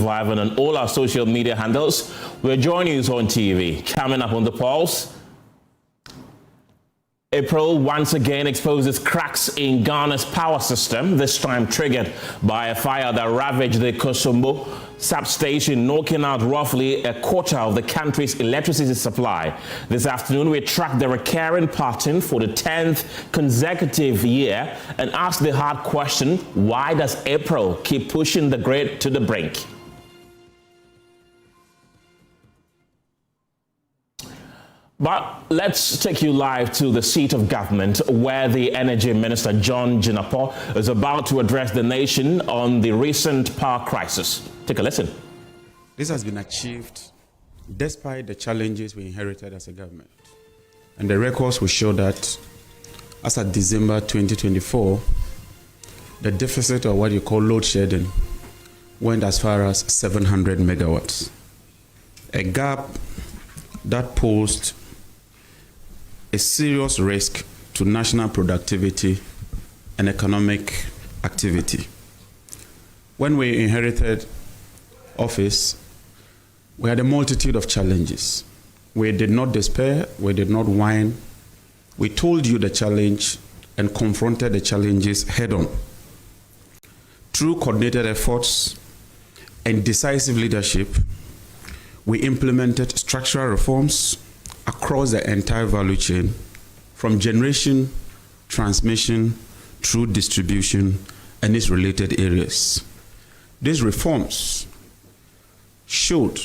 live and on all our social media handles. We're joining you on TV. Coming up on the Pulse, April once again exposes cracks in Ghana's power system, this time triggered by a fire that ravaged the Akosombo substation, knocking out roughly a quarter of the country's electricity supply. This afternoon, we tracked the recurring pattern for the 10th consecutive year and asked the hard question, why does April keep pushing the grid to the brink? But let's take you live to the seat of government, where the Energy Minister, John Jinapor, is about to address the nation on the recent power crisis. Take a listen. This has been achieved despite the challenges we inherited as a government. And the records will show that as of December 2024, the deficit, or what you call load shedding, went as far as 700 megawatts. A gap that posed a serious risk to national productivity and economic activity. When we inherited office, we had a multitude of challenges. We did not despair, we did not whine. We told you the challenge and confronted the challenges head on. Through coordinated efforts and decisive leadership, we implemented structural reforms across the entire value chain, from generation, transmission, through distribution, and its related areas. These reforms showed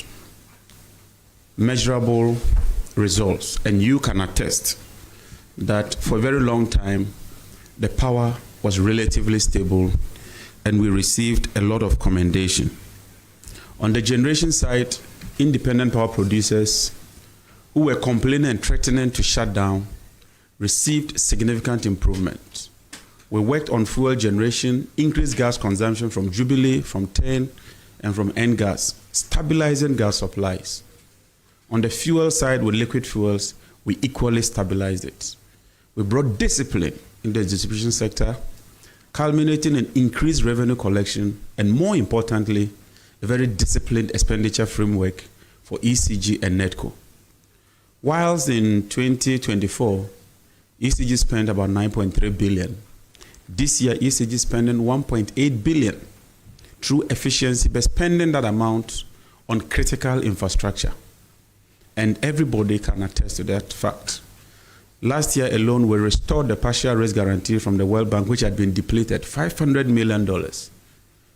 measurable results, and you can attest that for a very long time, the power was relatively stable, and we received a lot of commendation. On the generation side, independent power producers who were complaining and threatening to shut down received significant improvement. We worked on fuel generation, increased gas consumption from Jubilee, from TEN, and from N-Gas, stabilizing gas supplies. On the fuel side with liquid fuels, we equally stabilized it. We brought discipline in the distribution sector, culminating in increased revenue collection, and more importantly, a very disciplined expenditure framework for ECG and NETCO. Whilst in 2024, ECG spent about 9.3 billion. This year, ECG spending 1.8 billion through efficiency, but spending that amount on critical infrastructure. And everybody can attest to that fact. Last year alone, we restored the partial risk guarantee from the World Bank, which had been depleted, $500 million.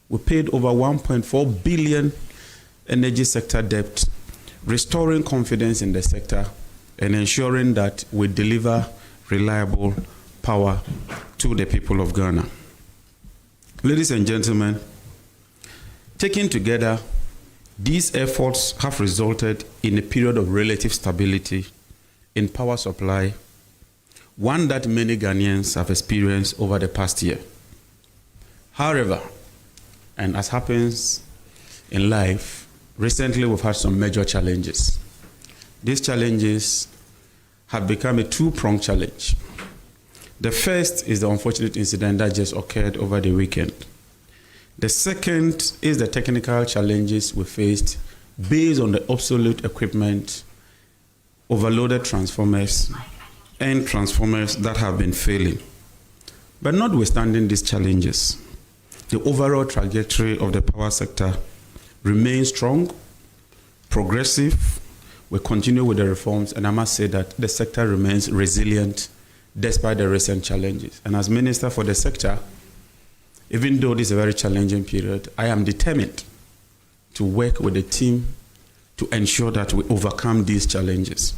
We paid over 1.4 billion energy sector debt, restoring confidence in the sector and ensuring that we deliver reliable power to the people of Ghana. Ladies and gentlemen, taken together, these efforts have resulted in a period of relative stability in power supply, one that many Ghanaians have experienced over the past year. However, and as happens in life, recently we've had some major challenges. These challenges have become a two-pronged challenge. The first is the unfortunate incident that just occurred over the weekend. The second is the technical challenges we faced based on the obsolete equipment, overloaded transformers, and transformers that have been failing. But notwithstanding these challenges, the overall trajectory of the power sector remains strong, progressive. We continue with the reforms, and I must say that the sector remains resilient despite the recent challenges. And as Minister for the sector, even though this is a very challenging period, I am determined to work with the team to ensure that we overcome these challenges.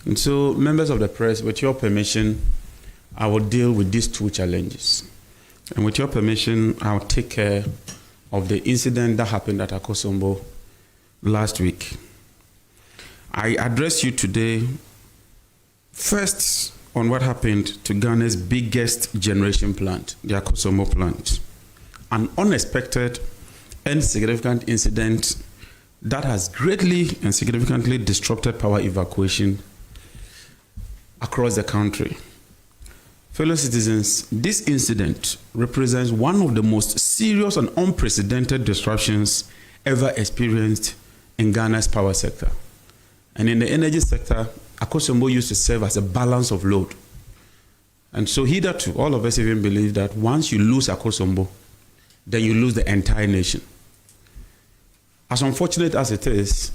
And so, members of the press, with your permission, I will deal with these two challenges. And with your permission, I'll take care of the incident that happened at Akosombo last week. I address you today first on what happened to Ghana's biggest generation plant, the Akosombo plant. An unexpected and significant incident that has greatly and significantly disrupted power evacuation across the country. Fellow citizens, this incident represents one of the most serious and unprecedented disruptions ever experienced in Ghana's power sector. And in the energy sector, Akosombo used to serve as a balance of load. And so hitherto, all of us even believe that once you lose Akosombo, then you lose the entire nation. As unfortunate as it is,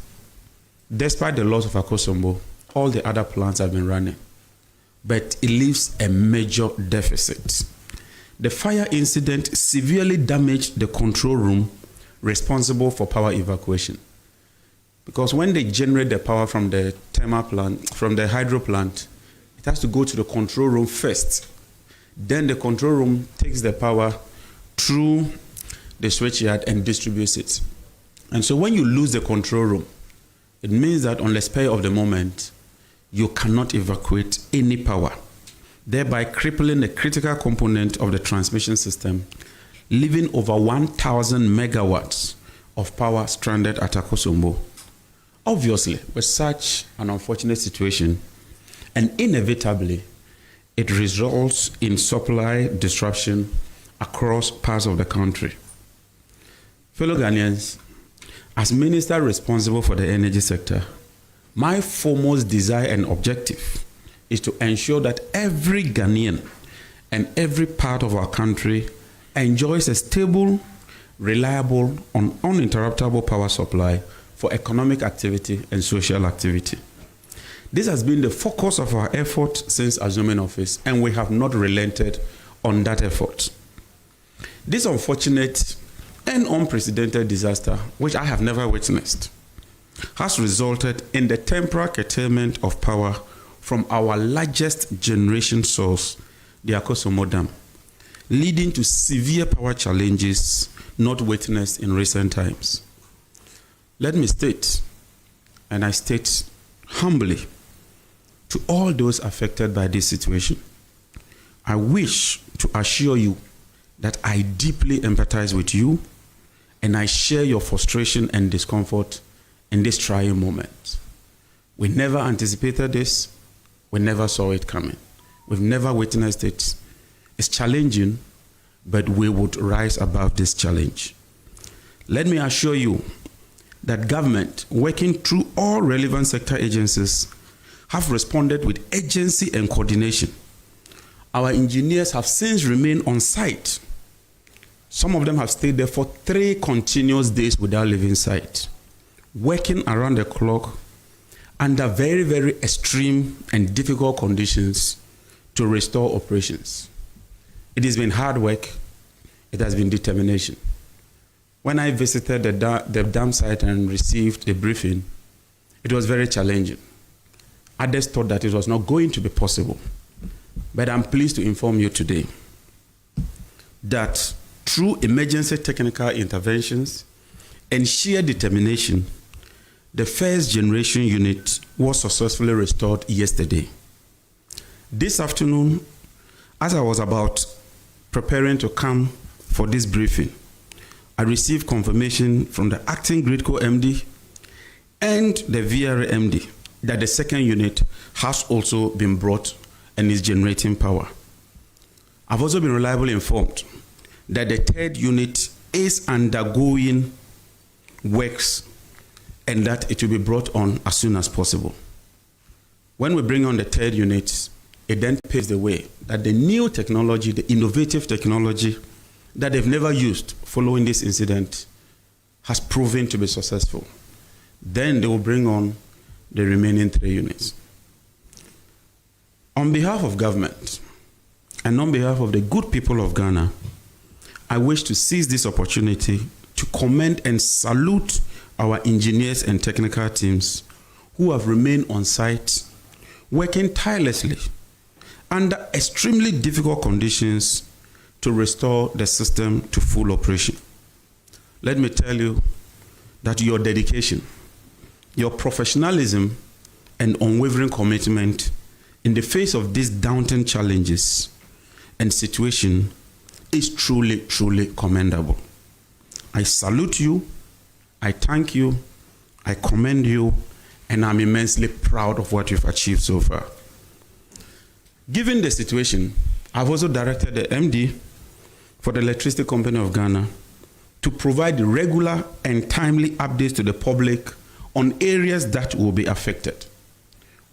despite the loss of Akosombo, all the other plants have been running. But it leaves a major deficit. The fire incident severely damaged the control room responsible for power evacuation. Because when they generate the power from the thermal plant, from the hydro plant, it has to go to the control room first. Then the control room takes the power through the switchyard and distributes it. And so when you lose the control room, it means that on the spur of the moment, you cannot evacuate any power, thereby crippling the critical component of the transmission system, leaving over 1,000 megawatts of power stranded at Akosombo. Obviously, with such an unfortunate situation, and inevitably, it results in supply disruption across parts of the country. Fellow Ghanaians, as minister responsible for the energy sector, my foremost desire and objective is to ensure that every Ghanaian and every part of our country enjoys a stable, reliable, and uninterruptible power supply for economic activity and social activity. This has been the focus of our effort since assuming office, and we have not relented on that effort. This unfortunate and unprecedented disaster, which I have never witnessed, has resulted in the temporary curtailment of power from our largest generation source, the Akosombo Dam, leading to severe power challenges not witnessed in recent times. Let me state, and I state humbly, to all those affected by this situation, I wish to assure you that I deeply empathize with you and I share your frustration and discomfort in this trying moment. We never anticipated this. We never saw it coming. We've never witnessed it. It's challenging, but we would rise above this challenge. Let me assure you that government, working through all relevant sector agencies, have responded with urgency and coordination. Our engineers have since remained on site. Some of them have stayed there for 3 continuous days without leaving site, working around the clock under very, very extreme and difficult conditions to restore operations. It has been hard work. It has been determination. When I visited the dam site and received a briefing, it was very challenging. Others thought that it was not going to be possible. But I'm pleased to inform you today that through emergency technical interventions and sheer determination, the first generation unit was successfully restored yesterday. This afternoon, as I was about preparing to come for this briefing, I received confirmation from the acting Gridco MD and the VRA MD that the second unit has also been brought and is generating power. I've also been reliably informed that the third unit is undergoing works and that it will be brought on as soon as possible. When we bring on the third unit, it then paves the way that the new technology, the innovative technology that they've never used following this incident has proven to be successful. Then they will bring on the remaining 3 units. On behalf of government and on behalf of the good people of Ghana, I wish to seize this opportunity to commend and salute our engineers and technical teams who have remained on site, working tirelessly under extremely difficult conditions to restore the system to full operation. Let me tell you that your dedication, your professionalism, and unwavering commitment in the face of these daunting challenges and situation is truly, truly commendable. I salute you, I thank you, I commend you, and I'm immensely proud of what you've achieved so far. Given the situation, I've also directed the MD for the Electricity Company of Ghana to provide regular and timely updates to the public on areas that will be affected.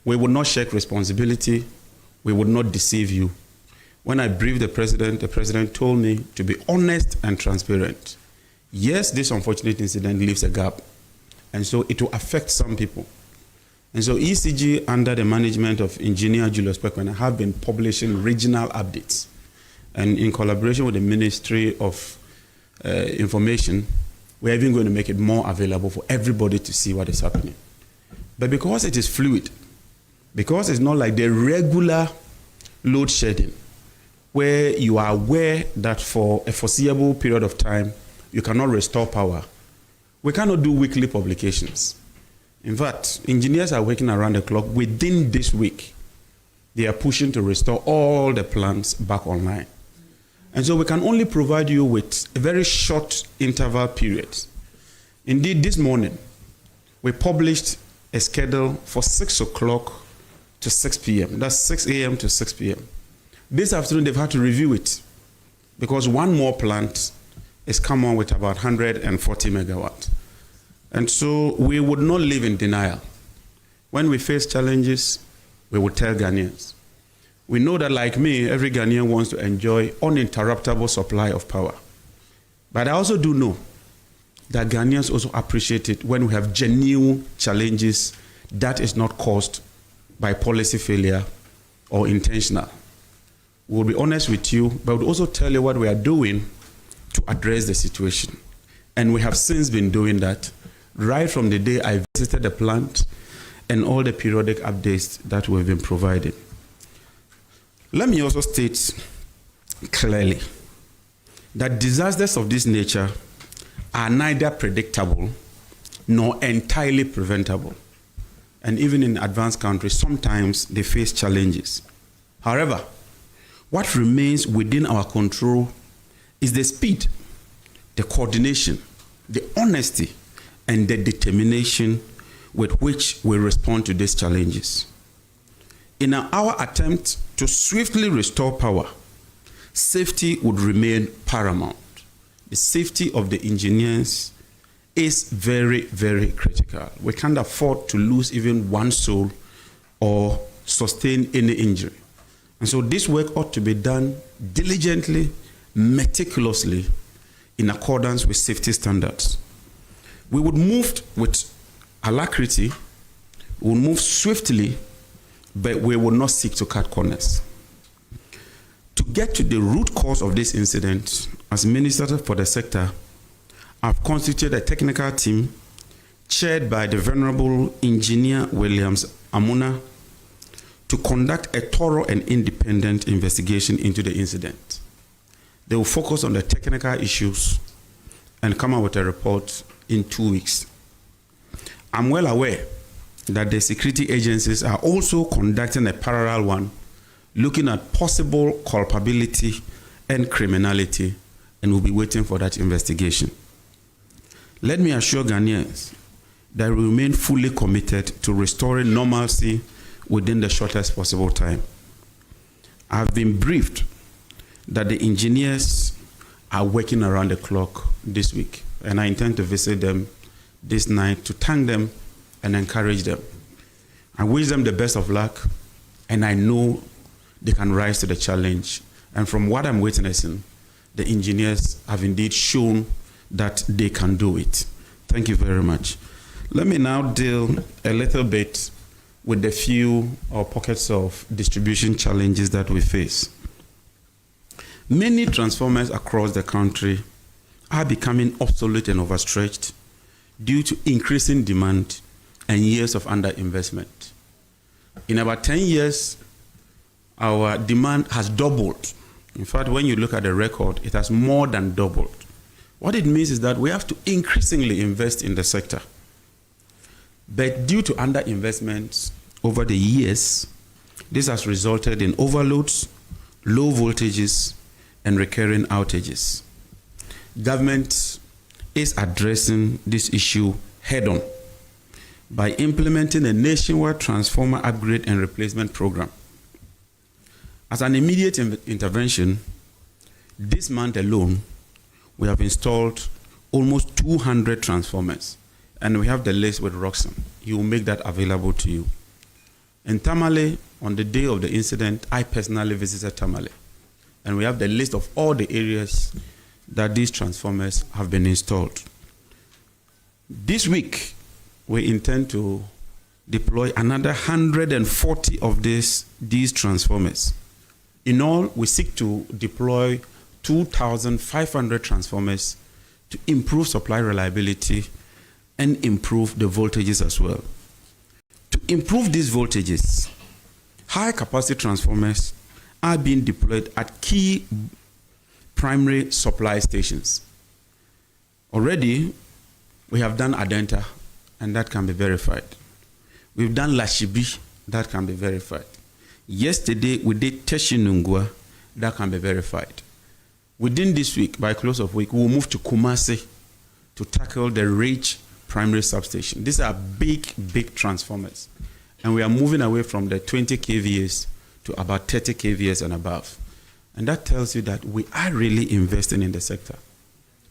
We will not shirk responsibility. We will not deceive you. When I briefed the president told me to be honest and transparent. Yes, this unfortunate incident leaves a gap, and so it will affect some people. And so ECG, under the management of Engineer Julius Pekwena, have been publishing regional updates. And in collaboration with the Ministry of Information, we're even going to make it more available for everybody to see what is happening. But because it is fluid, because it's not like the regular load shedding, where you are aware that for a foreseeable period of time, you cannot restore power, we cannot do weekly publications. In fact, engineers are working around the clock. Within this week, they are pushing to restore all the plants back online. And so we can only provide you with a very short interval period. Indeed, this morning, we published a schedule for 6 o'clock to 6 p.m. That's 6 a.m. to 6 p.m. This afternoon, they've had to review it because one more plant is come on with about 140 megawatts. And so we would not live in denial. When we face challenges, we will tell Ghanaians. We know that, like me, every Ghanaian wants to enjoy uninterruptible supply of power. But I also do know that Ghanaians also appreciate it when we have genuine challenges that is not caused by policy failure or intentional. We'll be honest with you, but we'll also tell you what we are doing to address the situation. And we have since been doing that right from the day I visited the plant and all the periodic updates that we've been providing. Let me also state clearly that disasters of this nature are neither predictable nor entirely preventable. And even in advanced countries, sometimes they face challenges. However, what remains within our control is the speed, the coordination, the honesty, and the determination with which we respond to these challenges. In our attempt to swiftly restore power, safety would remain paramount. The safety of the engineers is very, very critical. We can't afford to lose even one soul or sustain any injury. And so this work ought to be done diligently, meticulously, in accordance with safety standards. We would move with alacrity, we would move swiftly, but we will not seek to cut corners. To get to the root cause of this incident, as Minister for the sector, I've constituted a technical team chaired by the Venerable Engineer Williams Amuna to conduct a thorough and independent investigation into the incident. They will focus on the technical issues and come out with a report in 2 weeks. I'm well aware that the security agencies are also conducting a parallel one, looking at possible culpability and criminality, and we'll be waiting for that investigation. Let me assure Ghanaians that we remain fully committed to restoring normalcy within the shortest possible time. I've been briefed that the engineers are working around the clock this week, and I intend to visit them this night to thank them and encourage them. I wish them the best of luck, and I know they can rise to the challenge. And from what I'm witnessing, the engineers have indeed shown that they can do it. Thank you very much. Let me now deal a little bit with the few pockets of distribution challenges that we face. Many transformers across the country are becoming obsolete and overstretched due to increasing demand and years of underinvestment. In about 10 years, our demand has doubled. In fact, when you look at the record, it has more than doubled. What it means is that we have to increasingly invest in the sector. But due to underinvestments over the years, this has resulted in overloads, low voltages, and recurring outages. Government is addressing this issue head-on by implementing a nationwide transformer upgrade and replacement program. As an immediate intervention, this month alone, we have installed almost 200 transformers. And we have the list with Roxanne. He will make that available to you. In Tamale, on the day of the incident, I personally visited Tamale. And we have the list of all the areas that these transformers have been installed. This week, we intend to deploy another 140 of these transformers. In all, we seek to deploy 2,500 transformers to improve supply reliability and improve the voltages as well. To improve these voltages, high capacity transformers are being deployed at key primary supply stations. Already, we have done Adenta, and that can be verified. We've done Lashibi, that can be verified. Yesterday, we did Teshinungwa, that can be verified. Within this week, by close of week, we will move to Kumasi to tackle the Rage primary substation. These are big, big transformers. And we are moving away from the 20 kVAs to about 30 kVAs and above. And that tells you that we are really investing in the sector.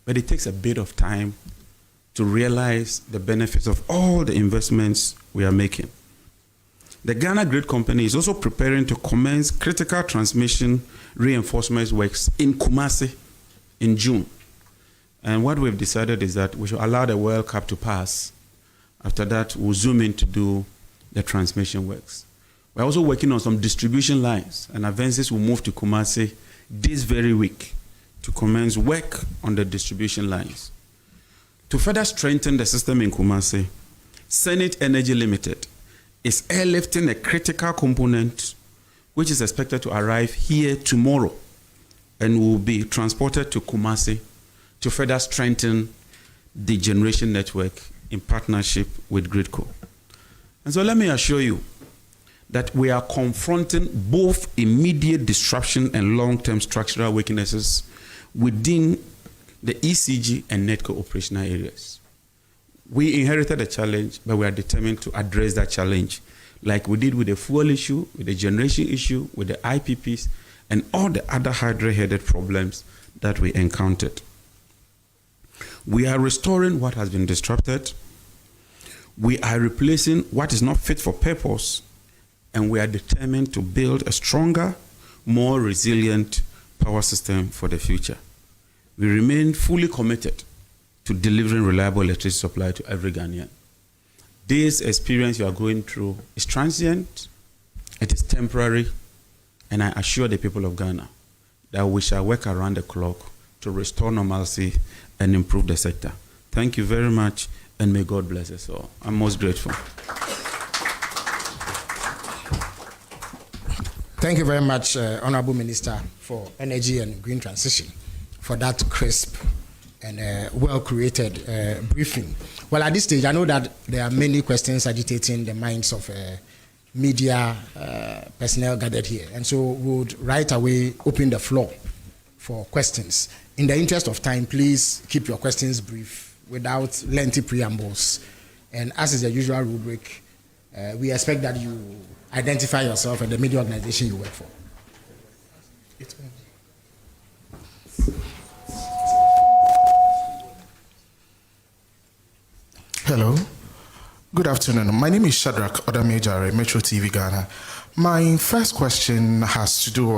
But it takes a bit of time to realize the benefits of all the investments we are making. The Ghana Grid Company is also preparing to commence critical transmission reinforcement works in Kumasi in June. And what we've decided is that we should allow the World Cup to pass. After that, we'll zoom in to do the transmission works. We're also working on some distribution lines, and Avensis will move to Kumasi this very week to commence work on the distribution lines. To further strengthen the system in Kumasi, Senate Energy Limited is airlifting a critical component which is expected to arrive here tomorrow and will be transported to Kumasi to further strengthen the generation network in partnership with Gridco. And so let me assure you that we are confronting both immediate disruption and long-term structural weaknesses within the ECG and NETCO operational areas. We inherited a challenge, but we are determined to address that challenge, like we did with the fuel issue, with the generation issue, with the IPPs, and all the other hydra-headed problems that we encountered. We are restoring what has been disrupted. We are replacing what is not fit for purpose, and we are determined to build a stronger, more resilient power system for the future. We remain fully committed to delivering reliable electricity supply to every Ghanaian. This experience you are going through is transient, it is temporary, and I assure the people of Ghana that we shall work around the clock to restore normalcy and improve the sector. Thank you very much, and may God bless us all. I'm most grateful. Thank you very much, Honorable Minister for Energy and Green Transition, for that crisp and well-created briefing. Well, at this stage, I know that there are many questions agitating the minds of media personnel gathered here, and so we would right away open the floor for questions. In the interest of time, please keep your questions brief without lengthy preambles. And as is the usual rubric, we expect that you identify yourself and the media organization you work for. Hello. Good afternoon. My name is Shadrach Odamejare, Metro TV Ghana. My first question has to do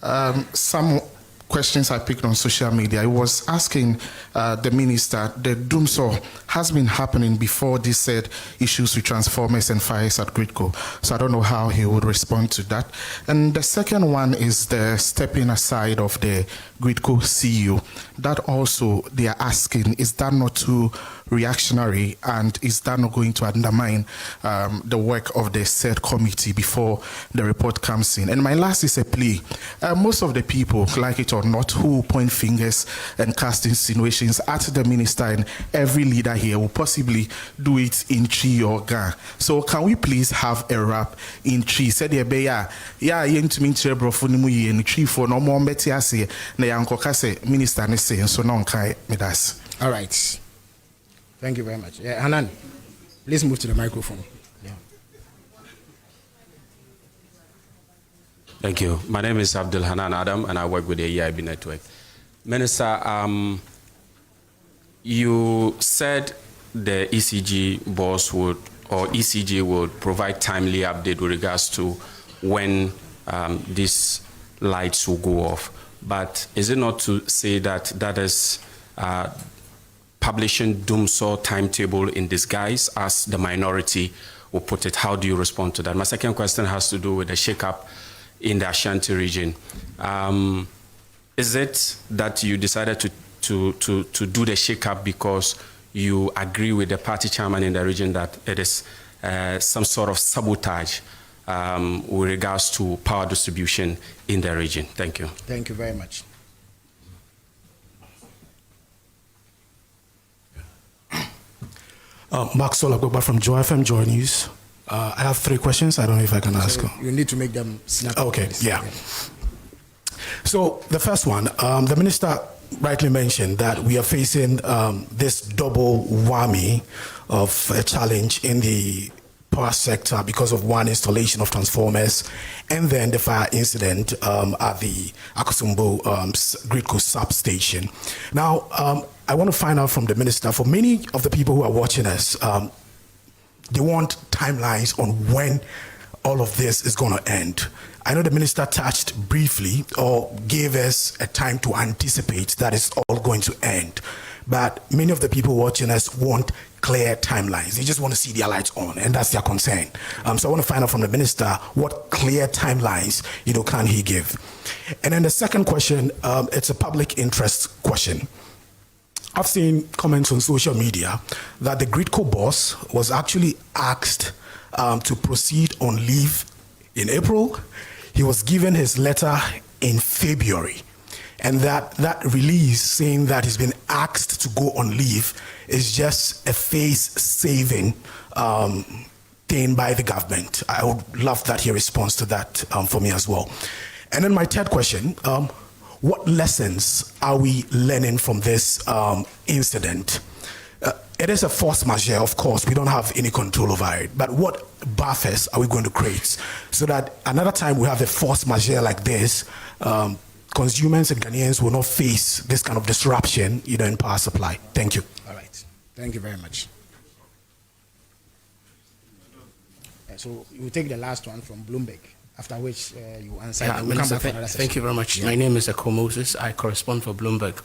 on some questions I picked on social media. I was asking the minister, the doomsaw has been happening before this said issues with transformers and fires at Gridco. So I don't know how he would respond to that. And the second one is the stepping aside of the Gridco CEO. That also they are asking, is that not too reactionary, and is that not going to undermine the work of the said committee before the report comes in? And my last is a plea. Most of the people, like it or not, who point fingers and cast insinuations at the minister and every leader here will possibly do it in Chi or Ga. So can we please have a rap in Chi? Said yeah, to me in Chi for no more metiase na yankokase minister ne say so non kai medas. All right. Thank you very much. Hanan, please move to the microphone. Yeah. Thank you. My name is Abdul Hanan Adam, and I work with the EIB network. Minister, You said the ECG boss would, or ECG would provide timely update with regards to when these lights will go off. But is it not to say that that is publishing doomsaw timetable in disguise, as the minority will put it? How do you respond to that? My second question has to do with the shake-up in the Ashanti region. Is it that you decided to do the shake-up because you agree with the party chairman in the region that it is some sort of sabotage with regards to power distribution in the region? Thank you. Thank you very much. Mark Solagogba from Joy FM, Joy News. I have 3 questions. I don't know if I can ask them. You need to make them snap. Okay, yeah. So the first one, the minister rightly mentioned that we are facing this double whammy of a challenge in the power sector because of one, installation of transformers, and then the fire incident at the Akosombo Gridco substation. Now, I want to find out from the minister, for many of the people who are watching us, they want timelines on when all of this is going to end. I know the minister touched briefly or gave us a time to anticipate that it's all going to end. But many of the people watching us want clear timelines. They just want to see their lights on, and that's their concern. So I want to find out from the minister what clear timelines, can he give. And then the second question, it's a public interest question. I've seen comments on social media that the Gridco boss was actually asked to proceed on leave in April. He was given his letter in February. And that release saying that he's been asked to go on leave is just a face-saving thing by the government. I would love that he responds to that for me as well. And then my third question, what lessons are we learning from this incident? It is a force majeure, of course. We don't have any control over it. But what buffers are we going to create so that another time we have a force majeure like this, consumers and Ghanaians will not face this kind of disruption, in power supply? Thank you. All right. Thank you very much. So you take the last one from Bloomberg, after which you answer. Yeah, Minister, thank you very much. Yeah. My name is Akosombo Moses. I correspond for Bloomberg.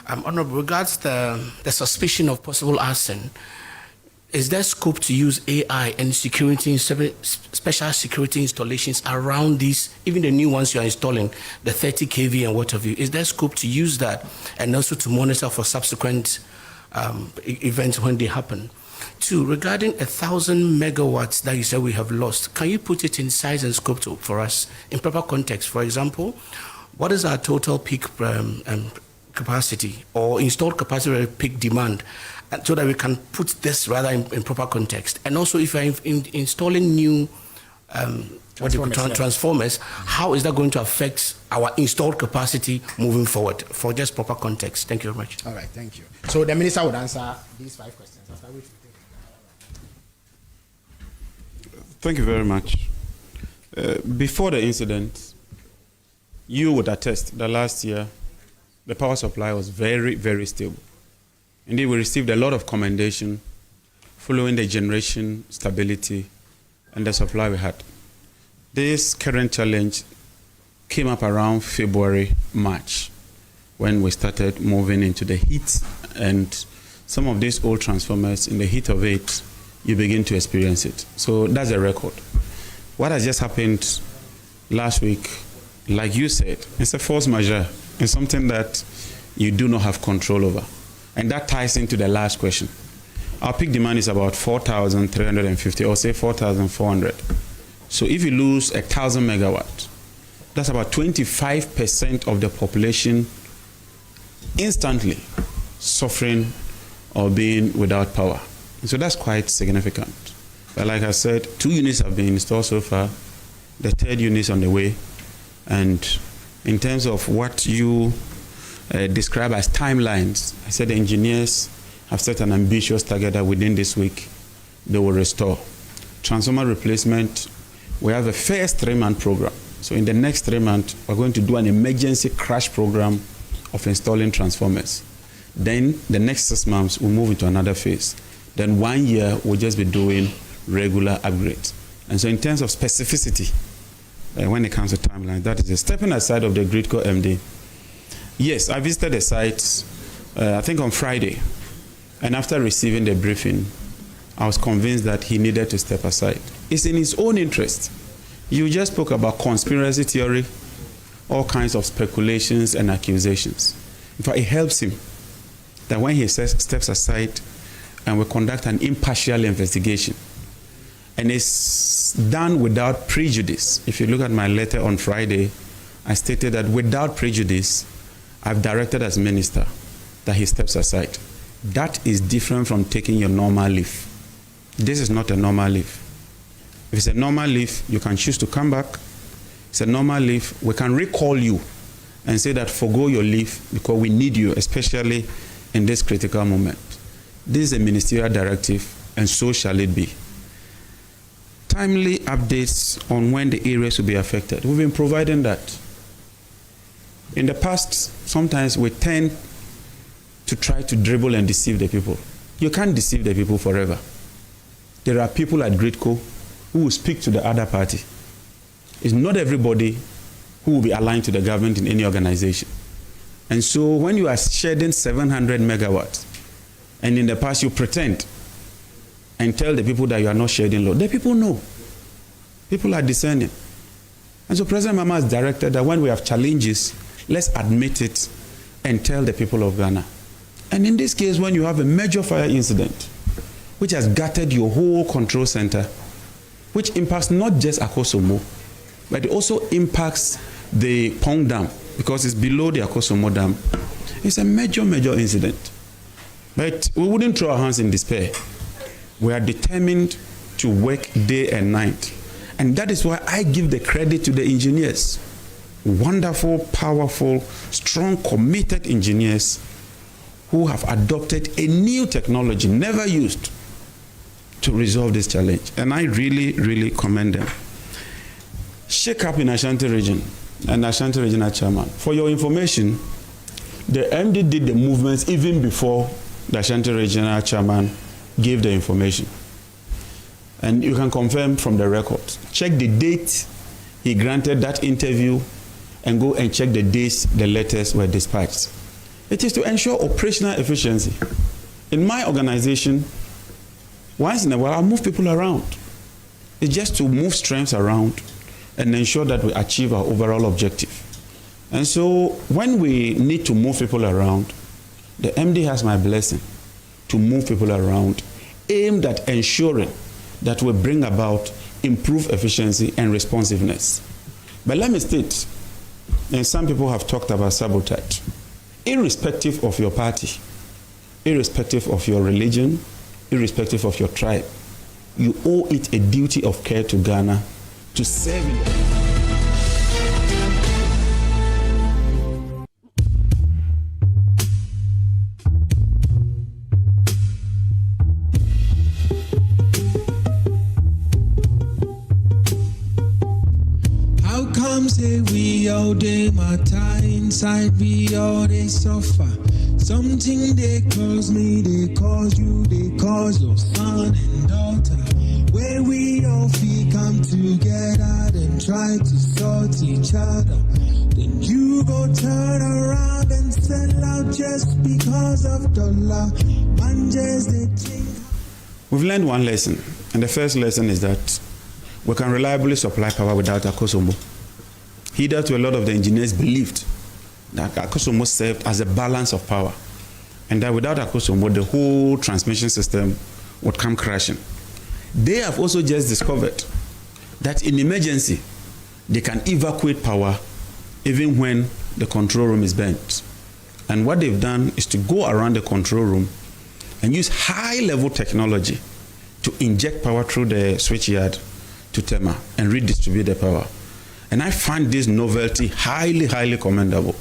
Honorable, regards the suspicion of possible arson, is there scope to use AI and security, special security installations around these, even the new ones you are installing, the 30 kV and what have you? Is there scope to use that and also to monitor for subsequent events when they happen? 2, regarding 1,000 megawatts that you said we have lost, can you put it in size and scope for us in proper context? For example, what is our total peak capacity or installed capacity or peak demand, so that we can put this rather in proper context? And also, if you're installing new transformers, how is that going to affect our installed capacity moving forward, for just proper context? Thank you very much. All right, thank you. So the minister would answer these 5 questions, after which we take. Thank you very much. Before the incident, you would attest that last year the power supply was very, very stable. Indeed, we received a lot of commendation following the generation stability and the supply we had. This current challenge came up around February, March, when we started moving into the heat, and some of these old transformers, in the heat of it, you begin to experience it. So that's a record. What has just happened last week, like you said, it's a force majeure. It's something that you do not have control over. And that ties into the last question. Our peak demand is about 4,350, or say 4,400. So if you lose 1,000 megawatts, that's about 25% of the population instantly suffering or being without power. And so that's quite significant. But like I said, 2 units have been installed so far. The 3rd unit is on the way. And in terms of what you describe as timelines, I said the engineers have set an ambitious target that within this week they will restore. Transformer replacement, we have a first 3-month program. So in the next 3 months, we're going to do an emergency crash program of installing transformers. Then the next 6 months, we'll move into another phase. Then 1 year, we'll just be doing regular upgrades. And so in terms of specificity, when it comes to timeline, that is stepping aside of the GridCo MD. Yes, I visited the site, I think on Friday. And after receiving the briefing, I was convinced that he needed to step aside. It's in his own interest. You just spoke about conspiracy theory, all kinds of speculations and accusations. In fact, it helps him that when he steps aside and we conduct an impartial investigation, and it's done without prejudice. If you look at my letter on Friday, I stated that without prejudice, I've directed as minister that he steps aside. That is different from taking your normal leave. This is not a normal leave. If it's a normal leave, you can choose to come back. It's a normal leave. We can recall you and say that forgo your leave because we need you, especially in this critical moment. This is a ministerial directive, and so shall it be. Timely updates on when the areas will be affected. We've been providing that. In the past, sometimes we tend to try to dribble and deceive the people. You can't deceive the people forever. There are people at GridCo who will speak to the other party. It's not everybody who will be aligned to the government in any organization. And so when you are shedding 700 megawatts, and in the past you pretend and tell the people that you are not shedding load, the people know. People are discerning. And so President Mahama has directed that when we have challenges, let's admit it and tell the people of Ghana. And in this case, when you have a major fire incident, which has gutted your whole control center, which impacts not just Akosombo, but it also impacts the Pong Dam, because it's below the Akosombo Dam. It's a major incident. But we wouldn't throw our hands in despair. We are determined to work day and night. And that is why I give the credit to the engineers. Wonderful, powerful, strong, committed engineers who have adopted a new technology never used to resolve this challenge. And I really commend them. Shake up in Ashanti region and Ashanti regional chairman. For your information, the MD did the movements even before the Ashanti regional chairman gave the information. And you can confirm from the record. Check the date he granted that interview and go and check the days the letters were dispatched. It is to ensure operational efficiency. In my organization, once in a while, I move people around. It's just to move strengths around and ensure that we achieve our overall objective. And so when we need to move people around, the MD has my blessing to move people around, aimed at ensuring that we bring about improved efficiency and responsiveness. But let me state, and some people have talked about sabotage, irrespective of your party, irrespective of your religion, irrespective of your tribe, you owe it a duty of care to Ghana to serve it. Say we all day matter inside, we all they suffer. Something they cause me, they cause you, they cause your son and daughter. Where we all feel come together and try to sort each other. Then you go turn around and sell out just because of dollar. Manjas they think. We've learned one lesson, and the first lesson is that we can reliably supply power without Akosombo. Hitherto, a lot of the engineers believed that Akosombo served as a balance of power, and that without Akosombo, the whole transmission system would come crashing. They have also just discovered that in emergency, they can evacuate power even when the control room is bent. And what they've done is to go around the control room and use high-level technology to inject power through the switchyard to Tema and redistribute the power. And I find this novelty highly commendable.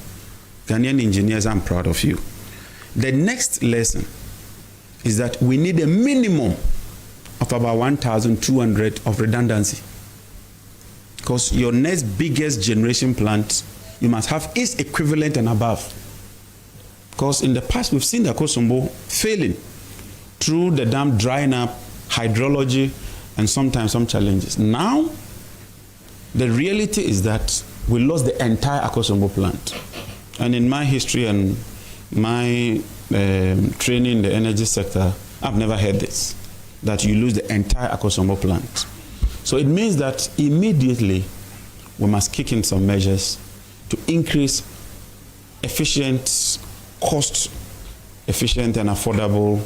Ghanaian engineers, I'm proud of you. The next lesson is that we need a minimum of about 1,200 of redundancy. Because your next biggest generation plant, you must have its equivalent and above. Because in the past, we've seen the Akosombo failing through the dam drying up, hydrology, and sometimes some challenges. Now, the reality is that we lost the entire Akosombo plant. And in my history and my training in the energy sector, I've never heard this, that you lose the entire Akosombo plant. So it means that immediately we must kick in some measures to increase efficient, cost-efficient and affordable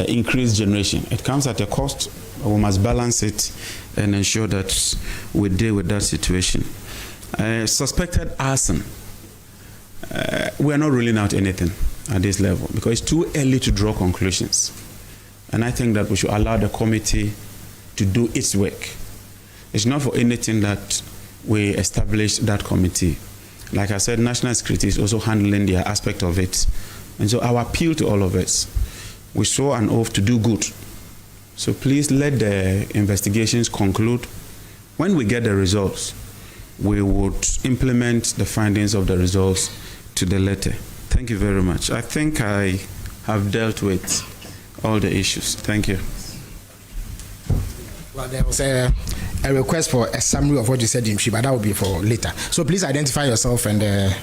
increased generation. It comes at a cost, but we must balance it and ensure that we deal with that situation. Suspected arson. We are not ruling out anything at this level because it's too early to draw conclusions. And I think that we should allow the committee to do its work. It's not for anything that we established that committee. Like I said, national security is also handling their aspect of it. And so our appeal to all of us, we swore an oath to do good. So please let the investigations conclude. When we get the results, we would implement the findings of the results to the letter. Thank you very much. I think I have dealt with all the issues. Thank you. Well, there was a request for a summary of what you said, Jimshi, but that will be for later. So please identify yourself and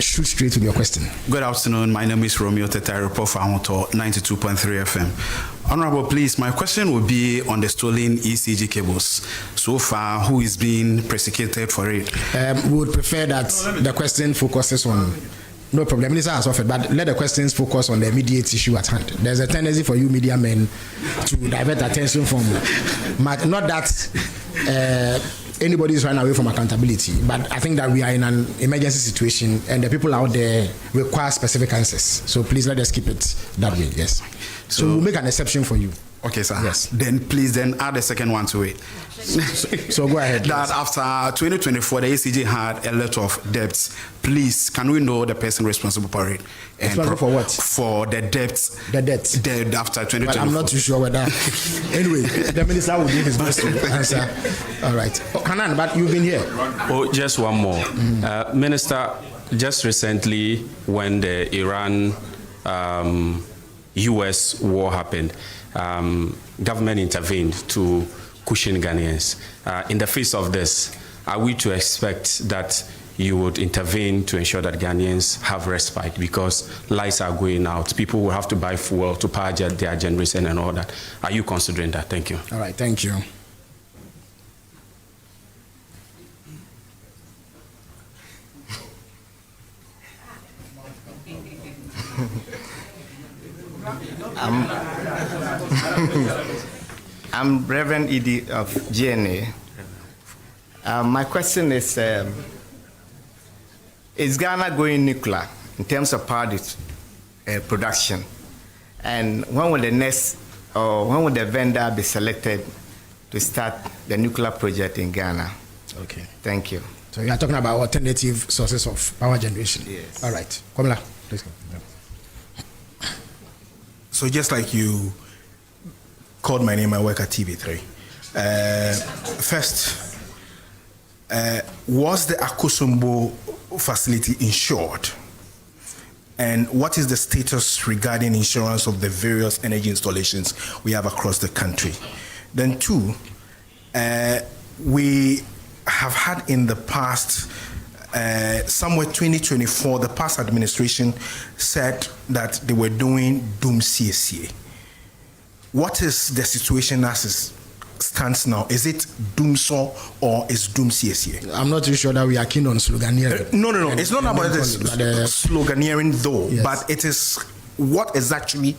shoot straight to your question. Good afternoon. My name is Romeo Teta, report for Amoto 92.3 FM. Honorable, please, my question will be on the stolen ECG cables. So far, who is being prosecuted for it? We would prefer that the question focuses on. No problem, Minister has offered, but let the questions focus on the immediate issue at hand. There's a tendency for you media men to divert attention from, not that anybody is running away from accountability, but I think that we are in an emergency situation and the people out there require specific answers. So please let us keep it that way, yes. So we'll make an exception for you. Okay, sir. Yes. Then please add a second one to it. So go ahead. That after 2024, the ECG had a lot of debts. Please, can we know the person responsible for it? Responsible for what? For the debts. The debts. After 2024. Well, I'm not too sure whether. Anyway, the minister will do his best to answer. All right. Hanan, but you've been here. Oh, just one more. Minister, just recently when the Iran US war happened, government intervened to cushion Ghanaians. In the face of this, are we to expect that you would intervene to ensure that Ghanaians have respite because lights are going out, people will have to buy fuel to power their generation and all that? Are you considering that? Thank you. All right, thank you. I'm Reverend Edie of GNA. My question is Ghana going nuclear in terms of power production? And when will the vendor be selected to start the nuclear project in Ghana? Okay. Thank you. So you are talking about alternative sources of power generation? Yes. All right. Komila, please go. Yeah. So just like you called my name, I work at TV3. First, was the Akosombo facility insured? And what is the status regarding insurance of the various energy installations we have across the country? Then two, we have had in the past, somewhere 2024, the past administration said that they were doing Doom CSA. What is the situation as it stands now? Is it Doomsaw or is Doom CSA? I'm not too sure that we are keen on sloganeering. No. It's not about this sloganeering though, yes. But it is what exactly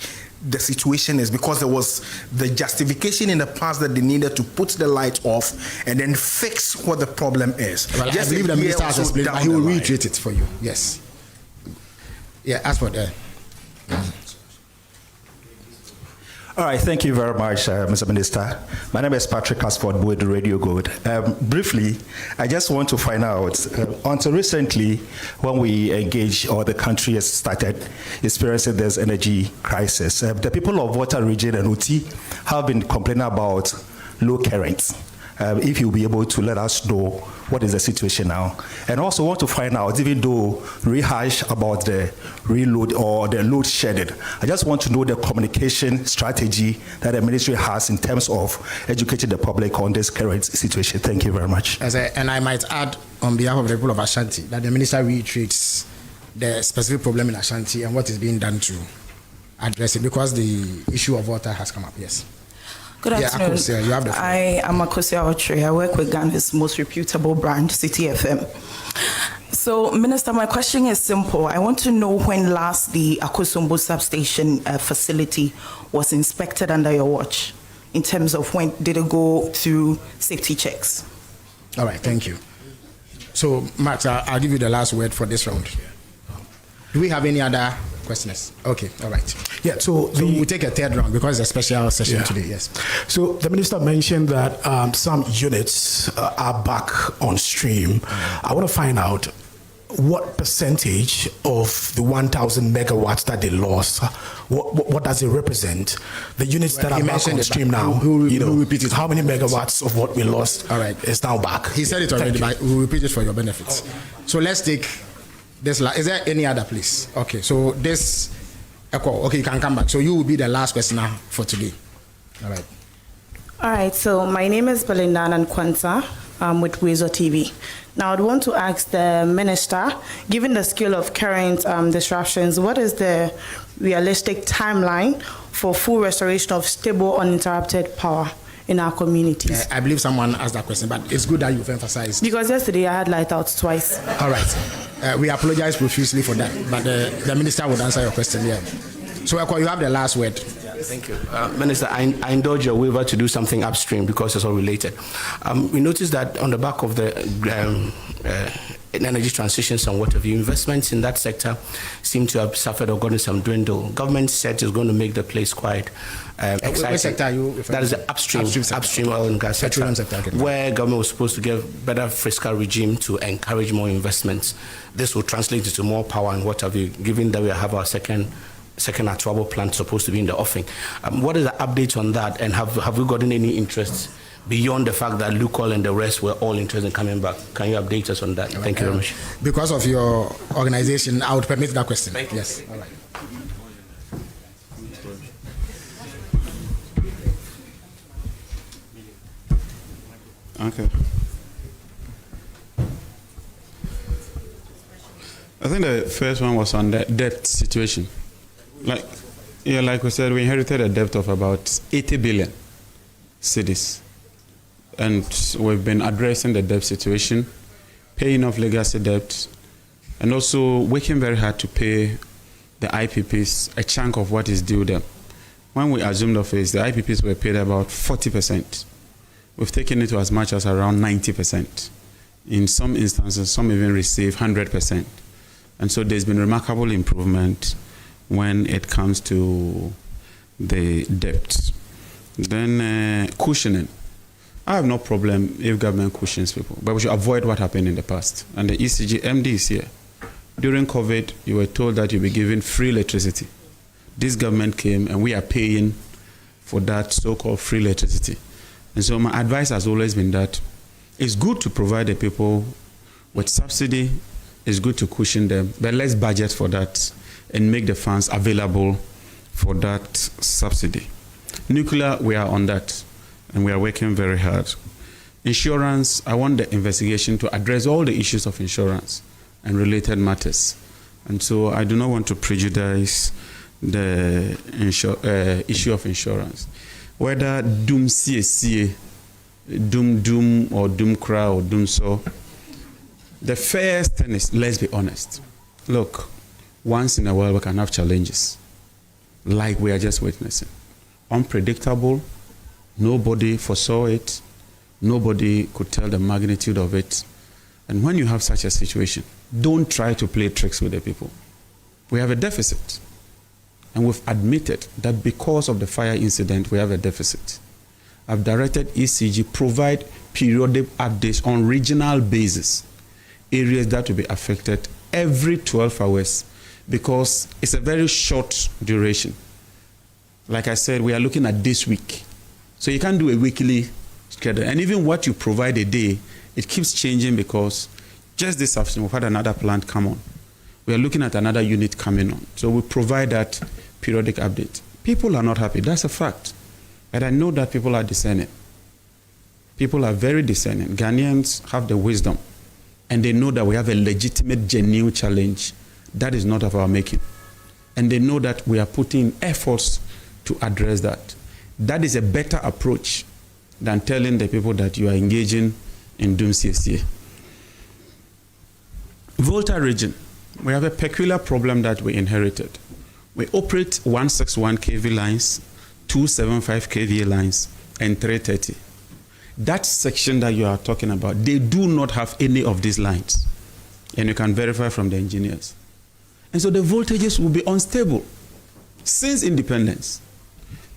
the situation is, because there was the justification in the past that they needed to put the light off and then fix what the problem is. Well, I believe the minister has explained, but he will reiterate it for you. Yes. Yeah, as for that. All right, thank you very much, Mr. Minister. My name is Patrick Asford Boyd, Radio Good. Briefly, I just want to find out, until recently, when we engage or the country has started experiencing this energy crisis, the people of Water Region and Uti have been complaining about low currents. If you'll be able to let us know what is the situation now. And also want to find out, even though rehash about the reload or the load shedding, I just want to know the communication strategy that the ministry has in terms of educating the public on this current situation. Thank you very much. And I might add on behalf of the people of Ashanti that the minister reiterates the specific problem in Ashanti and what is being done to address it, because the issue of water has come up. Yes. Good afternoon. Akosia, you have the floor. I am Akosombo. I work with Ghana's most reputable brand, City FM. So, Minister, my question is simple. I want to know when last the Akosombo substation facility was inspected under your watch, in terms of when did it go through safety checks? All right, thank you. So, Max, I'll give you the last word for this round. Do we have any other questions? Okay, all right. Yeah, so we'll take a third round because it's a special session today, yes. So the minister mentioned that some units are back on stream. I want to find out what percentage of the 1,000 megawatts that they lost, what does it represent? The units that are back on stream now, repeat it. How many megawatts of what we lost is now back? He said it already, but we'll repeat it for your benefits. So let's take this. Is there any other, please? Okay, so this, okay, you can come back. So you will be the last questioner for today. All right. All right, so my name is Belinda Nkwanta. I'm with Wezo TV. Now, I'd want to ask the minister, given the scale of current disruptions, what is the realistic timeline for full restoration of stable, uninterrupted power in our communities? I believe someone asked that question, but it's good that you've emphasized. Because yesterday I had light out twice. All right. We apologize profusely for that, but the minister would answer your question here. So, Eko, you have the last word. Thank you. Minister, I indulge your waiver to do something upstream because it's all related. We noticed that on the back of the energy transitions and what have you, investments in that sector seem to have suffered or gotten some dwindle. Government said it's going to make the place quite exciting. Which sector are you referring to? That is the upstream oil and gas sector, where government was supposed to give better fiscal regime to encourage more investments. This will translate into more power and what have you, given that we have our second Atwabo plant supposed to be in the offing. What is the update on that, and have we gotten any interest beyond the fact that Lukoil and the rest were all interested in coming back? Can you update us on that? Thank you very much. Because of your organization, I would permit that question. Thank you. Yes. All right. Okay. I think the first one was on the debt situation. Like we said, we inherited a debt of about 80 billion cedis. And we've been addressing the debt situation, paying off legacy debt, and also working very hard to pay the IPPs a chunk of what is due them. When we assumed office, the IPPs were paid about 40%. We've taken it to as much as around 90%. In some instances, some even receive 100%. And so there's been remarkable improvement when it comes to the debt. Then cushioning. I have no problem if government cushions people, but we should avoid what happened in the past. And the ECG MD is here. During COVID, you were told that you'll be given free electricity. This government came and we are paying for that so-called free electricity. And so my advice has always been that it's good to provide the people with subsidy, it's good to cushion them, but let's budget for that and make the funds available for that subsidy. Nuclear, we are on that, and we are working very hard. Insurance, I want the investigation to address all the issues of insurance and related matters. And so I do not want to prejudice the issue of insurance. Whether doom CSCA, doom or doom cra or doom so, the first thing is, let's be honest. Look, once in a while we can have challenges, like we are just witnessing. Unpredictable, nobody foresaw it, nobody could tell the magnitude of it. And when you have such a situation, don't try to play tricks with the people. We have a deficit. And we've admitted that because of the fire incident, we have a deficit. I've directed ECG provide periodic updates on regional basis, areas that will be affected every 12 hours, because it's a very short duration. Like I said, we are looking at this week. So you can't do a weekly schedule. And even what you provide a day It keeps changing because just this afternoon we've had another plant come on. We are looking at another unit coming on. So we provide that periodic update. People are not happy, that's a fact. But I know that people are discerning. People are very discerning. Ghanaians have the wisdom, and they know that we have a legitimate, genuine challenge that is not of our making. And they know that we are putting efforts to address that. That is a better approach than telling the people that you are engaging in doom CSA. Volta region, we have a peculiar problem that we inherited. We operate 161 kV lines, 275 kVA lines, and 330. That section that you are talking about, they do not have any of these lines. And you can verify from the engineers. And so the voltages will be unstable since independence.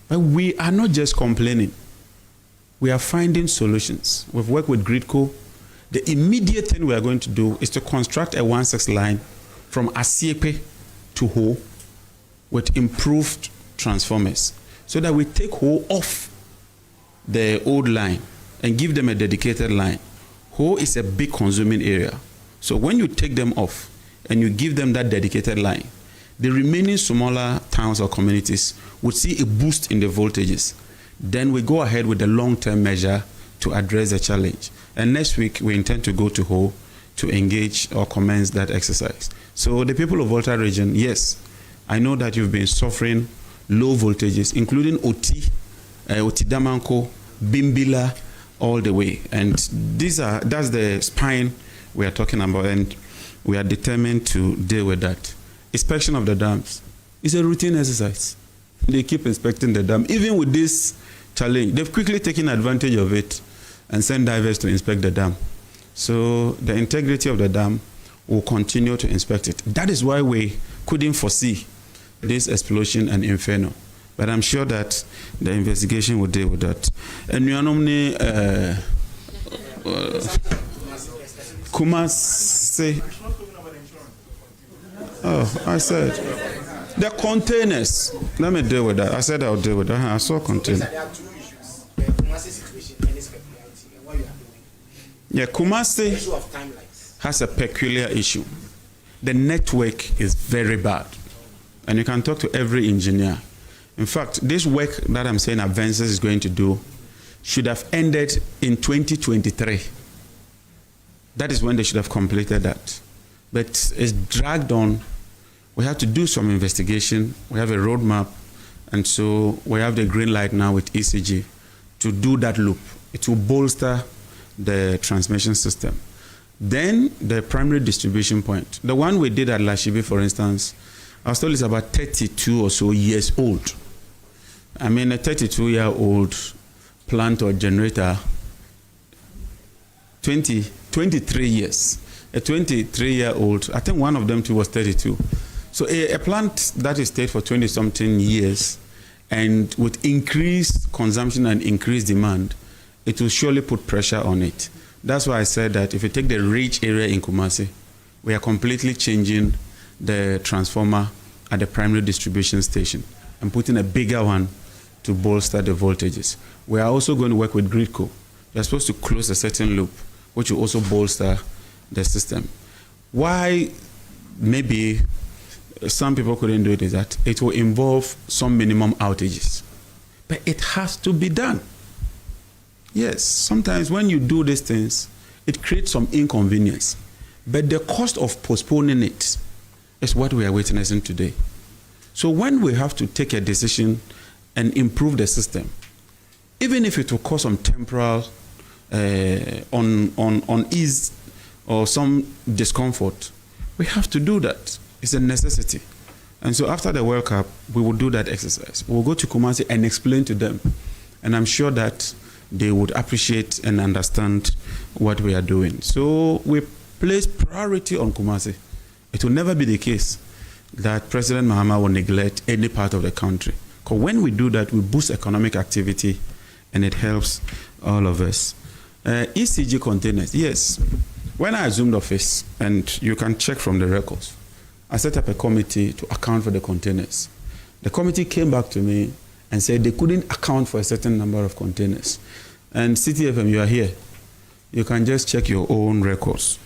But we are not just complaining. We are finding solutions. We've worked with Gridco. The immediate thing we are going to do is to construct a 1/6 line from Asiepe to Ho with improved transformers so that we take Ho off the old line and give them a dedicated line. Ho is a big consuming area. So when you take them off and you give them that dedicated line, the remaining smaller towns or communities would see a boost in the voltages. Then we go ahead with the long-term measure to address the challenge. And next week, we intend to go to Ho to engage or commence that exercise. So the people of Volta region, yes, I know that you've been suffering low voltages, including Otidamanko, Bimbila, all the way. And that's the spine we are talking about, and we are determined to deal with that. Inspection of the dams is a routine exercise. They keep inspecting the dam. Even with this challenge, they've quickly taken advantage of it and sent divers to inspect the dam. So the integrity of the dam will continue to inspect it. That is why we couldn't foresee this explosion and inferno. But I'm sure that the investigation will deal with that. And you are Kumasi. Oh, I said the containers. Let me deal with that. I said I'll deal with that. I saw containers. Yeah, Kumasi has a peculiar issue. The network is very bad. And you can talk to every engineer. In fact, this work that I'm saying Advances is going to do should have ended in 2023. That is when they should have completed that. But it's dragged on. We have to do some investigation. We have a roadmap. And so we have the green light now with ECG to do that loop. It will bolster the transmission system. Then the primary distribution point. The one we did at Lashibi, for instance, I was told it's about 32 or so years old. I mean, a 32-year-old plant or generator, 23 years. A 23-year-old, I think one of them too was 32. So a plant that is stayed for 20-something years and with increased consumption and increased demand, it will surely put pressure on it. That's why I said that if you take the rich area in Kumasi, we are completely changing the transformer at the primary distribution station and putting a bigger one to bolster the voltages. We are also going to work with Gridco. They're supposed to close a certain loop, which will also bolster the system. Why maybe some people couldn't do it is that it will involve some minimum outages. But it has to be done. Yes, sometimes when you do these things, it creates some inconvenience. But the cost of postponing it is what we are witnessing today. So when we have to take a decision and improve the system, even if it will cause some temporal unease or some discomfort, we have to do that. It's a necessity. And so after the World Cup, we will do that exercise. We'll go to Kumasi and explain to them. And I'm sure that they would appreciate and understand what we are doing. So we place priority on Kumasi. It will never be the case that President Mahama will neglect any part of the country. Because when we do that, we boost economic activity and it helps all of us. ECG containers, yes. When I assumed office, and you can check from the records, I set up a committee to account for the containers. The committee came back to me and said they couldn't account for a certain number of containers. And CTFM, you are here. You can just check your own records.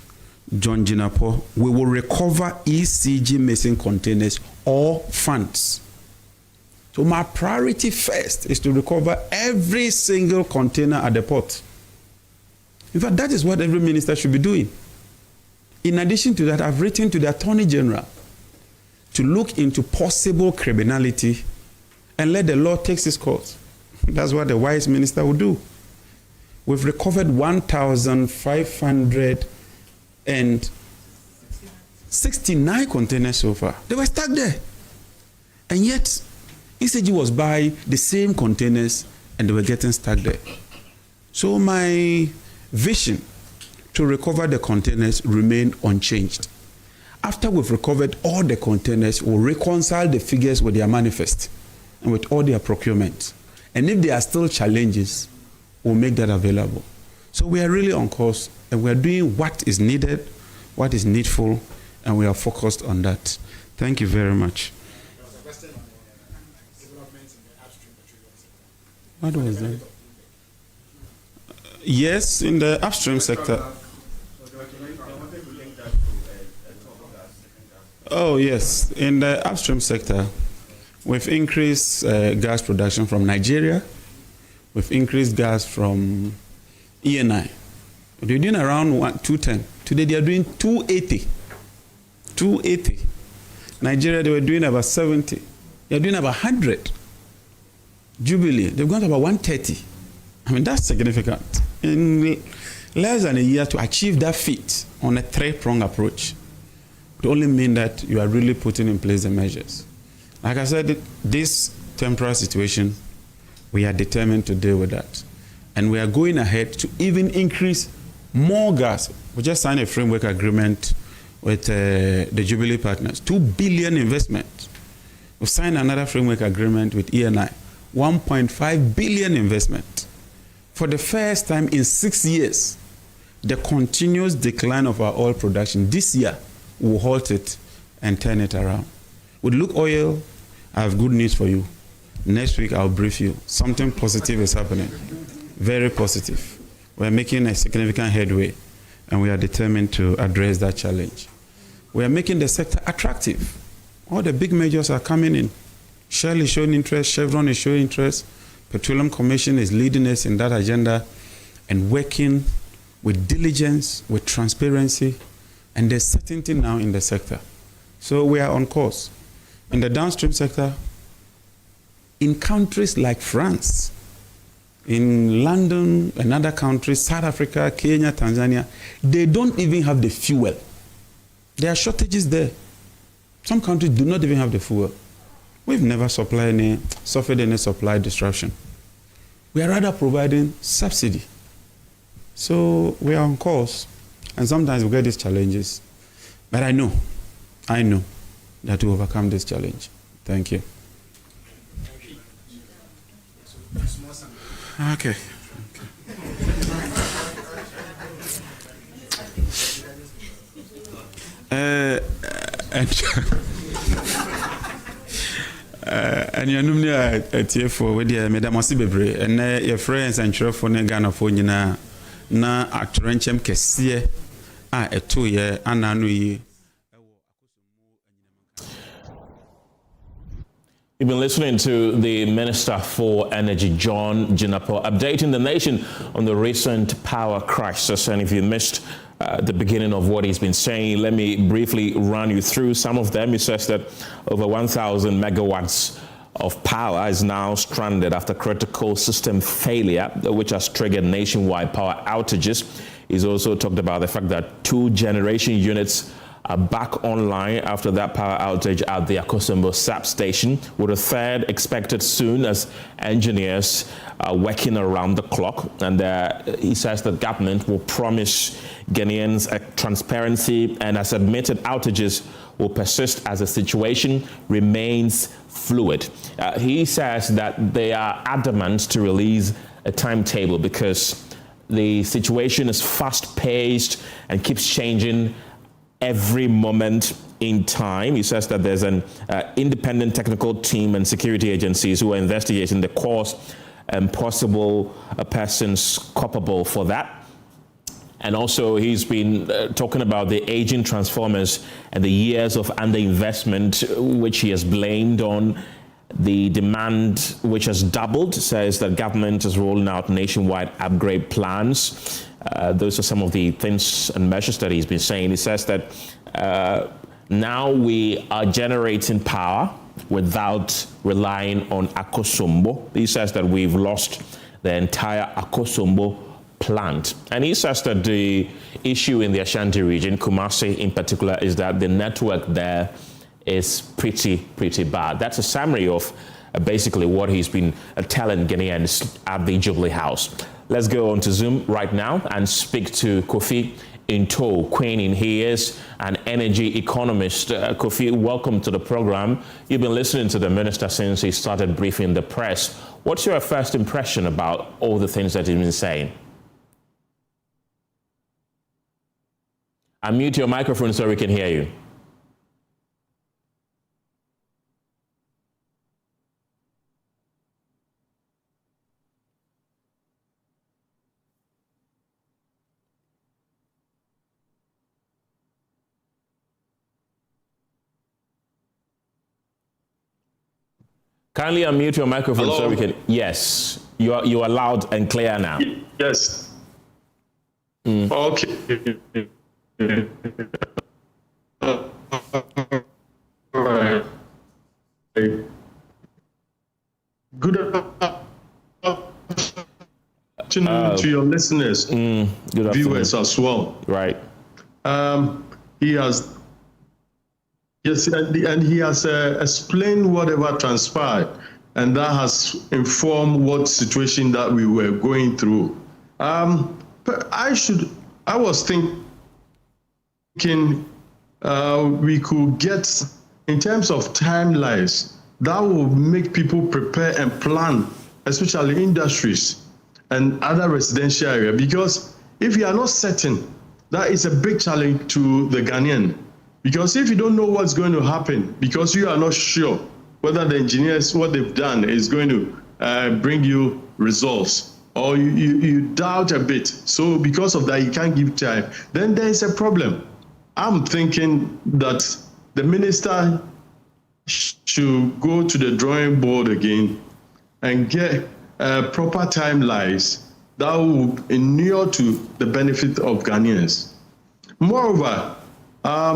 John Jinapo, we will recover ECG missing containers or funds. So my priority first is to recover every single container at the port. In fact, that is what every minister should be doing. In addition to that, I've written to the Attorney General to look into possible criminality and let the law take its course. That's what the wise minister will do. We've recovered 1,569 containers so far. They were stuck there. And yet, ECG was buying the same containers and they were getting stuck there. So my vision to recover the containers remain unchanged. After we've recovered all the containers, we'll reconcile the figures with their manifest and with all their procurement. And if there are still challenges, we'll make that available. So we are really on course and we are doing what is needed, what is needful, and we are focused on that. Thank you very much. What was that? Yes, in the upstream sector. Oh, yes. In the upstream sector, we've increased gas production from Nigeria. We've increased gas from ENI. They're doing around 210. Today they are doing 280. 280. Nigeria, they were doing about 70. They're doing about 100. Jubilee, they've gone to about 130. I mean, that's significant. In less than a year to achieve that feat on a three-pronged approach, it only means that you are really putting in place the measures. Like I said, this temporary situation, we are determined to deal with that. And we are going ahead to even increase more gas. We just signed a framework agreement with the Jubilee partners, 2 billion investment. We've signed another framework agreement with ENI, 1.5 billion investment. For the first time in 6 years, the continuous decline of our oil production this year will halt it and turn it around. With Look Oil, I have good news for you. Next week, I'll brief you. Something positive is happening. Very positive. We're making a significant headway, and we are determined to address that challenge. We are making the sector attractive. All the big majors are coming in. Shell is showing interest, Chevron is showing interest, Petroleum Commission is leading us in that agenda and working with diligence, with transparency, and there's certainty now in the sector. So we are on course. In the downstream sector, in countries like France, in London and other countries, South Africa, Kenya, Tanzania, they don't even have the fuel. There are shortages there. Some countries do not even have the fuel. We've never suffered any supply disruption. We are rather providing subsidy. So we are on course, and sometimes we get these challenges. But I know that we overcome this challenge. Thank you. Okay. And you know, at for with the Madam Sibebre, and your friends and children for Ghana for Nina na Atrenchem Kessie, a 2 year and annually. You've been listening to the Minister for Energy, John Jinapo, updating the nation on the recent power crisis. And if you missed the beginning of what he's been saying, let me briefly run you through some of them. He says that over 1,000 megawatts of power is now stranded after critical system failure, which has triggered nationwide power outages. He's also talked about the fact that 2 generation units are back online after that power outage at the Akosombo substation, with a third expected soon as engineers are working around the clock. And he says that government will promise Ghanaians transparency and has admitted outages will persist as the situation remains fluid. He says that they are adamant to release a timetable because the situation is fast-paced and keeps changing every moment in time. He says that there's an independent technical team and security agencies who are investigating the cause and possible persons culpable for that. And also he's been talking about the aging transformers and the years of underinvestment, which he has blamed on the demand, which has doubled. Says that government is rolling out nationwide upgrade plans. Those are some of the things and measures that he's been saying. He says that now we are generating power without relying on Akosombo. He says that we've lost the entire Akosombo plant. And he says that the issue in the Ashanti region, Kumasi in particular, is that the network there is pretty bad. That's a summary of basically what he's been telling Ghanaians at the Jubilee House. Let's go on to Zoom right now and speak to Kofi Queening. He is an energy economist. Kofi, welcome to the program. You've been listening to the minister since he started briefing the press. What's your first impression about all the things that he's been saying? Unmute your microphone so we can hear you. Kindly unmute your microphone. Hello? So we can. Yes, you are loud and clear now. Yes. Okay. All right. Good afternoon to your listeners, viewers as well. Right. He has. Yes, and he has explained whatever transpired, and that has informed what situation that we were going through. But I was thinking we could get, in terms of timelines, that will make people prepare and plan, especially industries and other residential areas, because if you are not certain, that is a big challenge to the Ghanaian. Because if you don't know what's going to happen, because you are not sure whether the engineers, what they've done is going to bring you results, or you doubt a bit. So because of that, you can't give time. Then there is a problem. I'm thinking that the minister should go to the drawing board again and get proper timelines that will inure to the benefit of Ghanaians. Moreover,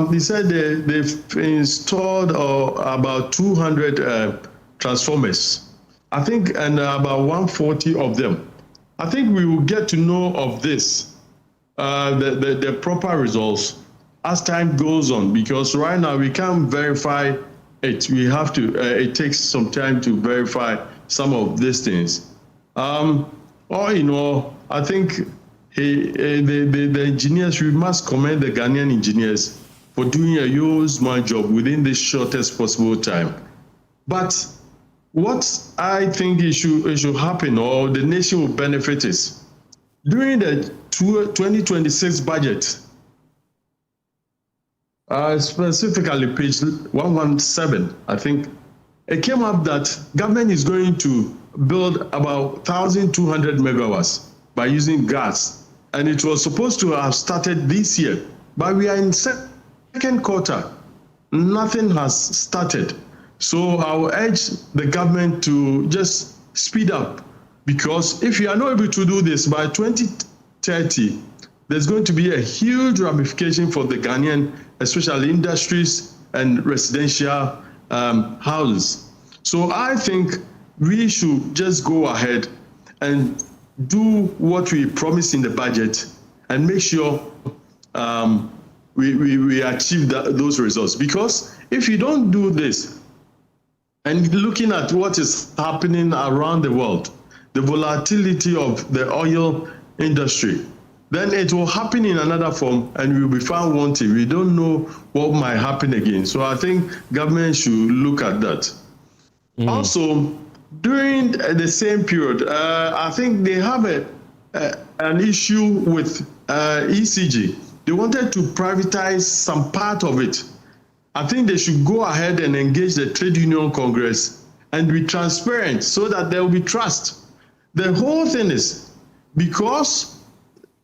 he said they've installed about 200 transformers, I think, and about 140 of them. I think we will get to know of this, the proper results, as time goes on, because right now we can't verify it. We have to, it takes some time to verify some of these things. All in all, I think the engineers, we must commend the Ghanaian engineers for doing a huge job within the shortest possible time. But what I think it should happen, or the nation will benefit, is during the 2026 budget, specifically page 117, I think, it came up that government is going to build about 1,200 megawatts by using gas. And it was supposed to have started this year, but we are in second quarter. Nothing has started. So I will urge the government to just speed up, because if you are not able to do this by 2030, there's going to be a huge ramification for the Ghanaian, especially industries and residential houses. So I think we should just go ahead and do what we promised in the budget and make sure we achieve those results. Because if you don't do this, and looking at what is happening around the world, the volatility of the oil industry, then it will happen in another form and we will be found wanting. We don't know what might happen again. So I think government should look at that. Also, during the same period, I think they have an issue with ECG. They wanted to privatize some part of it. I think they should go ahead and engage the Trade Union Congress and be transparent so that there will be trust. The whole thing is because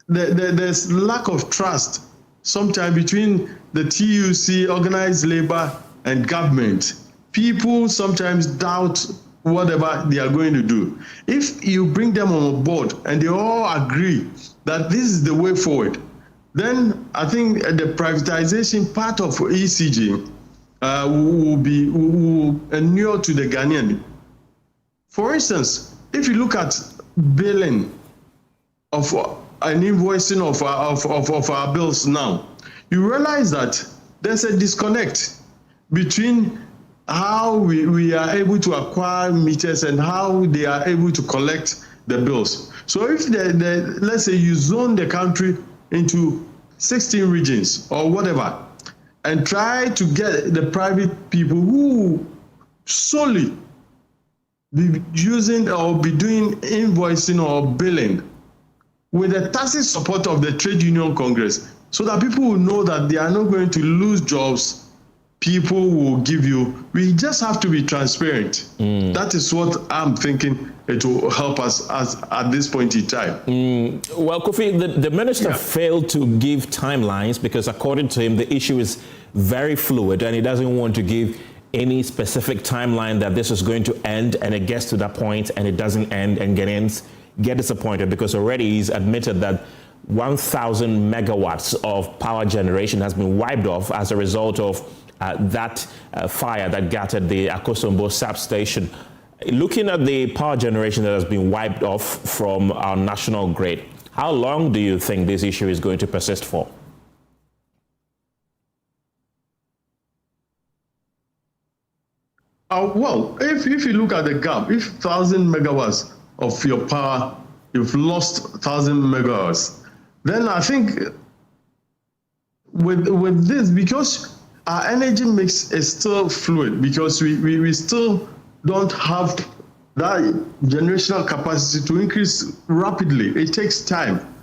there's lack of trust sometimes between the TUC, organized labor, and government. People sometimes doubt whatever they are going to do. If you bring them on board and they all agree that this is the way forward, then I think the privatization part of ECG will inure to the Ghanaian. For instance, if you look at billing of an invoicing of our bills now, you realize that there's a disconnect between how we are able to acquire meters and how they are able to collect the bills. So if let's say you zone the country into 16 regions or whatever, and try to get the private people who solely be using or be doing invoicing or billing with the tacit support of the Trade Union Congress, so that people will know that they are not going to lose jobs. People will give you. We just have to be transparent. That is what I'm thinking. It will help us at this point in time. Well, Kofi, the minister failed to give timelines because, according to him, the issue is very fluid and he doesn't want to give any specific timeline that this is going to end, and it gets to that point and it doesn't end, and Ghanaians get disappointed because already he's admitted that 1,000 megawatts of power generation has been wiped off as a result of that fire that gutted the Akosombo substation. Looking at the power generation that has been wiped off from our national grid, how long do you think this issue is going to persist for? Well, if you look at the gap, if 1,000 megawatts of your power, you've lost 1,000 megawatts, then I think with this, because our energy mix is still fluid, because we still don't have that generational capacity to increase rapidly. It takes time.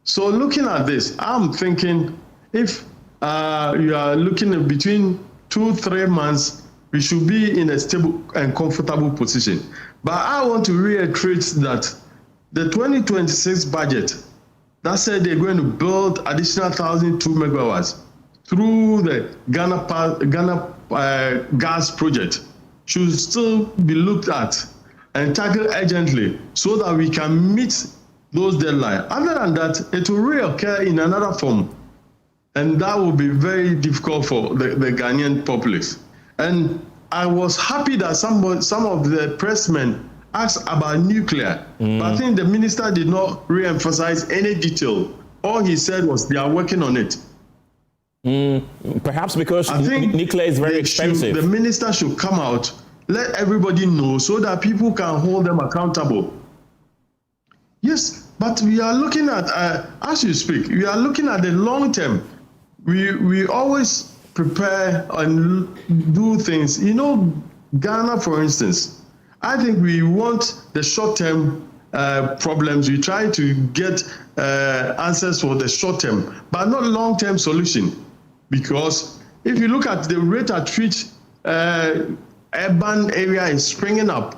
So looking at this, I'm thinking if you are looking at between 2-3 months, we should be in a stable and comfortable position. But I want to reiterate that the 2026 budget, that said they're going to build additional 1,002 megawatts through the Ghana gas project, should still be looked at and tackled urgently so that we can meet those deadlines. Other than that, it will reoccur in another form, and that will be very difficult for the Ghanaian populace. And I was happy that some of the pressmen asked about nuclear, but I think the minister did not re-emphasize any detail. All he said was they are working on it. Perhaps because nuclear is very expensive. The minister should come out, let everybody know so that people can hold them accountable. Yes, but we are looking at, as you speak, we are looking at the long term. We always prepare and do things. You know, Ghana, for instance, I think we want the short-term problems. We try to get answers for the short-term, but not long-term solution. Because if you look at the rate at which urban area is springing up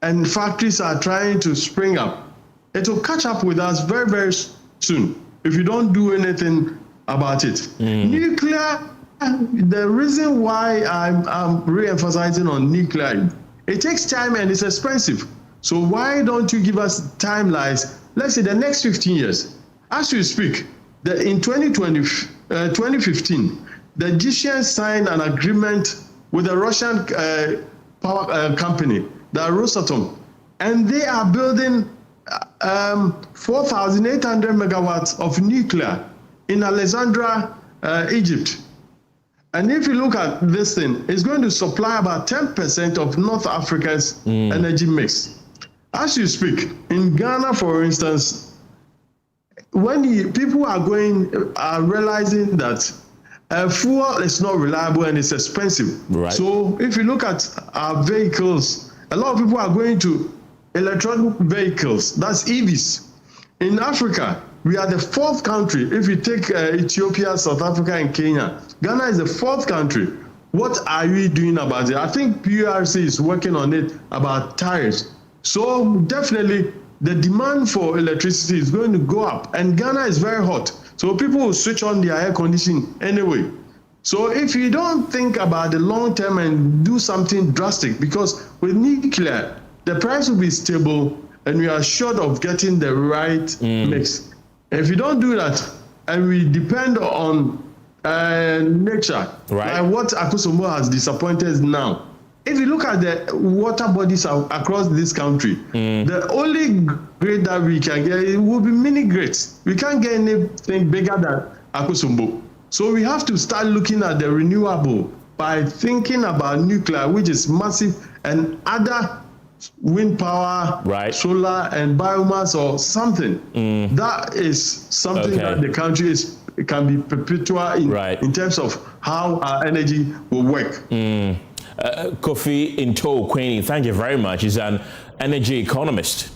and factories are trying to spring up, it will catch up with us very, very soon if you don't do anything about it. Nuclear, the reason why I'm re-emphasizing on nuclear, it takes time and it's expensive. So why don't you give us timelines, let's say the next 15 years? As you speak, in 2015, the Egyptians signed an agreement with a Russian power company, the Rosatom, and they are building 4,800 megawatts of nuclear in Alexandria, Egypt. And if you look at this thing, it's going to supply about 10% of North Africa's energy mix. As you speak, in Ghana, for instance, when people are realizing that fuel is not reliable and it's expensive. Right. So if you look at our vehicles, a lot of people are going to electronic vehicles, that's EVs. In Africa, we are the 4th country. If you take Ethiopia, South Africa, and Kenya, Ghana is the 4th country. What are we doing about it? I think PRC is working on it about tariffs. So definitely the demand for electricity is going to go up, and Ghana is very hot. So people will switch on their air conditioning anyway. So if you don't think about the long term and do something drastic, because with nuclear, the price will be stable and we are short of getting the right mix. And if you don't do that, and we depend on nature, like what Akosombo has disappointed us now. If you look at the water bodies across this country, the only grade that we can get, it will be mini grades. We can't get anything bigger than Akosombo. So we have to start looking at the renewable by thinking about nuclear, which is massive, and other wind power, solar and biomass or something. That is something that the country can be perpetual in terms of how our energy will work. Kofi Into-Quaini, thank you very much. He's an energy economist.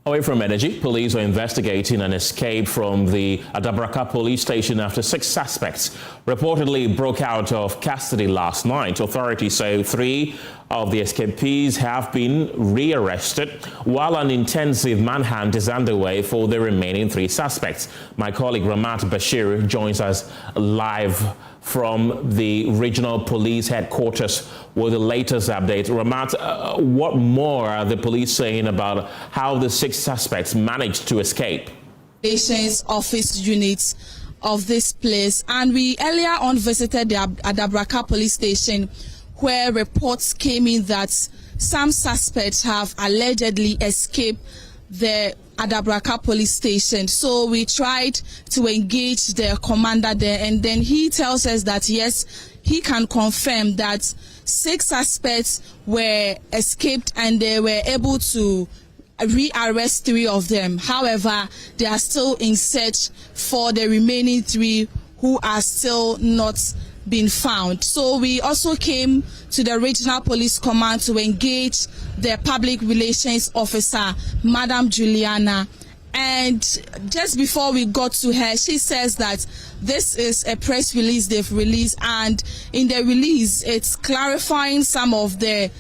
Away from energy, police are investigating an escape from the Adabraka police station after 6 suspects reportedly broke out of custody last night. Authorities say 3 of the escapees have been rearrested, while an intensive manhunt is underway for the remaining 3 suspects. My colleague Ramat Bashir joins us live from the regional police headquarters with the latest update. Ramat, what more are the police saying about how the 6 suspects managed to escape? Office units of this place, and we earlier on visited the Adabraka police station, where reports came in that some suspects have allegedly escaped the Adabraka police station. So we tried to engage the commander there, and then he tells us that yes, he can confirm that 6 suspects were escaped and they were able to rearrest 3 of them. However, they are still in search for the remaining 3 who are still not been found. So we also came to the regional police command to engage the public relations officer, Madam Juliana. And just before we got to her, she says that this is a press release they've released, and in the release it's clarifying some of the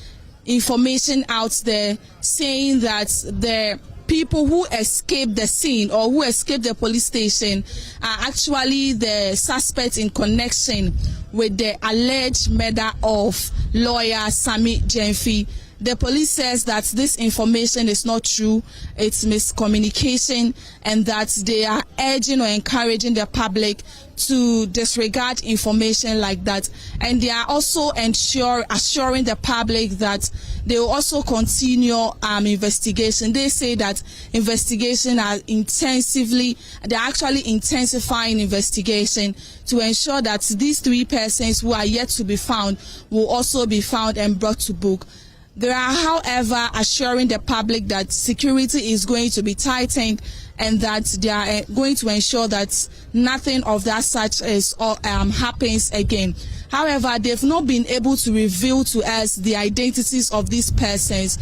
information out there, saying that the people who escaped the scene or who escaped the police station are actually the suspects in connection with the alleged murder of lawyer Sami Jenfi. The police says that this information is not true, it's miscommunication, and that they are urging or encouraging the public to disregard information like that. And they are also assuring the public that they will also continue investigation. They say that investigation are they're actually intensifying investigation to ensure that these 3 persons who are yet to be found will also be found and brought to book. They are, however, assuring the public that security is going to be tightened and that they are going to ensure that nothing of that such happens again. However, they've not been able to reveal to us the identities of these persons,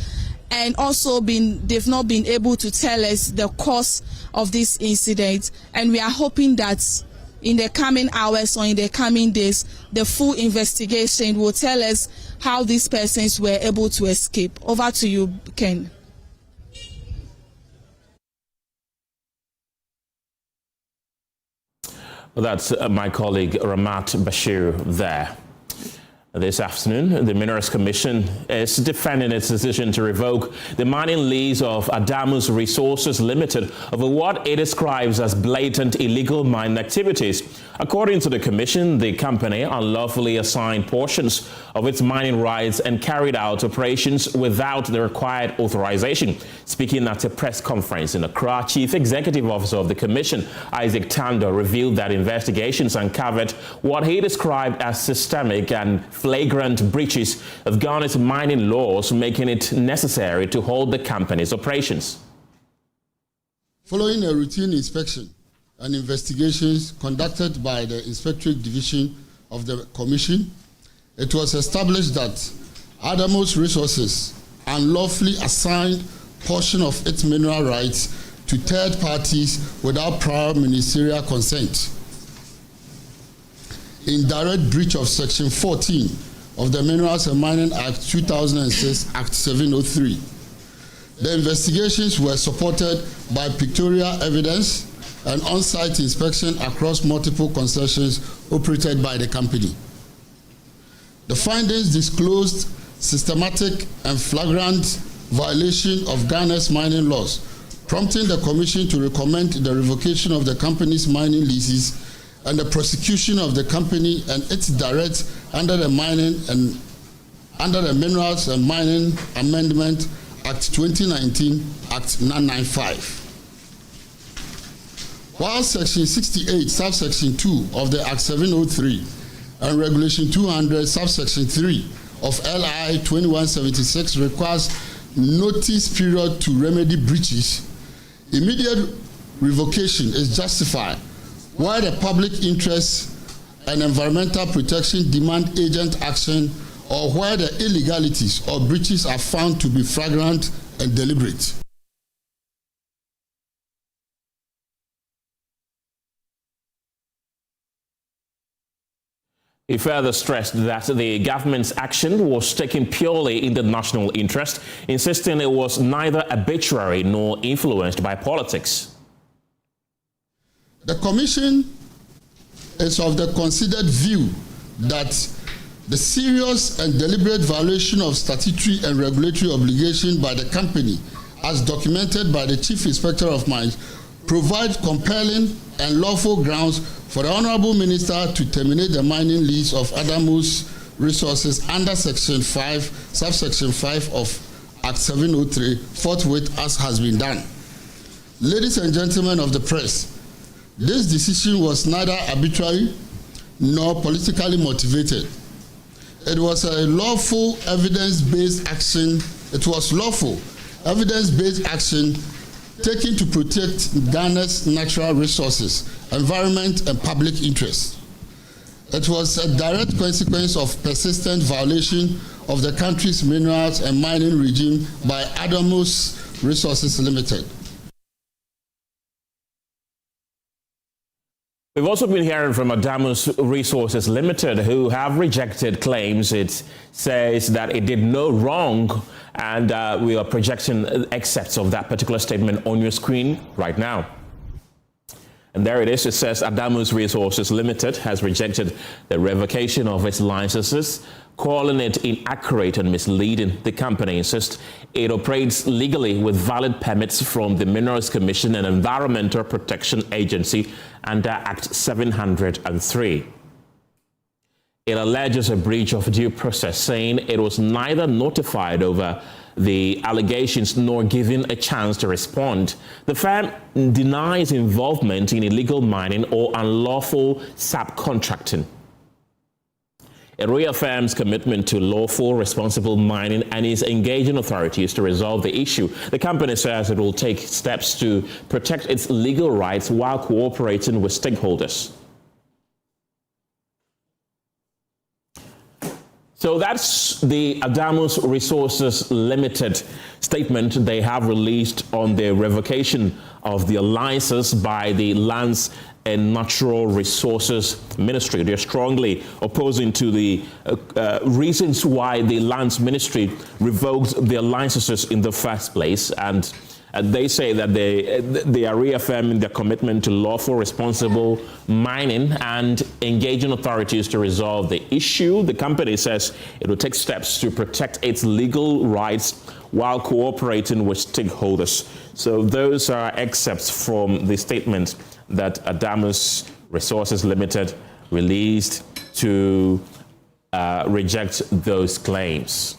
and also they've not been able to tell us the cause of this incident. And we are hoping that in the coming hours or in the coming days, the full investigation will tell us how these persons were able to escape. Over to you, Ken. Well, that's my colleague Ramat Bashir there. This afternoon, the Minerals Commission is defending its decision to revoke the mining lease of Adamus Resources Limited over what it describes as blatant illegal mining activities. According to the Commission, the company unlawfully assigned portions of its mining rights and carried out operations without the required authorization. Speaking at a press conference in Accra, Chief Executive Officer of the Commission, Isaac Tando, revealed that investigations uncovered what he described as systemic and flagrant breaches of Ghana's mining laws, making it necessary to hold the company's operations. Following a routine inspection and investigations conducted by the Inspectorate Division of the Commission, it was established that Adamus Resources unlawfully assigned portion of its mineral rights to third parties without prior ministerial consent, in direct breach of Section 14 of the Minerals and Mining Act 2006, Act 703. The investigations were supported by pictorial evidence and on-site inspection across multiple concessions operated by the company. The findings disclosed systematic and flagrant violation of Ghana's mining laws, prompting the Commission to recommend the revocation of the company's mining leases and the prosecution of the company and its directs under the Minerals and Mining Amendment Act 2019, Act 995. While Section 68, subsection 2 of the Act 703 and Regulation 200, subsection 3 of LI 2176 requires notice period to remedy breaches, immediate revocation is justified while the public interest and environmental protection demand agent action, or where the illegalities or breaches are found to be flagrant and deliberate. He further stressed that the government's action was taken purely in the national interest, insisting it was neither arbitrary nor influenced by politics. The Commission is of the considered view that the serious and deliberate violation of statutory and regulatory obligation by the company, as documented by the Chief Inspector of Mines, provides compelling and lawful grounds for the Honourable Minister to terminate the mining lease of Adamus Resources under Section 5, subsection 5 of Act 703, forthwith as has been done. Ladies and gentlemen of the press, this decision was neither arbitrary nor politically motivated. It was a lawful evidence-based action. It was lawful evidence-based action taken to protect Ghana's natural resources, environment, and public interest. It was a direct consequence of persistent violation of the country's minerals and mining regime by Adamus Resources Limited. We've also been hearing from Adamus Resources Limited, who have rejected claims. It says that it did no wrong, and we are projecting excerpts of that particular statement on your screen right now. And there it is. It says Adamus Resources Limited has rejected the revocation of its licenses, calling it inaccurate and misleading. The company insists it operates legally with valid permits from the Minerals Commission and Environmental Protection Agency under Act 703. It alleges a breach of due process, saying it was neither notified over the allegations nor given a chance to respond. The firm denies involvement in illegal mining or unlawful subcontracting. It reaffirms commitment to lawful, responsible mining and is engaging authorities to resolve the issue. The company says it will take steps to protect its legal rights while cooperating with stakeholders. So that's the Adamus Resources Limited statement they have released on the revocation of the licenses by the Lands and Natural Resources Ministry. They're strongly opposing to the reasons why the Lands Ministry revoked their licenses in the first place, and they say that they are reaffirming their commitment to lawful, responsible mining and engaging authorities to resolve the issue. The company says it will take steps to protect its legal rights while cooperating with stakeholders. So those are excerpts from the statement that Adamus Resources Limited released to reject those claims.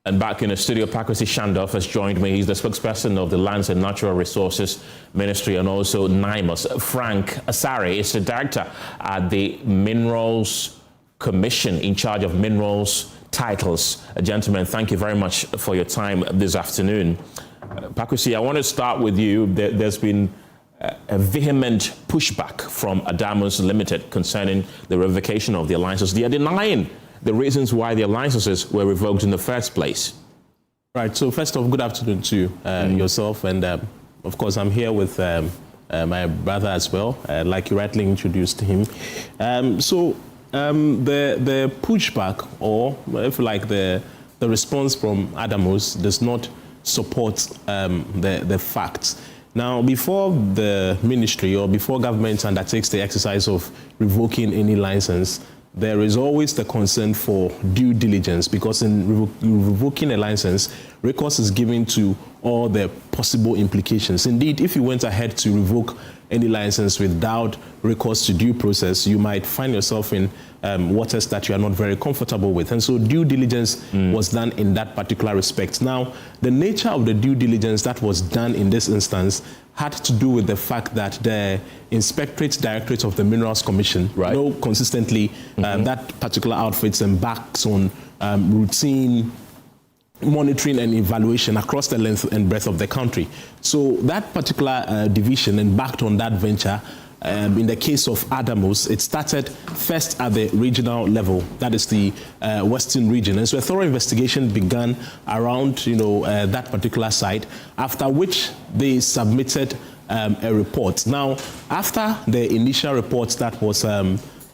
And back in the studio, Pakwesi Shandorf has joined me. He's the spokesperson of the Lands and Natural Resources Ministry and also NIMOS. Frank Asare is the director at the Minerals Commission in charge of minerals titles. Gentlemen, thank you very much for your time this afternoon. Pakwesi, I want to start with you. There's been a vehement pushback from Adamus Limited concerning the revocation of their licenses. They are denying the reasons why their licenses were revoked in the first place. Right, so first off, good afternoon to you, yourself, and of course I'm here with my brother as well, like you rightly introduced him. The pushback, or if you like the the response from Adamos does not support the facts. Now, before the ministry or before government undertakes the exercise of revoking any license, there is always the concern for due diligence, because in revoking a license, recourse is given to all the possible implications. Indeed, if you went ahead to revoke any license without recourse to due process, you might find yourself in waters that you are not very comfortable with. And so due diligence was done in that particular respect. Now, the nature of the due diligence that was done in this instance had to do with the fact that the Inspectorate Directorate of the Minerals Commission, consistently that particular outfit embarks on routine monitoring and evaluation across the length and breadth of the country. So that particular division embarked on that venture. In the case of Adamos, it started first at the regional level, that is the Western region. And so a thorough investigation began around, that particular site, after which they submitted a report. Now, after the initial report that was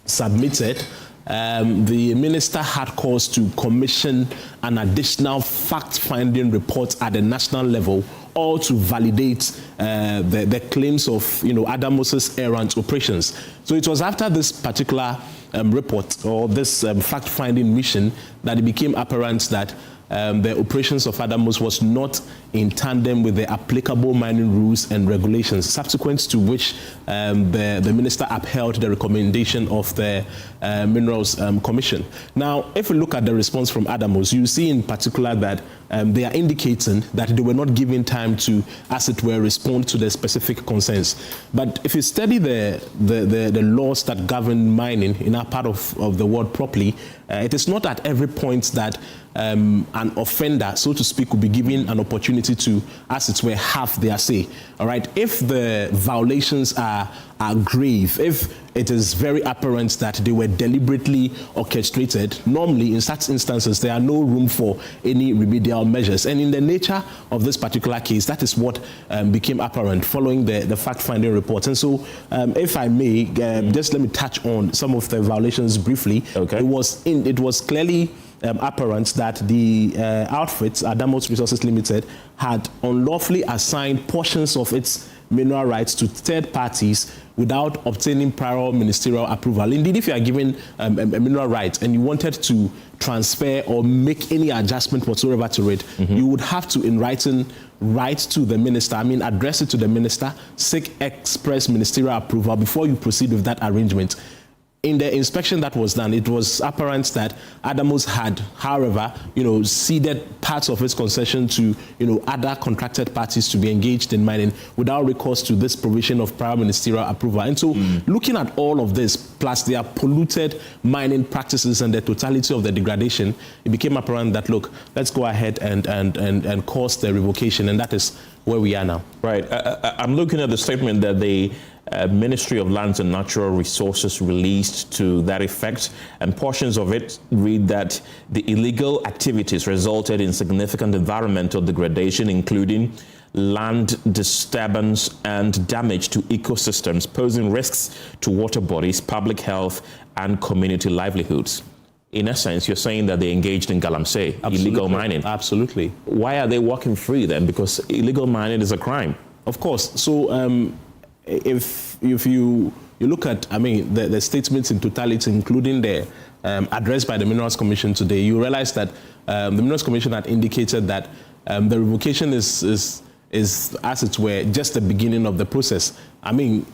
submitted, the minister had cause to commission an additional fact-finding report at the national level, all to validate the claims of Adamos's errant operations. So it was after this particular report or this fact-finding mission that it became apparent that the operations of Adamos was not in tandem with the applicable mining rules and regulations, subsequent to which the minister upheld the recommendation of the Minerals Commission. Now, if we look at the response from Adamos, you see in particular that they are indicating that they were not given time to, as it were, respond to the specific concerns. But if you study the laws that govern mining in our part of the world properly, it is not at every point that an offender, so to speak, will be given an opportunity to, as it were, have their say. All right. If the violations are grave, if it is very apparent that they were deliberately orchestrated, normally in such instances there are no room for any remedial measures. And in the nature of this particular case, that is what became apparent following the fact-finding report. And so, if I may, just let me touch on some of the violations briefly. Okay. It was clearly apparent that the outfit, Adamos Resources Limited, had unlawfully assigned portions of its mineral rights to third parties without obtaining prior ministerial approval. Indeed, if you are given a mineral right and you wanted to transfer or make any adjustment whatsoever to it, you would have to, in writing, write to the minister, address it to the minister, seek express ministerial approval before you proceed with that arrangement. In the inspection that was done, it was apparent that Adamos had, however, ceded parts of its concession to, other contracted parties to be engaged in mining without recourse to this provision of prior ministerial approval. And so, looking at all of this, plus their polluted mining practices and the totality of the degradation, it became apparent that, look, let's go ahead and cause the revocation, and that is where we are now. Right. I'm looking at the statement that the Ministry of Lands and Natural Resources released to that effect, and portions of it read that the illegal activities resulted in significant environmental degradation, including land disturbance and damage to ecosystems, posing risks to water bodies, public health, and community livelihoods. In essence, you're saying that they engaged in galamsey, illegal mining. Absolutely. Why are they walking free then? Because illegal mining is a crime. Of course. So if you look at, the statements in totality, including the address by the Minerals Commission today, you realize that the Minerals Commission had indicated that the revocation is, as it were, just the beginning of the process. Mining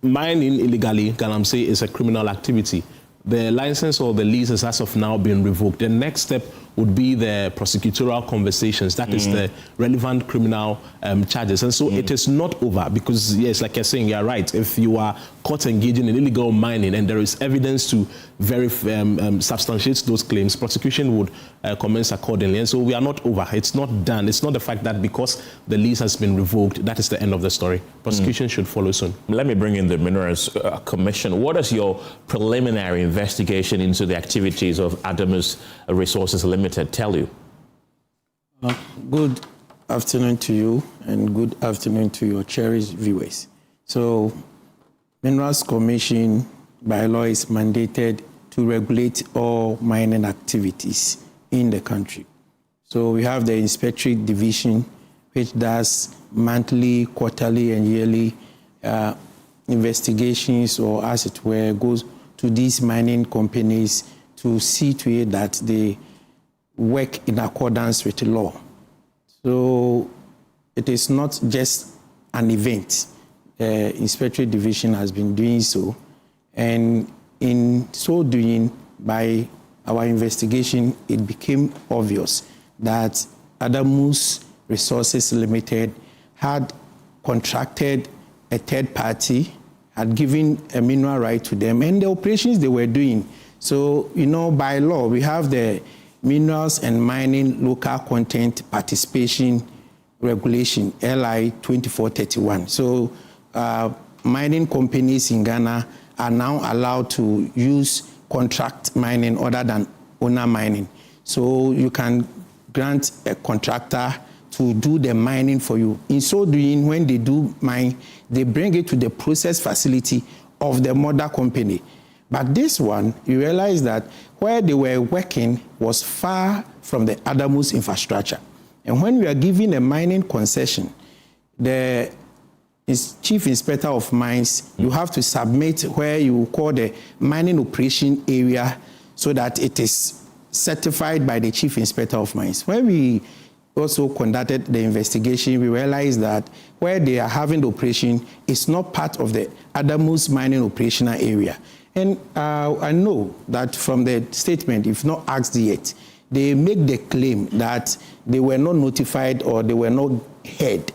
illegally, galamsey, is a criminal activity. The license or the lease has as of now been revoked. The next step would be the prosecutorial conversations. That is the relevant criminal charges. And so it is not over because, yes, like you're saying, you're right. If you are caught engaging in illegal mining and there is evidence to substantiate those claims, prosecution would commence accordingly. And so we are not over. It's not done. It's not the fact that because the lease has been revoked, that is the end of the story. Prosecution should follow soon. Let me bring in the Minerals Commission. What does your preliminary investigation into the activities of Adamos Resources Limited tell you? Good afternoon to you and good afternoon to your cherished viewers. So, Minerals Commission by law is mandated to regulate all mining activities in the country. So we have the inspectorate division, which does monthly, quarterly, and yearly investigations, or as it were, goes to these mining companies to see to it that they work in accordance with the law. So it is not just an event. The inspectorate division has been doing so, and in so doing, by our investigation, it became obvious that Adamus Resources Limited had contracted a third party, had given a mineral right to them, and the operations they were doing. So, by law, we have the Minerals and Mining Local Content Participation Regulation, LI 2431. So, mining companies in Ghana are now allowed to use contract mining other than owner mining. So, you can grant a contractor to do the mining for you. In so doing, when they do mine, they bring it to the process facility of the mother company. But this one, you realize that where they were working was far from the Adamus infrastructure. And when we are giving a mining concession, the chief inspector of mines, you have to submit where you call the mining operation area so that it is certified by the chief inspector of mines. When we also conducted the investigation, we realized that where they are having the operation is not part of the Adamus mining operational area. And I know that from the statement, if not asked yet, they make the claim that they were not notified or they were not heard.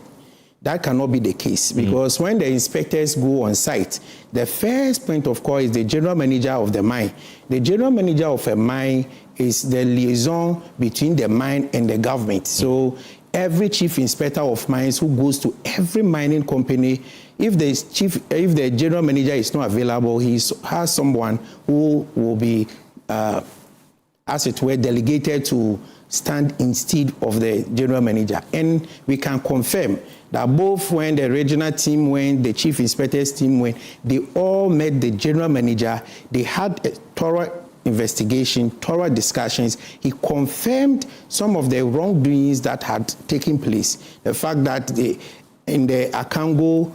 That cannot be the case, because when the inspectors go on site, the first point of call is the general manager of the mine. The general manager of a mine is the liaison between the mine and the government. So every chief inspector of mines who goes to every mining company, if the general manager is not available, he has someone who will be, as it were, delegated to stand instead of the general manager. And we can confirm that both when the regional team went, the chief inspector's team went, they all met the general manager. They had a thorough investigation, thorough discussions. He confirmed some of the wrongdoings that had taken place. The fact that in the Akango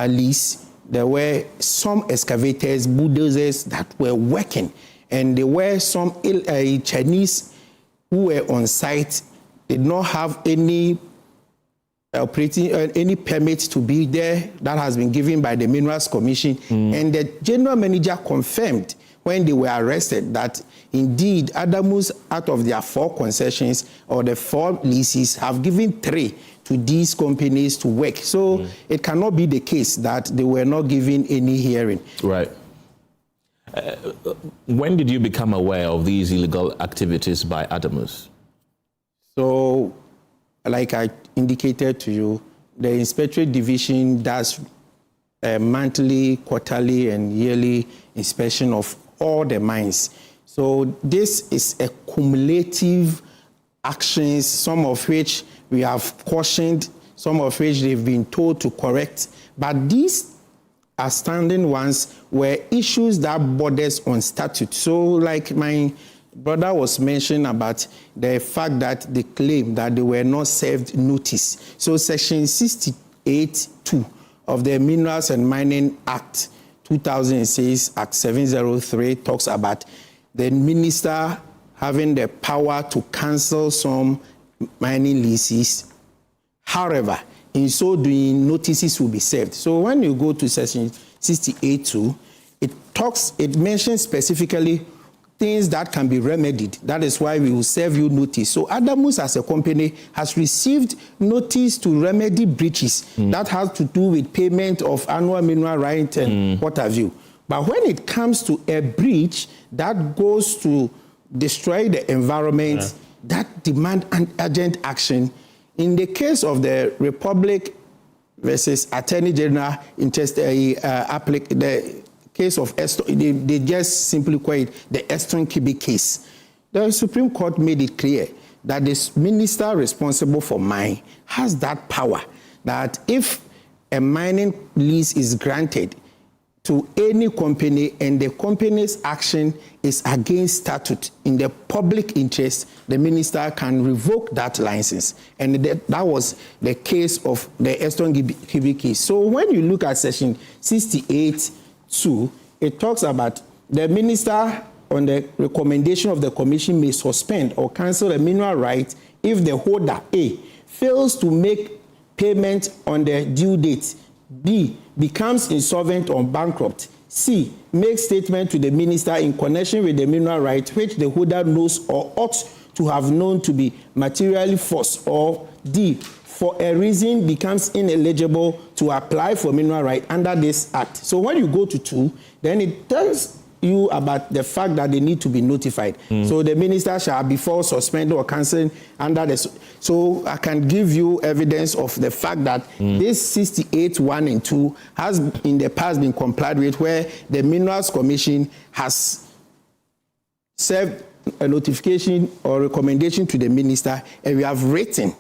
lease, there were some excavators, bulldozers that were working, and there were some Chinese who were on site, did not have any any permit to be there that has been given by the Minerals Commission. And the general manager confirmed when they were arrested that indeed Adamus, out of their 4 concessions or the 4 leases, have given 3 to these companies to work. So it cannot be the case that they were not given any hearing. Right. When did you become aware of these illegal activities by Adamus? So, like I indicated to you, the inspectorate division does a monthly, quarterly, and yearly inspection of all the mines. So this is a cumulative actions, some of which we have cautioned, some of which they've been told to correct. But these outstanding ones were issues that borders on statute. So like my brother was mentioning about the fact that they claim that they were not served notice. So section 68(2) of the Minerals and Mining Act 2006, Act 703, talks about the minister having the power to cancel some mining leases. However, in so doing, notices will be served. So when you go to section 68(2), it mentions specifically things that can be remedied. That is why we will serve you notice. So Adamus as a company has received notice to remedy breaches that has to do with payment of annual mineral right and what have you. But when it comes to a breach that goes to destroy the environment, that demand an urgent action. In the case of the Republic versus Attorney General the case of Eston, they just simply call it the Eston Kibi case. The Supreme Court made it clear that the minister responsible for mine has that power, that if a mining lease is granted, to any company and the company's action is against statute in the public interest, the minister can revoke that license. And that was the case of the Eston Kibi case. So when you look at section 68(2), it talks about the minister on the recommendation of the commission may suspend or cancel a mineral right if the holder, A, fails to make payment on the due date, B, becomes insolvent or bankrupt, C, makes statement to the minister in connection with the mineral right which the holder knows or ought to have known to be materially false, or D, for a reason becomes ineligible to apply for mineral right under this act. So when you go to 2, then it tells you about the fact that they need to be notified. So the minister shall before suspend or cancel under the. So I can give you evidence of the fact that this 68(1) and 2 has in the past been complied with, where the Minerals Commission has served a notification or recommendation to the minister, and we have written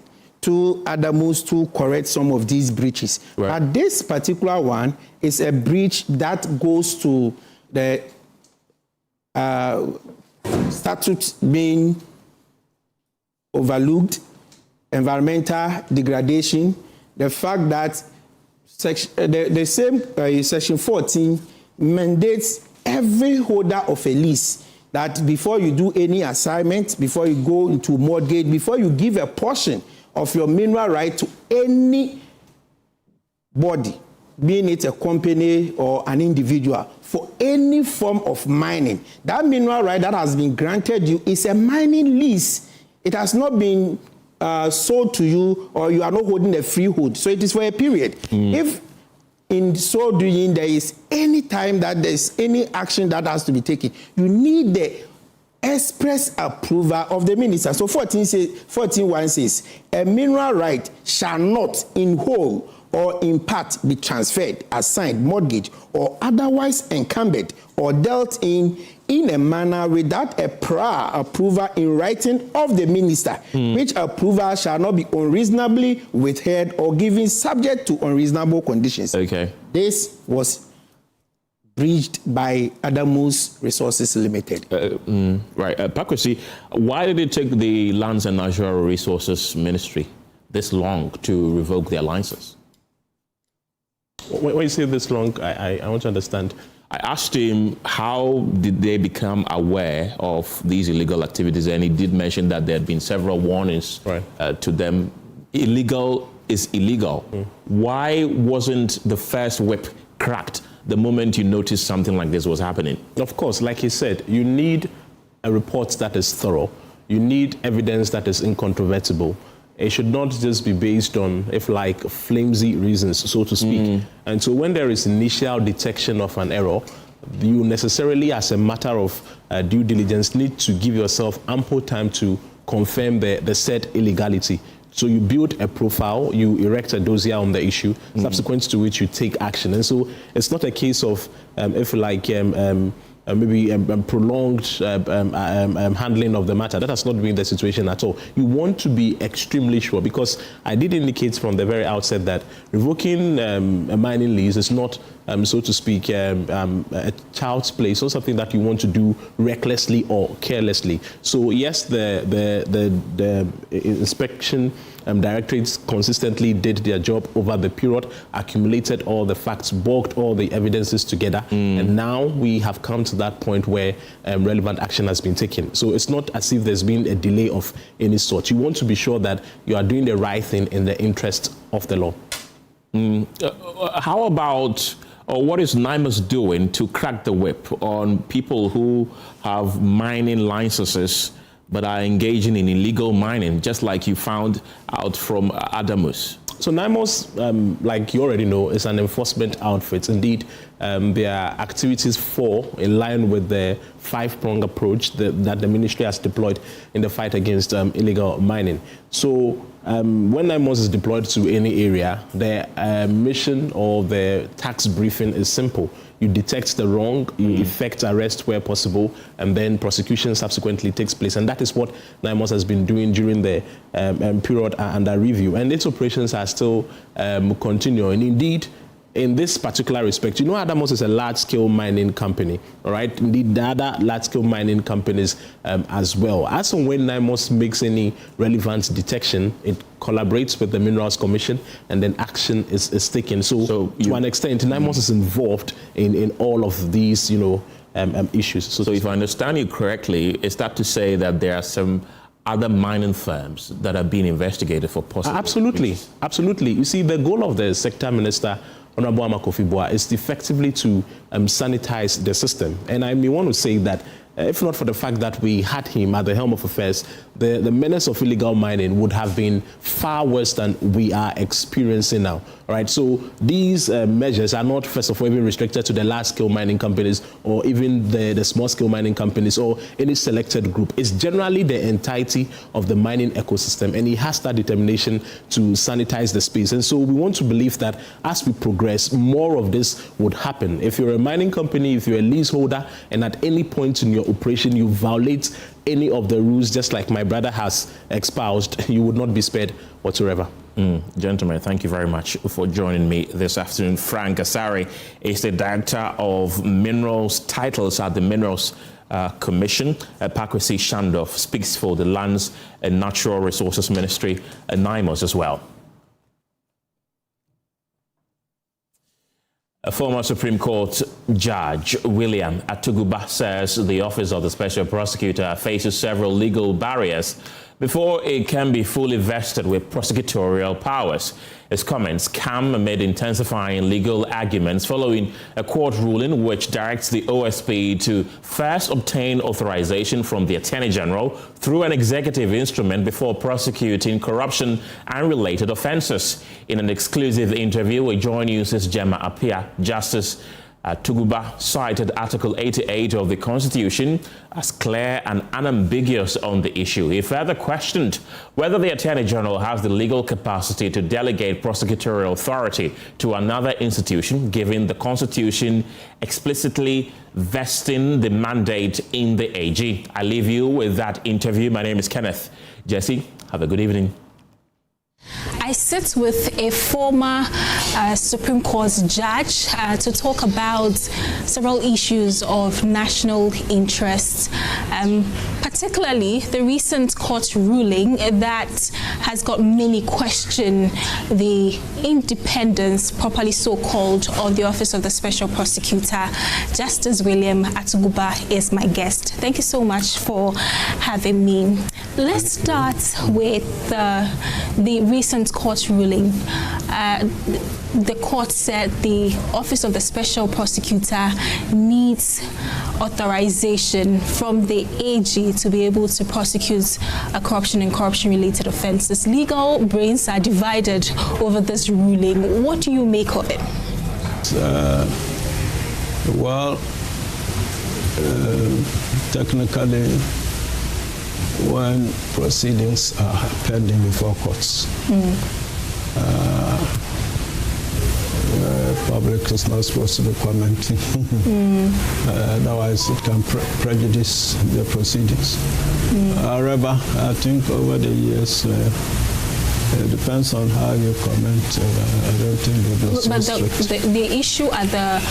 to Adamus to correct some of these breaches. Right. But this particular one is a breach that goes to the statute being overlooked, environmental degradation, the fact that the same section 14 mandates every holder of a lease that before you do any assignment, before you go into mortgage, before you give a portion of your mineral right to any body, being it a company or an individual, for any form of mining, that mineral right that has been granted you is a mining lease. It has not been sold to you, or you are not holding a freehold. So it is for a period. If in so doing there is any time that there is any action that has to be taken, you need the express approval of the minister. So 14(1) says, a mineral right shall not in whole or in part be transferred, assigned, mortgaged, or otherwise encumbered or dealt in a manner without a prior approval in writing of the minister, which approval shall not be unreasonably withheld or given subject to unreasonable conditions. Okay. This was breached by Adamus Resources Limited. Right. Pakwesi, why did it take the Lands and Natural Resources Ministry this long to revoke their license? When you say this long, I want to understand. I asked him how did they become aware of these illegal activities, and he did mention that there had been several warnings to them. Illegal is illegal. Why wasn't the first whip cracked the moment you noticed something like this was happening? Of course, like he said, you need a report that is thorough. You need evidence that is incontrovertible. It should not just be based on, if like, flimsy reasons, so to speak. And so when there is initial detection of an error, you necessarily, as a matter of due diligence, need to give yourself ample time to confirm the said illegality. So you build a profile, you erect a dossier on the issue, subsequent to which you take action. And so it's not a case of, if like, maybe prolonged handling of the matter. That has not been the situation at all. You want to be extremely sure, because I did indicate from the very outset that revoking a mining lease is not, so to speak, a child's play, so something that you want to do recklessly or carelessly. So yes, the inspection directorates consistently did their job over the period, accumulated all the facts, bulked all the evidences together, and now we have come to that point where relevant action has been taken. So it's not as if there's been a delay of any sort. You want to be sure that you are doing the right thing in the interest of the law. How about, or what is NIMAS doing to crack the whip on people who have mining licenses but are engaging in illegal mining, just like you found out from Adamus? So NIMAS, like you already know, is an enforcement outfit. Indeed, their activities fall in line with the five-pronged approach that the ministry has deployed in the fight against illegal mining. So when NIMAS is deployed to any area, their mission or the tax briefing is simple. You detect the wrong, you effect arrest where possible, and then prosecution subsequently takes place. And that is what NIMAS has been doing during the period under review. And its operations are still continuing. Indeed, in this particular respect, you know, Adamos is a large-scale mining company, all right? Indeed, the other large-scale mining companies as well. As and when NIMOS makes any relevant detection, it collaborates with the Minerals Commission, and then action is taken. So to an extent, NIMOS is involved in all of these, you know, issues. So if I understand you correctly, is that to say that there are some other mining firms that are being investigated for possible? Absolutely, absolutely. You see, the goal of the sector minister, Honorable Akufo-Addo, is effectively to sanitize the system. And I may want to say that if not for the fact that we had him at the helm of affairs, the menace of illegal mining would have been far worse than we are experiencing now. All right, so these measures are not, first of all, even restricted to the large-scale mining companies or even the small-scale mining companies or any selected group. It's generally the entirety of the mining ecosystem, and he has that determination to sanitize the space. And so we want to believe that as we progress, more of this would happen. If you're a mining company, if you're a leaseholder, and at any point in your operation you violate any of the rules, just like my brother has espoused, you would not be spared whatsoever. Gentlemen, thank you very much for joining me this afternoon. Frank Asari is the Director of Minerals Titles at the Minerals Commission. Pakwesi Shandov speaks for the Lands and Natural Resources Ministry, NIMOS as well. A former Supreme Court Judge, William Atuguba, says the Office of the Special Prosecutor faces several legal barriers before it can be fully vested with prosecutorial powers. His comments come amid intensifying legal arguments following a court ruling which directs the OSP to first obtain authorization from the Attorney General through an executive instrument before prosecuting corruption and related offenses. In an exclusive interview with Joy News' Gemma Apia, Justice Tuguba cited Article 88 of the Constitution as clear and unambiguous on the issue. He further questioned whether the Attorney General has the legal capacity to delegate prosecutorial authority to another institution, given the Constitution explicitly vesting the mandate in the AG. I leave you with that interview. My name is Kenneth Gyasi. Have a good evening. I sit with a former Supreme Court judge to talk about several issues of national interest, particularly the recent court ruling that has got many question the independence, properly so-called, of the Office of the Special Prosecutor. Justice William Atuguba is my guest. Thank you so much for having me. Let's start with the recent court ruling. The court said the Office of the Special Prosecutor needs authorization from the AG to be able to prosecute corruption and corruption-related offenses. Legal brains are divided over this ruling. What do you make of it? Technically, when proceedings are pending before courts, public is not supposed to be commenting. Otherwise, it can prejudice the proceedings. However, I think over the years, it depends on how you comment. I don't think it was But the issue at the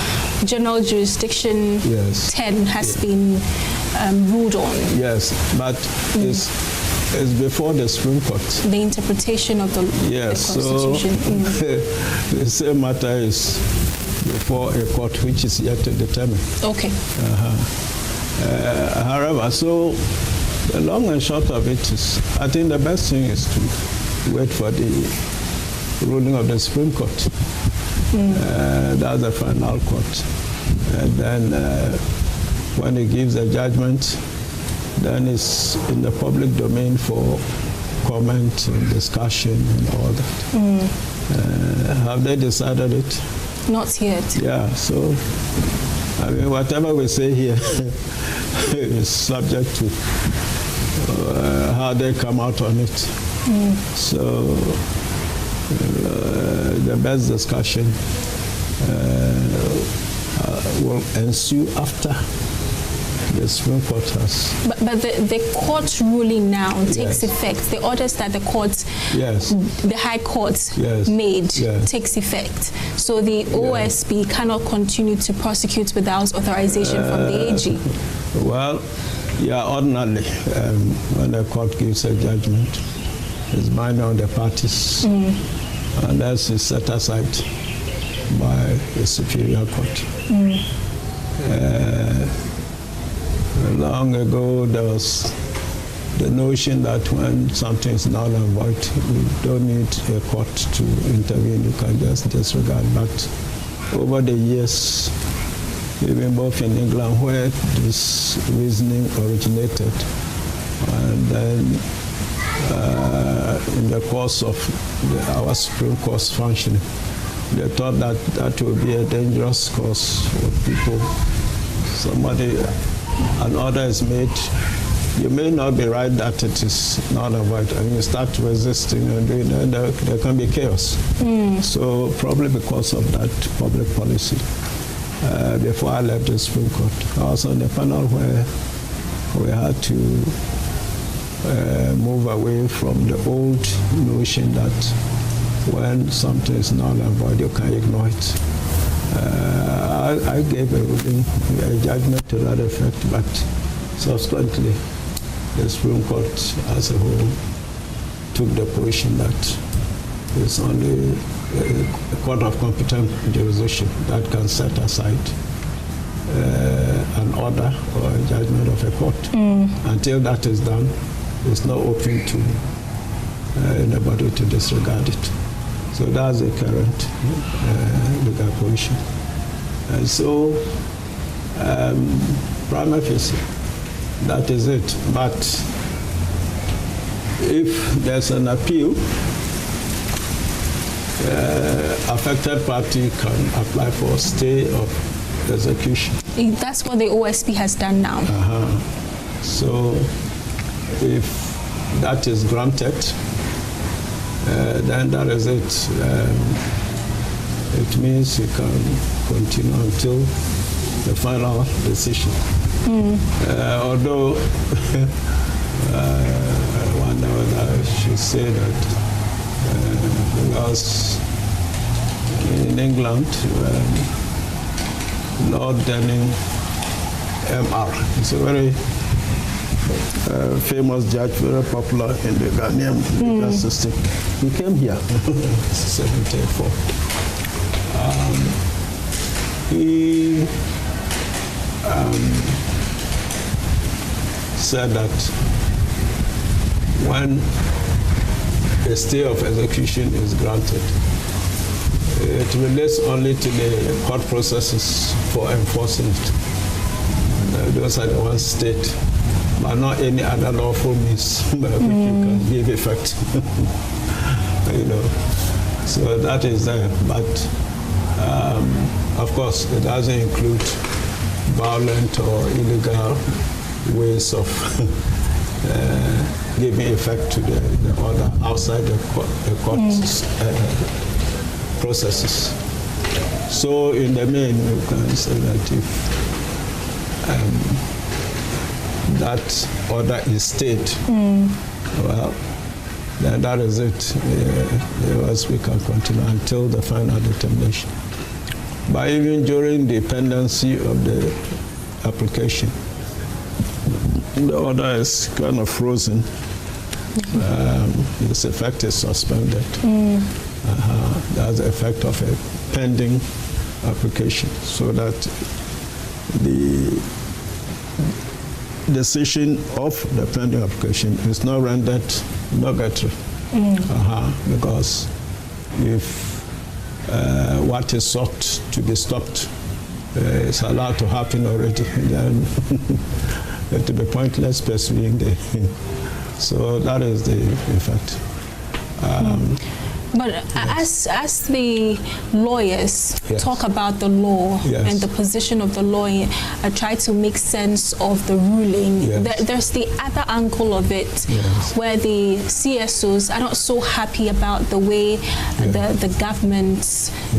General Jurisdiction 10 has been ruled on. Yes, but it's before the Supreme Court. The interpretation of the Constitution. So the same matter is before a court which is yet to determine. Okay. However, so the long and short of it is, I think the best thing is to wait for the ruling of the Supreme Court. That's the final court. And then when it gives a judgment, then it's in the public domain for comment and discussion and all that. Have they decided it? Not yet. Yeah, so, I mean, whatever we say here is subject to how they come out on it. So, the best discussion will ensue after the Supreme Court has. But the court ruling now takes effect. The orders that the court, the High Court made takes effect. So the OSP cannot continue to prosecute without authorization from the AG. Well, ordinarily, when the court gives a judgment, it's binding on the parties, unless it's set aside by the Superior Court. Long ago, there was the notion that when something is null and void, you don't need a court to intervene, you can just disregard. But over the years, even both in England, where this reasoning originated, and then in the course of our Supreme Court's functioning, they thought that that would be a dangerous cause for people. An order is made, you may not be right that it is null and void, and you start resisting and doing it, and there can be chaos. So probably because of that public policy, before I left the Supreme Court, I was on the panel where we had to move away from the old notion that when something is null and void, you can ignore it. I gave a ruling, a judgment to that effect, but subsequently, the Supreme Court as a whole took the position that it's only a court of competent jurisdiction that can set aside an order or a judgment of a court. Until that is done, it's not open to anybody to disregard it. So that's the current legal position. And so, prima facie, that is it. But if there's an appeal, affected party can apply for stay of execution. That's what the OSP has done now. So, if that is granted, then that is it. It means you can continue until the final decision. Although I wonder whether I should say that because in England, Lord Denning MR is a very famous judge, very popular in the Ghanaian legal system. He came here in 1974. He said that when a stay of execution is granted, it relates only to the court processes for enforcing it. Those are the ones state, but not any other lawful means by which you can give effect. So that is there. But of course, it doesn't include violent or illegal ways of giving effect to the order outside the court processes. So in the main, you can say that if that order is stayed, well, then that is it. Otherwise, we can continue until the final determination. But even during the pendency of the application, the order is kind of frozen. Its effect is suspended. That's the effect of a pending application, so that the decision of the pending application is not rendered nugatory. Because if what is sought to be stopped is allowed to happen already, then it will be pointless pursuing the. So that is the effect. But as the lawyers talk about the law and the position of the law, try to make sense of the ruling, there's the other angle of it where the CSOs are not so happy about the way the government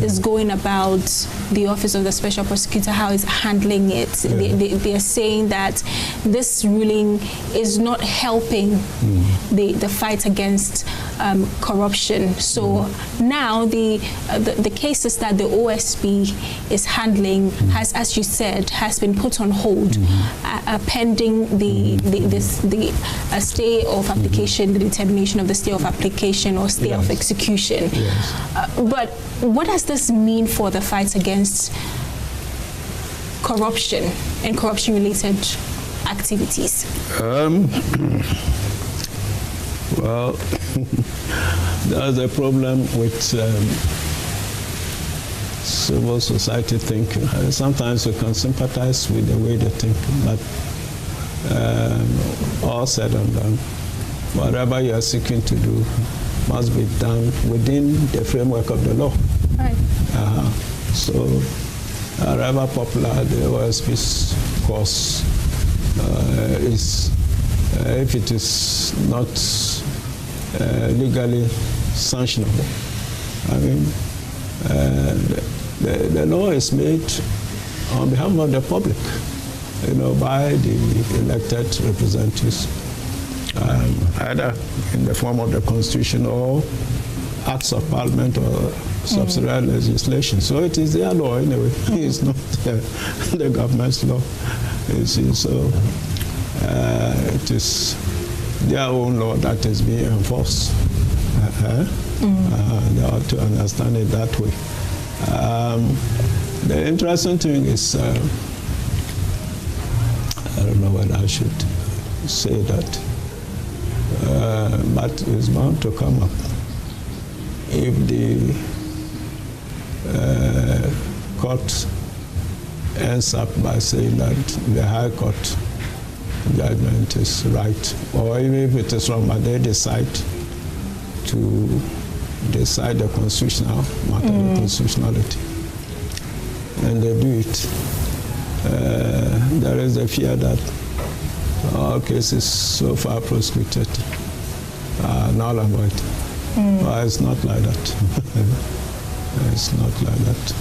is going about the Office of the Special Prosecutor, how it's handling it. They are saying that this ruling is not helping the fight against corruption. So now the cases that the OSP is handling has, as you said, has been put on hold pending the stay of application, the determination of the stay of application or stay of execution. But what does this mean for the fight against corruption and corruption-related activities? Well, there's a problem with civil society thinking. Sometimes we can sympathize with the way they think, but all said and done, whatever you are seeking to do must be done within the framework of the law. Right. So, however popular the OSP's course is, if it is not legally sanctionable, I mean, the law is made on behalf of the public, by the elected representatives, either in the form of the Constitution or acts of Parliament or subsidiary legislation. So it is their law anyway. It's not the government's law. You see, so it is their own law that is being enforced. They ought to understand it that way. The interesting thing is, I don't know whether I should say that, but it's bound to come up. If the court ends up by saying that the High Court judgment is right, or even if it is wrong, but they decide to decide the constitutional matter, the constitutionality, and they do it, there is a fear that all cases so far prosecuted are null and void. Well, it's not like that. It's not like that.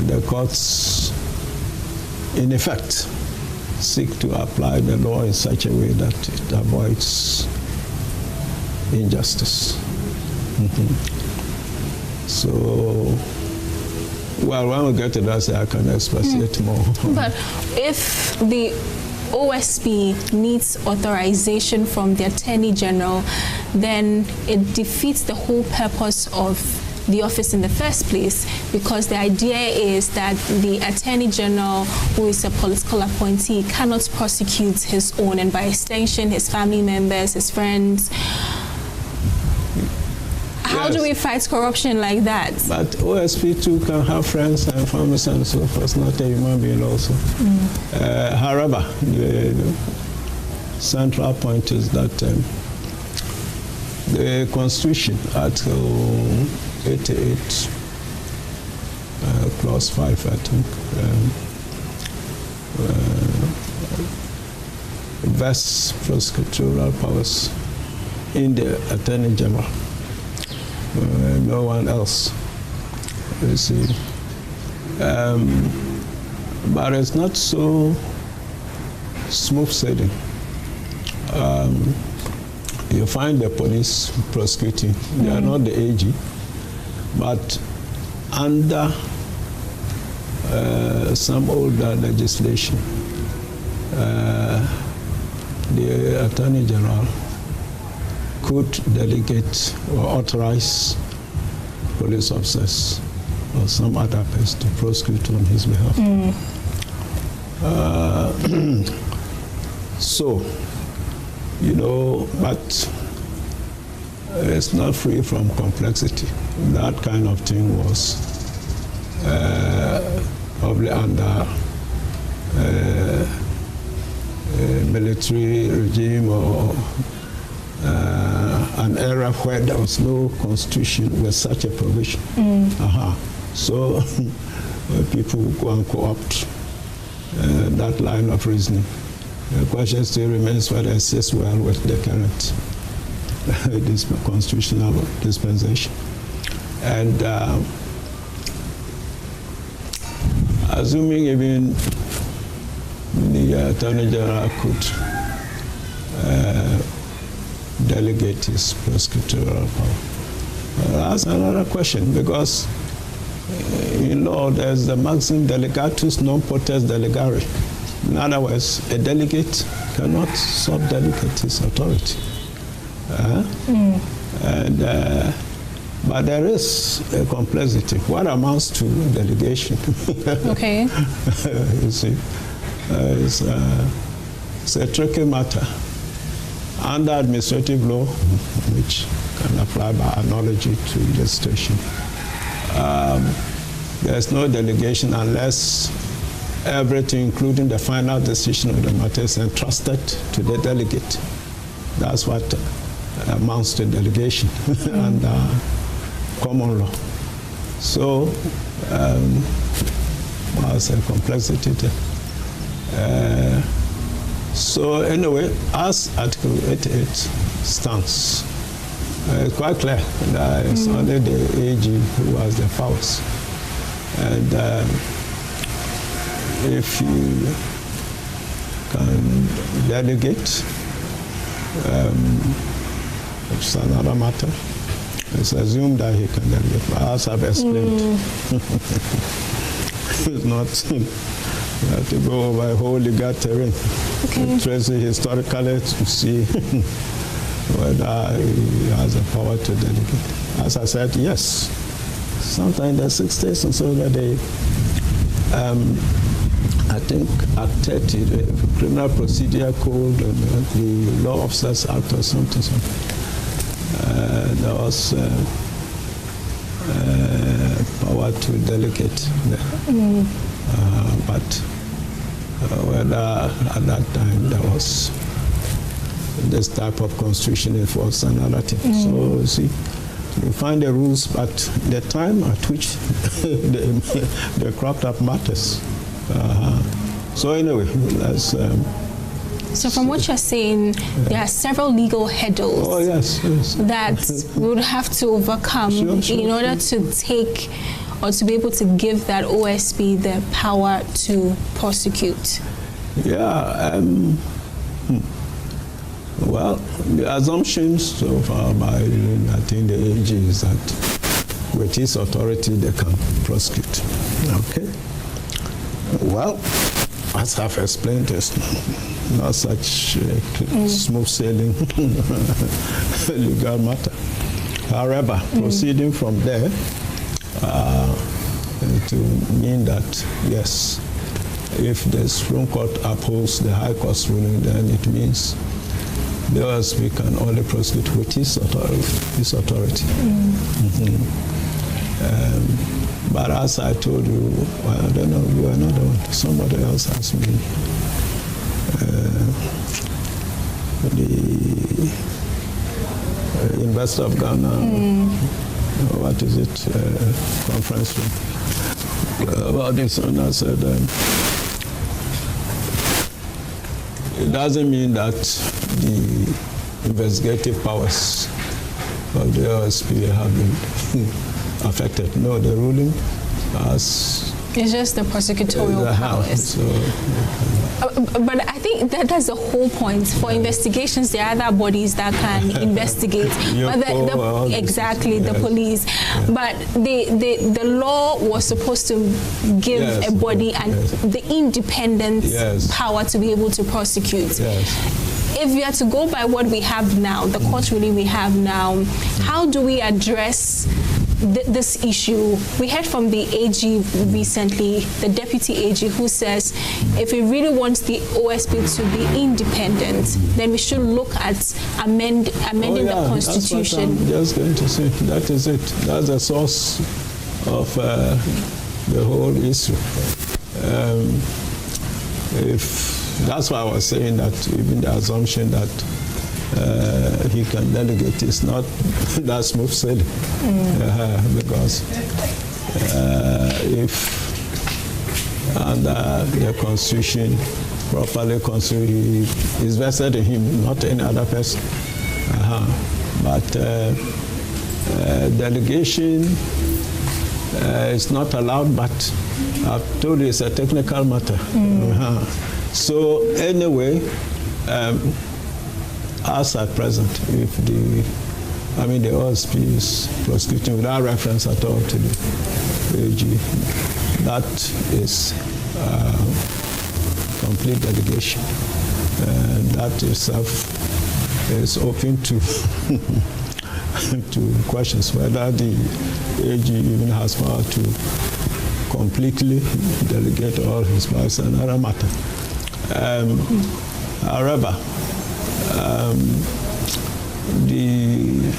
The courts, in effect, seek to apply the law in such a way that it avoids injustice. So, well, when we get to that, I can express it more. But if the OSP needs authorization from the Attorney General, then it defeats the whole purpose of the office in the first place, because the idea is that the Attorney General, who is a political appointee, cannot prosecute his own, and by extension his family members, his friends. How do we fight corruption like that? But OSP too can have friends and families and so forth. It's not a human being also. However, the central point is that the Constitution, Article 88, Clause 5, I think, vests prosecutorial powers in the Attorney General. No one else, you see. But it's not so smooth sailing. You find the police prosecuting, they are not the AG, but under some older legislation, the Attorney General could delegate or authorize police officers or some other person to prosecute on his behalf. So, but it's not free from complexity. That kind of thing was probably under a military regime or an era where there was no constitution with such a provision. So people go and co-opt that line of reasoning. The question still remains whether it sits well with the current this constitutional dispensation. And assuming even the Attorney General could delegate his prosecutorial power, that's another question, because in law there's the maxim delegatus non potest delegare. In other words, a delegate cannot sub-delegate his authority. But there is a complexity. What amounts to delegation? Okay. You see, it's a tricky matter. Under administrative law, which can apply by analogy to legislation, there's no delegation unless everything, including the final decision of the matter, is entrusted to the delegate. That's what amounts to delegation under common law. So there's a complexity there. So anyway, as Article 88 stands, it's quite clear that it's only the AG who has the powers. And if you can delegate, it's another matter. It's assumed that he can delegate, but as I've explained, it's not, you have to go over a whole legal terrain, trace it historically to see whether he has the power to delegate. As I said, yes. Sometimes there's 6 states and so that they, I think Act 30, the Criminal Procedure Code, and the Law Officers Act or something. There was power to delegate there. But whether at that time there was this type of constitution enforced another thing. So you see, you find the rules, but the time at which they cropped up matters. So anyway, that's... So from what you're saying, there are several legal hurdles that we would have to overcome in order to take or to be able to give that OSP the power to prosecute. Yeah. Well, the assumptions so far by, I think, the AG is that with his authority they can prosecute. Okay. Well, as I've explained, there's not such smooth sailing legal matter. However, proceeding from there to mean that, yes, if the Supreme Court upholds the High Court's ruling, then it means the OSP can only prosecute with his authority. But as I told you, I don't know, you are not the one. Somebody else asked me. The University of Ghana, what is it, conference room, about this, and I said, it doesn't mean that the investigative powers of the OSP have been affected. No, the ruling has... It's just the prosecutorial powers. But I think that's the whole point. For investigations, there are other bodies that can investigate. But exactly, the police. But the law was supposed to give a body the independent power to be able to prosecute. If we are to go by what we have now, the court ruling we have now, how do we address this issue? We heard from the AG recently, the deputy AG, who says if we really want the OSP to be independent, then we should look at amending the constitution. That's what I'm just going to say. That is it. That's the source of the whole issue. If that's why I was saying that even the assumption that he can delegate. It's not that smooth sailing because if under the Constitution, properly constituted, is vested in him, not any other person. But delegation is not allowed, but I've told you it's a technical matter. So anyway, as at present, if the OSP is prosecuting without reference at all to the AG, that is complete delegation. That itself is open to to questions whether the AG even has power to completely delegate all his powers, another matter. However, the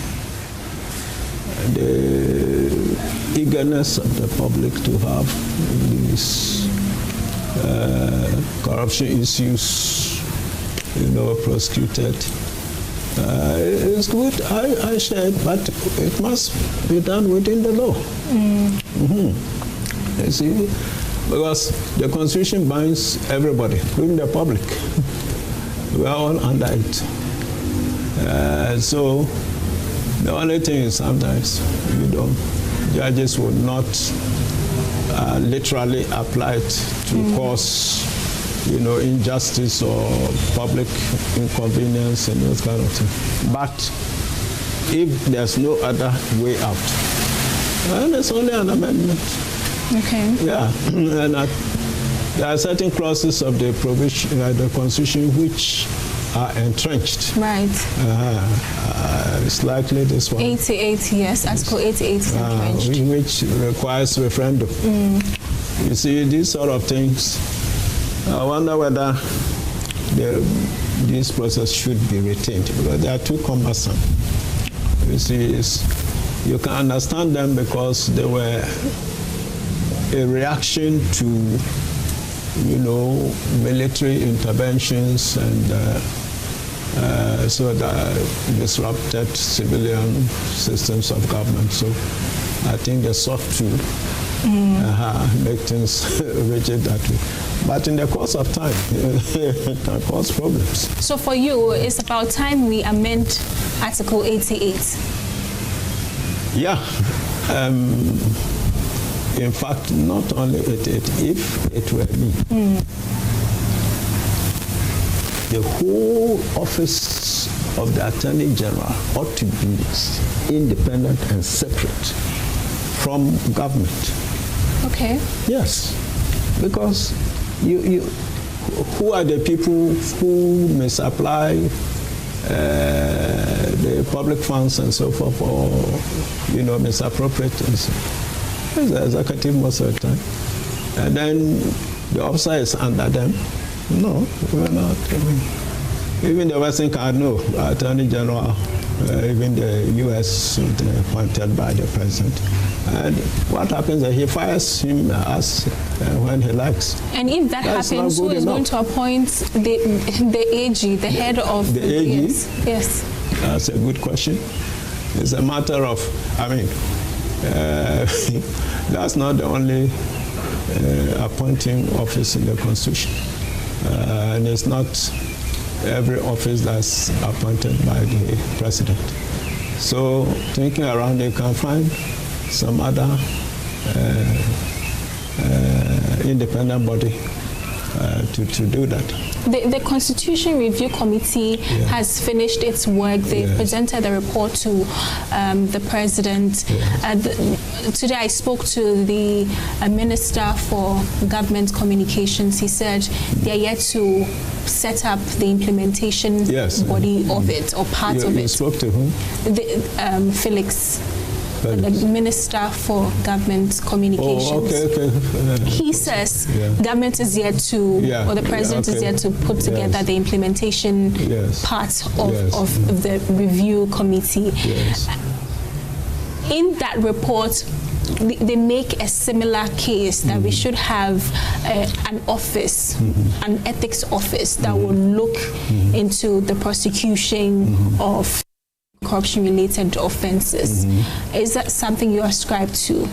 eagerness of the public to have these corruption issues, prosecuted is good. I said, but it must be done within the law. You see, because the Constitution binds everybody, including the public. We are all under it. So the only thing is sometimes judges would not literally apply it to cause injustice or public inconvenience and those kind of things. But if there's no other way out, then there's only an amendment. Okay. Yeah, and there are certain clauses of the provision, the Constitution, which are entrenched. Right. It's likely this one. 88, yes, Article 88 is entrenched. Which requires referendum. You see, these sort of things, I wonder whether this process should be retained, because they are too cumbersome. You see, you can understand them because they were a reaction to, military interventions and so that disrupted civilian systems of government. So I think they sought to make things rigid that way. But in the course of time, it can cause problems. So for you, it's about time we amend Article 88. Yeah. In fact, not only 88, if it were me, the whole office of the Attorney General ought to be independent and separate from government. Okay. Yes, because who are the people who misapply the public funds and so forth, or misappropriate things? It's the executive most of the time, and then the officer is under them. No, we're not. Even the Western can know, Attorney General, even the U.S. appointed by the president. And what happens is he fires him as when he likes. And if that happens, who is going to appoint the AG, the head of the AG? Yes. That's a good question. It's a matter of, that's not the only appointing office in the Constitution. And it's not every office that's appointed by the president. So thinking around, you can find some other independent body to do that. The Constitution Review Committee has finished its work. They presented the report to the president. Today I spoke to the Minister for Government Communications. He said they are yet to set up the implementation body of it, or part of it. You spoke to whom? Felix. The Minister for Government Communications. Oh, okay. He says government is yet to, or the president is yet to put together the implementation part of the review committee. in that report, they make a similar case that we should have an office, an ethics office that will look into the prosecution of corruption-related offenses. Is that something you ascribe to?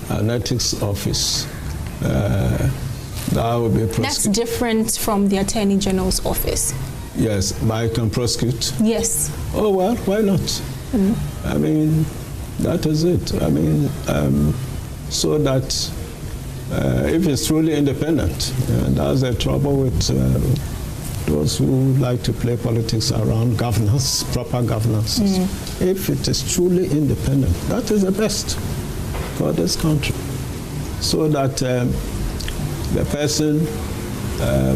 An ethics office. That would be That's different from the Attorney General's office. Yes, but I can prosecute. Yes. Oh, well, why not? I mean, that is it. I mean, so that if it's truly independent, that's the trouble with those who like to play politics around governance, proper governance. If it is truly independent, that is the best for this country. So that the person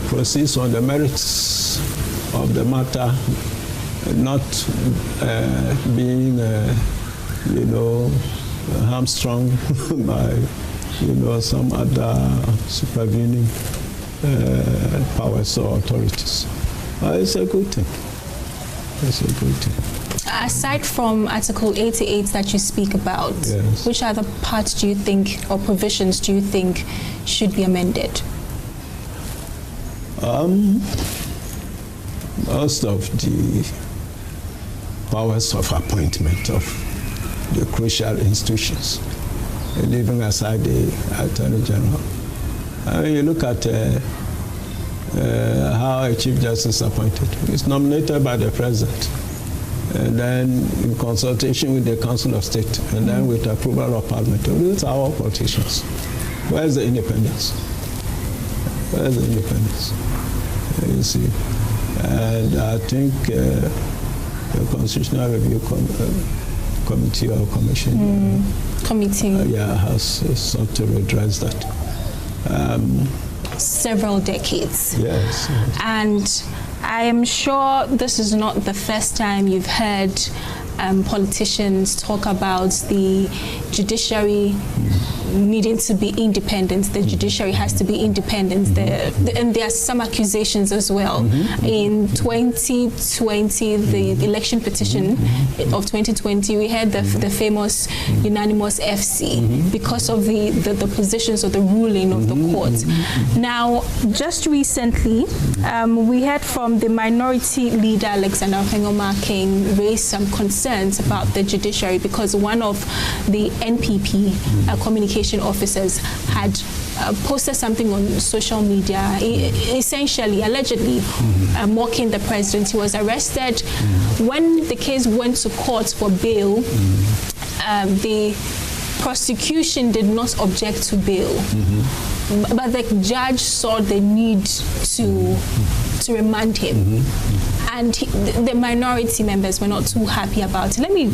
proceeds on the merits of the matter, not being, hamstrung by, some other supervening powers or authorities. It's a good thing. It's a good thing. Aside from Article 88 that you speak about, yes, which other parts do you think, or provisions do you think, should be amended? Most of the powers of appointment of the crucial institutions, leaving aside the Attorney General. I mean, you look at how a Chief Justice is appointed. It's nominated by the President, and then in consultation with the Council of State, and then with approval of Parliament. These are all politicians. Where's the independence? Where's the independence? You see. And I think the Constitutional Review Committee or Commission has sought to redress that. Several decades. Yes. And I am sure this is not the first time you've heard politicians talk about the judiciary needing to be independent. The judiciary has to be independent. And there are some accusations as well. In 2020, the election petition of 2020, we had the famous unanimous FC because of the positions of the ruling of the court. Now, just recently, we heard from the minority leader, Alexander King, raise some concerns about the judiciary because one of the NPP communication officers had posted something on social media, essentially, allegedly mocking the president. He was arrested. When the case went to court for bail, the prosecution did not object to bail, but the judge saw the need to remand him. And the minority members were not too happy about it. Let me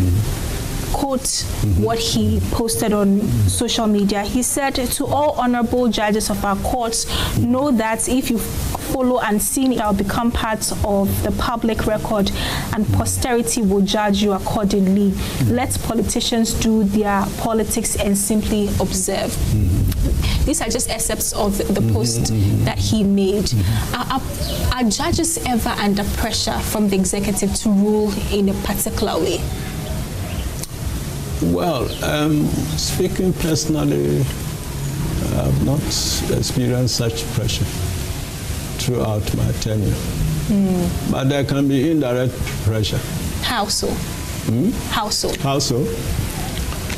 quote what he posted on social media. He said, "To all honorable judges of our courts, know that if you follow unseen, it will become part of the public record and posterity will judge you accordingly. Let politicians do their politics and simply observe." These are just excerpts of the post that he made. Are judges ever under pressure from the executive to rule in a particular way? Well, speaking personally, I have not experienced such pressure throughout my tenure. But there can be indirect pressure. How so? How so? How so?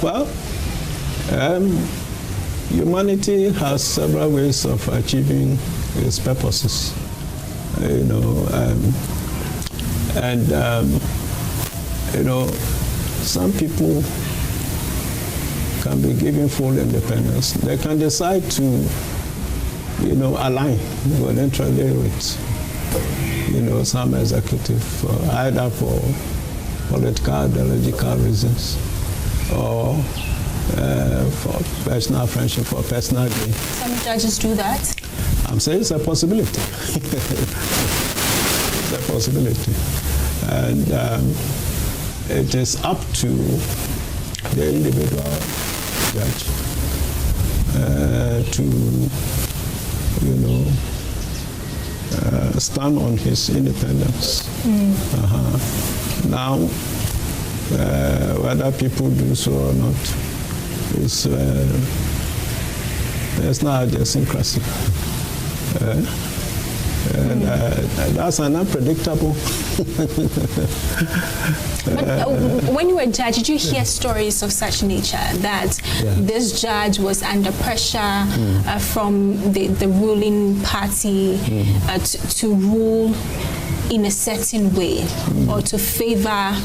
Well, humanity has several ways of achieving its purposes, some people can be given full independence. They can decide to, align voluntarily with, some executive, either for political, ideological reasons, or for personal friendship, for personal gain. Some judges do that? I'm saying it's a possibility. It's a possibility. And it is up to the individual judge to, stand on his independence. Now, Whether people do so or not, it's not idiosyncrasy. And that's an unpredictable. But when you were a judge, did you hear stories of such nature, that this judge was under pressure from the ruling party to rule in a certain way or to favor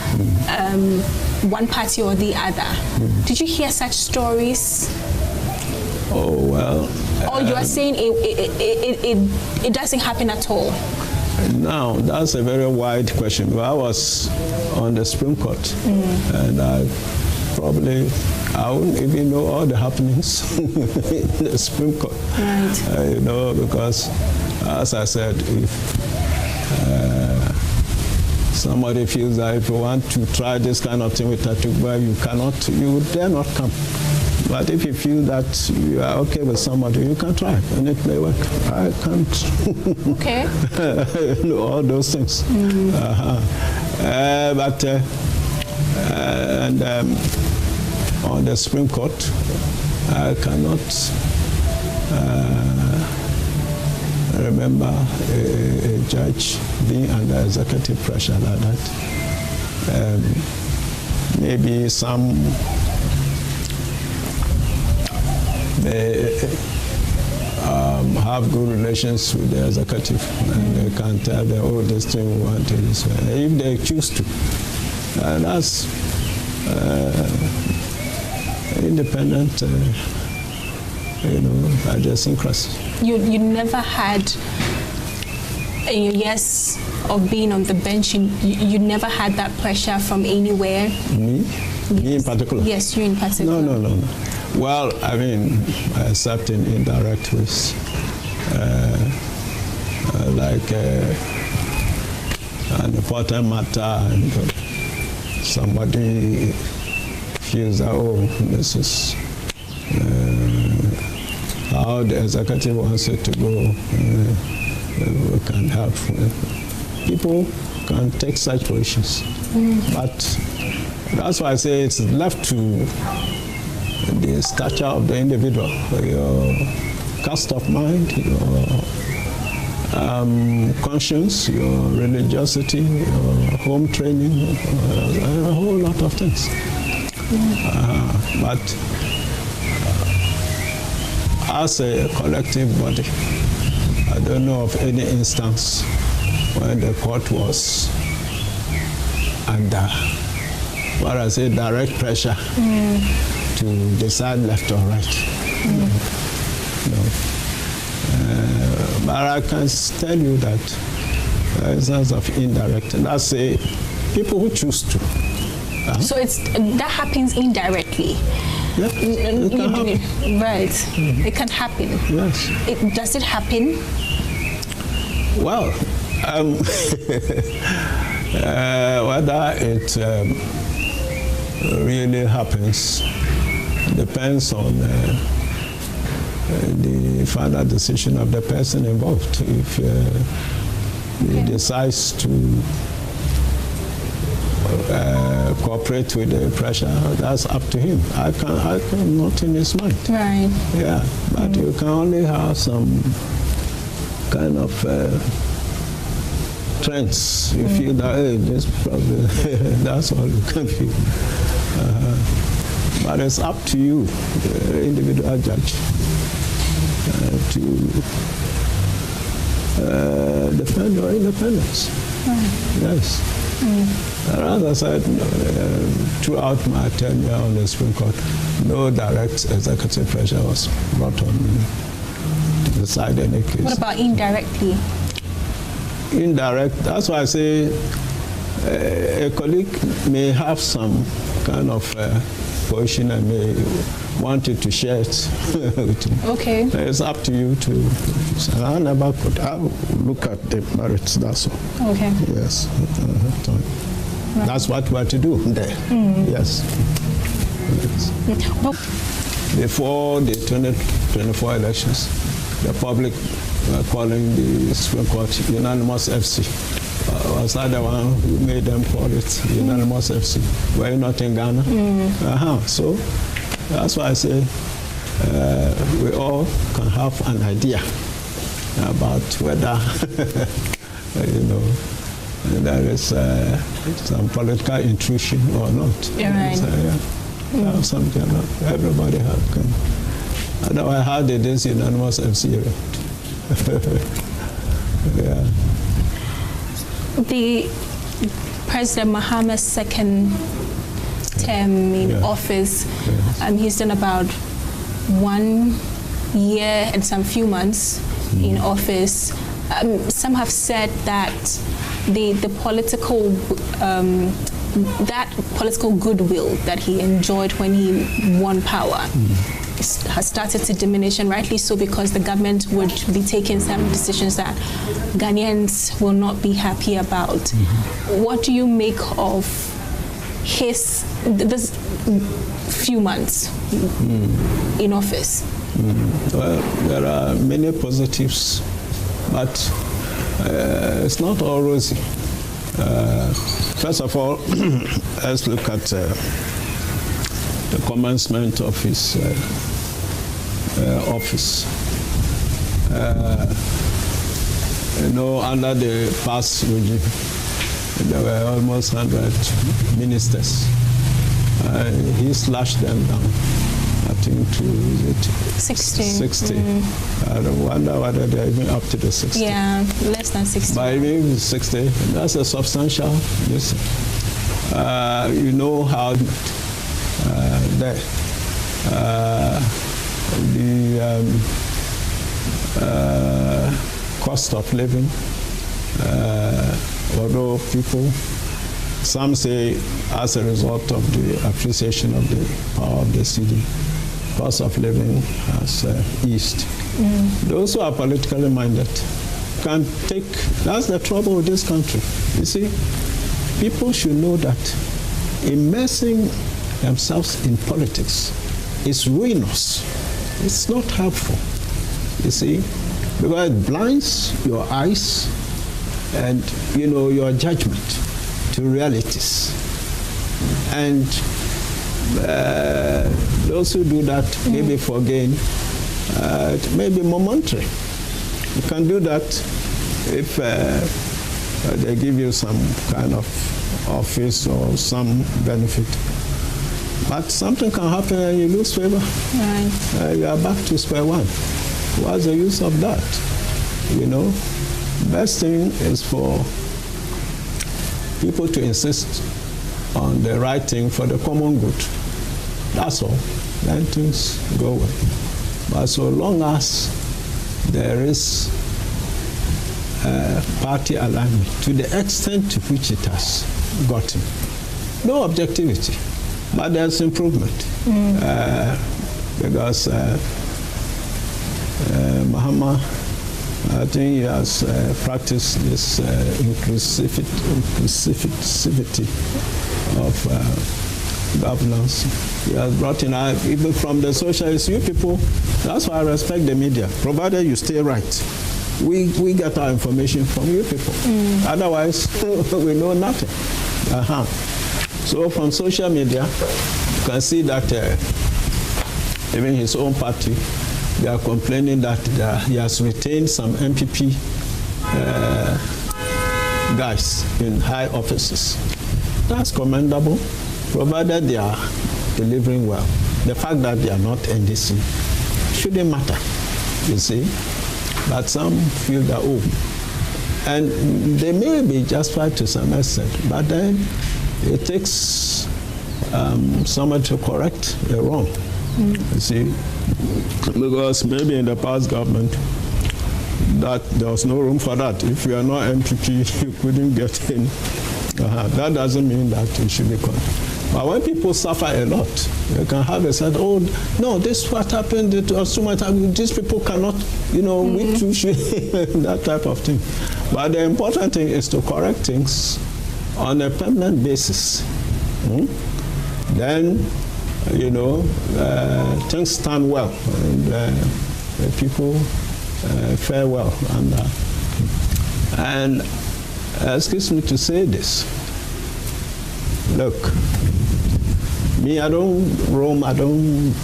one party or the other? Did you hear such stories? Oh, well. Or you are saying it doesn't happen at all? Now, that's a very wide question. I was on the Supreme Court, and I wouldn't even know all the happenings in the Supreme Court. Right. Because, as I said, if somebody feels that if you want to try this kind of thing with Atugba, you dare not come. But if you feel that you are okay with somebody, you can try, and it may work. I can't. Okay. All those things. On the Supreme Court, I cannot remember a judge being under executive pressure like that. Maybe some. They have good relations with the executive, and they can tell them, oh, this thing we want to this way, if they choose to. And that's independent, idiosyncrasy. You never had, in your years of being on the bench, you never had that pressure from anywhere? Me? Yes. Me in particular? Yes, you in particular. No. Well, I mean, except in indirect ways, like an important matter, and somebody feels that, oh, this is how the executive wants it to go. We can help. People can take such positions, but that's why I say it's left to the stature of the individual, your cast of mind, your conscience, your religiosity, your home training, a whole lot of things. But as a collective body, I don't know of any instance when the court was under, what I say, direct pressure to decide left or right. No. But I can tell you that there is sense of indirect. That's say people who choose to. So that happens indirectly. Yeah, it can happen. Right. It can happen. Yes. Does it happen? Well, whether it really happens depends on the final decision of the person involved. If he decides to cooperate with the pressure, that's up to him. I can not in his mind. Right. Yeah, but you can only have some kind of trends. You feel that, hey, this problem, that's all you can feel. But it's up to you, the individual judge, to defend your independence. Right. Yes. As I said, throughout my tenure on the Supreme Court, no direct executive pressure was brought on me to decide any case. What about indirectly? Indirect, that's why I say a colleague may have some kind of position and may want you to share it with him. Okay. It's up to you to. I never could. I look at the merits, that's all. Okay. Yes. That's what we are to do there. Yes. Before the 2024 elections, the public were calling the Supreme Court unanimous FC was I the one who made them call it unanimous FC? Were you not in Ghana? So that's why I say we all can have an idea about whether there is some political intrusion or not. Right. Something everybody can. Otherwise, how did this unanimous FC? Yeah. The President Mahama's second term in office, he's done about 1 year and some few months in office. Some have said that the political that political goodwill that he enjoyed when he won power has started to diminish, and rightly so, because the government would be taking some decisions that Ghanaians will not be happy about. What do you make of this few months in office? Well, there are many positives, but it's not all rosy. First of all, let's look at the commencement of his office. Under the past regime, there were almost 100 ministers. He slashed them down, I think, to 60. I wonder whether they're even up to the 60. Yeah, less than 60. By even 60, that's a substantial. You know how the cost of living, although some say as a result of the appreciation of the power of the cedi, cost of living has eased. Those who are politically minded can take, that's the trouble with this country. You see, people should know that immersing themselves in politics is ruinous. It's not helpful, you see, because it blinds your eyes and, your judgment to realities. And those who do that maybe for gain, it may be momentary. You can do that if they give you some kind of office or some benefit. But something can happen and you lose favor. Right. You are back to square one. What's the use of that? Best thing is for people to insist on the right thing for the common good. That's all. Then things go well. But so long as there is party alignment to the extent to which it has gotten, no objectivity, but there's improvement. Because Mahama, I think he has practiced this inclusivity of governance. He has brought in, even from the socialists, you people, that's why I respect the media, provided you stay right. We get our information from you people. Otherwise, we know nothing. So from social media, you can see that even his own party, they are complaining that he has retained some MPP guys in high offices. That's commendable, provided they are delivering well. The fact that they are not NDC shouldn't matter, you see. But some feel that, and they may be justified to some extent, but then it takes someone to correct the wrong, you see. Because maybe in the past government, that there was no room for that. If you are not MPP, you couldn't get in. That doesn't mean that it should be correct. But when people suffer a lot, you can have a said, no, this is what happened, it was too much, these people cannot, we too should, that type of thing. But the important thing is to correct things on a permanent basis. Then, things stand well, and people fare well. And excuse me to say this. Look, me, I don't roam, I don't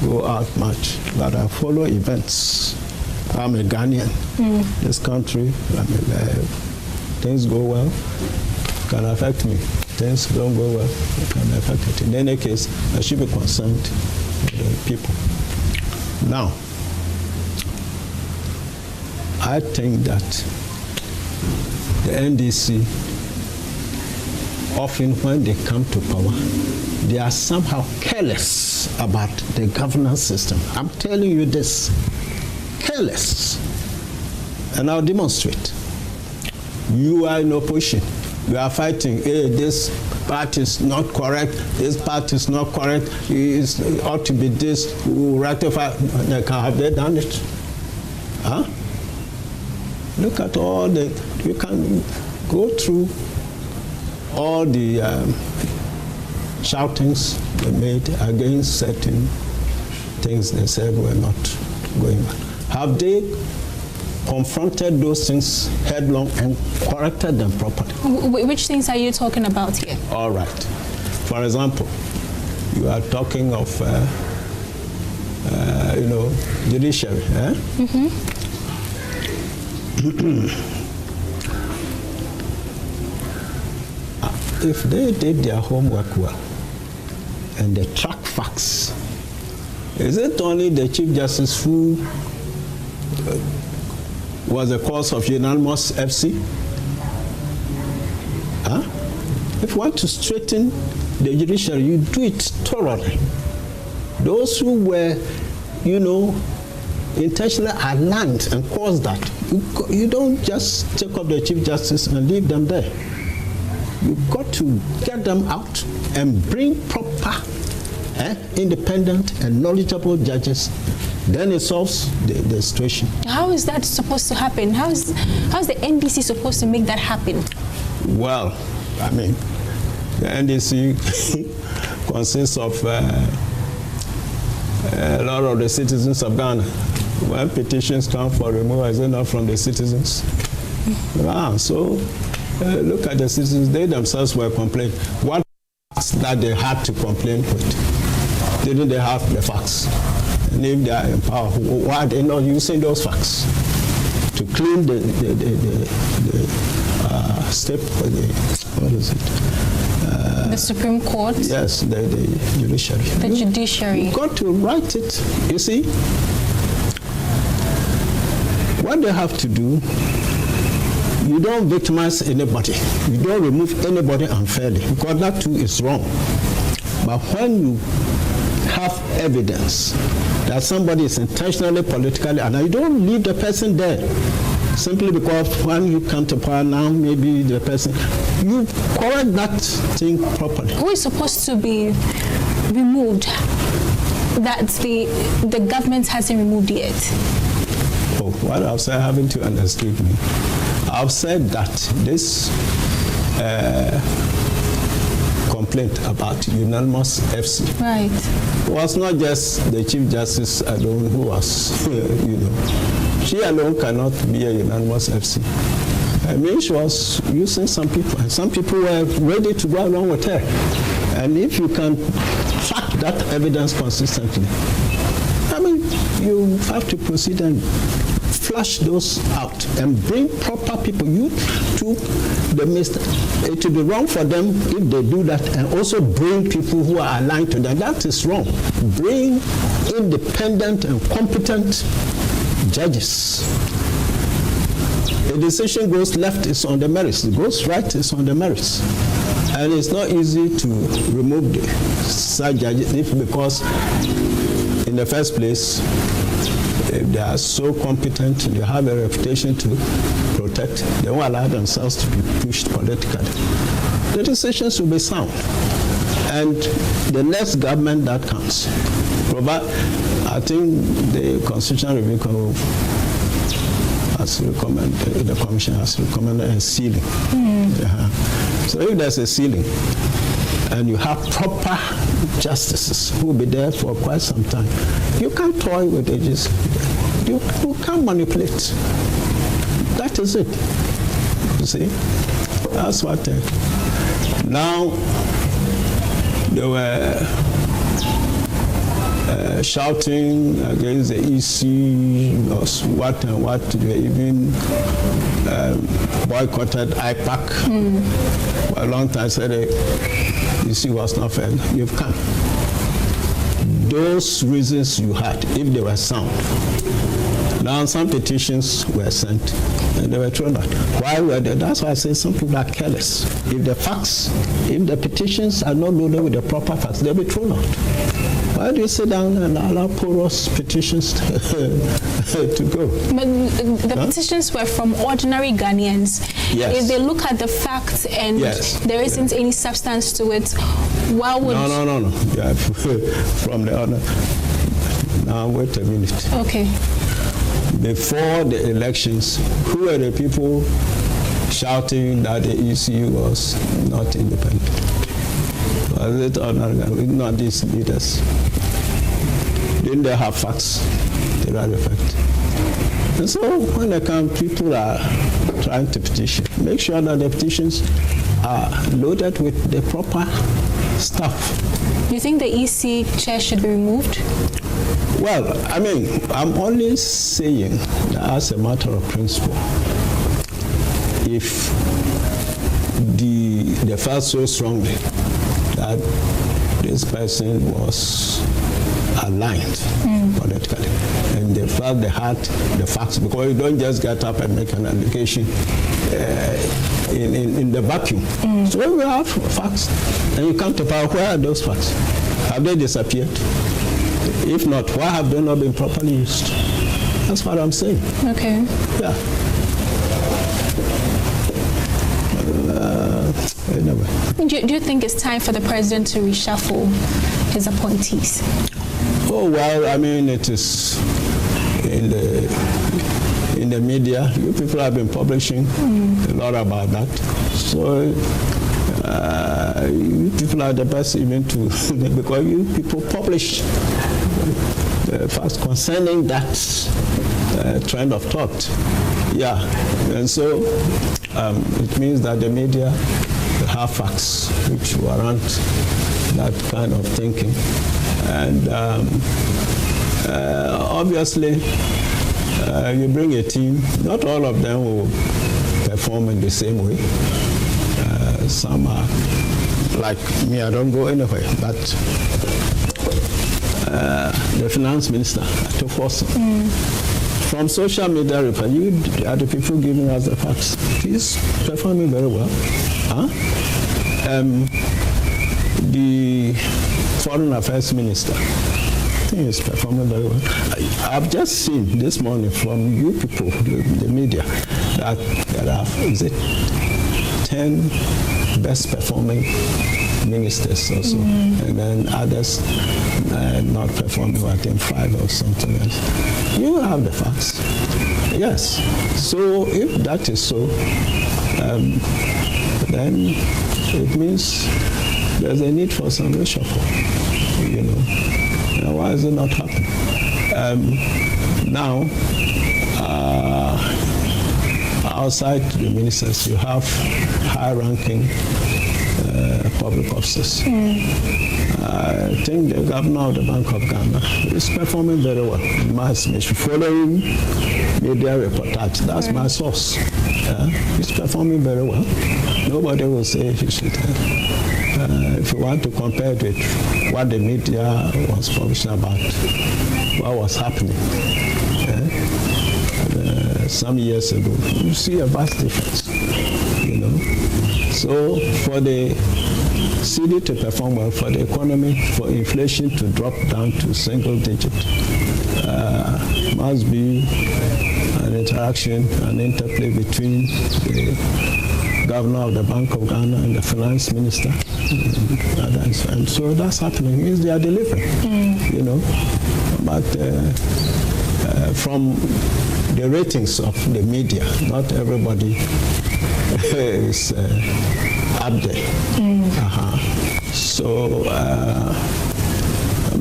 go out much, but I follow events. I'm a Ghanaian. This country, things go well, can affect me. Things don't go well, can affect it. In any case, I should be concerned with the people. Now, I think that the NDC, often when they come to power, they are somehow careless about the governance system. I'm telling you this, careless. And I'll demonstrate. You are in opposition. You are fighting, hey, this part is not correct, this part is not correct, it ought to be this, we ratify. Have they done it? Huh? Look at all the, you can go through all the shoutings they made against certain things they said were not going on. Have they confronted those things headlong and corrected them properly? Which things are you talking about here? All right. For example, you are talking of, judiciary. If they did their homework well and they track facts, is it only the Chief Justice who was the cause of unanimous FC? Huh? If you want to straighten the judiciary, you do it thoroughly. Those who were, intentionally aligned and caused that, you don't just take up the Chief Justice and leave them there. You've got to get them out and bring proper, independent and knowledgeable judges. Then it solves the situation. How is that supposed to happen? How's the NDC supposed to make that happen? Well, I mean, the NDC consists of a lot of the citizens of Ghana. When petitions come for removal, is it not from the citizens? So look at the citizens. They themselves were complaining. What facts that they had to complain with? Didn't they have the facts? And if they are in power, why are they not using those facts to clean the step? What is it? The Supreme Court? Yes, the judiciary. The judiciary. You've got to write it. You see, what they have to do, you don't victimize anybody. You don't remove anybody unfairly, because that too is wrong. But when you have evidence that somebody is intentionally politically, and you don't leave the person there simply because when you come to power now, maybe the person, you correct that thing properly. Who is supposed to be removed that the government hasn't removed yet? Oh, what I've said, haven't you understood me? I've said that this complaint about unanimous FC was not just the Chief Justice alone who was, she alone cannot be a unanimous FC. I mean, she was using some people, and some people were ready to go along with her. And if you can track that evidence consistently, I mean, you have to proceed and flush those out and bring proper people. You took the mistake. It would be wrong for them if they do that, and also bring people who are aligned to them. That is wrong. Bring independent and competent judges. A decision goes left, is on the merits. It goes right, is on the merits. And it's not easy to remove such judges because in the first place, if they are so competent, they have a reputation to protect, they won't allow themselves to be pushed politically. The decisions will be sound. And the next government that comes, I think the Constitutional Review has recommended, the Commission has recommended a ceiling. So if there's a ceiling, and you have proper justices who will be there for quite some time, you can't toy with ages. You can't manipulate. That is it. see? That's what. Now, they were shouting against the EC, what and what. They even boycotted IPAC. For a long time, said the EC was not fair. You've come. Those reasons you had, if they were sound. Now some petitions were sent and they were thrown out. Why were they? That's why I say some people are careless. If the petitions are not loaded with the proper facts, they'll be thrown out. Why do you sit down and allow porous petitions to go? But the petitions were from ordinary Ghanaians. Yes. If they look at the facts and there isn't any substance to it, why would... No. Yeah, from the other... Now, wait a minute. Okay. Before the elections, who were the people shouting that the ECU was not independent? Was it not these leaders? Didn't they have facts to that effect? And so when they come, people are trying to petition. Make sure that the petitions are loaded with the proper stuff. Do you think the EC chair should be removed? Well, I mean, I'm only saying that as a matter of principle, if they felt so strongly that this person was aligned politically, and they felt they had the facts, because you don't just get up and make an allegation in the vacuum. So we have facts, and you come to power. Where are those facts? Have they disappeared? If not, why have they not been properly used? That's what I'm saying. Okay. Yeah. Anyway. Do you think it's time for the president to reshuffle his appointees? Oh, well, I mean, it is in the media. You people have been publishing a lot about that. So you people are the best even to, because you people publish facts concerning that trend of thought. Yeah, and so it means that the media have facts which warrant that kind of thinking. And obviously, you bring a team, not all of them will perform in the same way. Some are, like me, I don't go anywhere, but the finance minister, Akufo-Addo, from social media, you are the people giving us the facts. He's performing very well. The foreign affairs minister, I think he's performing very well. I've just seen this morning from you people, the media, that there are, 10 best performing ministers also, and then others not performing, I think 5 or something else. You have the facts. Yes. So if that is so, then it means there's a need for some reshuffle, you know. Now, why is it not happening? Now, outside the ministers, you have high-ranking public officers. I think the governor of the Bank of Ghana is performing very well. Following media reportage, that's my source. He's performing very well. Nobody will say he should. If you want to compare it with what the media was publishing about what was happening some years ago, you see a vast difference, you know. So for the city to perform well, for the economy, for inflation to drop down to single digit, must be an interaction, an interplay between the governor of the Bank of Ghana and the finance minister. And so that's happening. It means they are delivering, you know. But from the ratings of the media, not everybody is up there. So,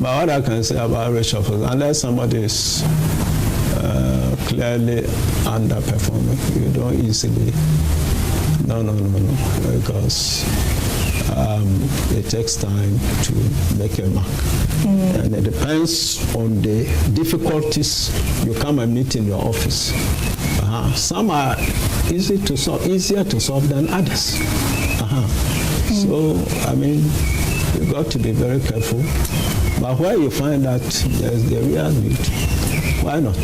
but what I can say about reshuffle, unless somebody is clearly underperforming, you don't easily No, because it takes time to make a mark. And it depends on the difficulties you come and meet in your office. Some are easier to solve than others. So, I mean, you've got to be very careful. But where you find that there's the real need, why not?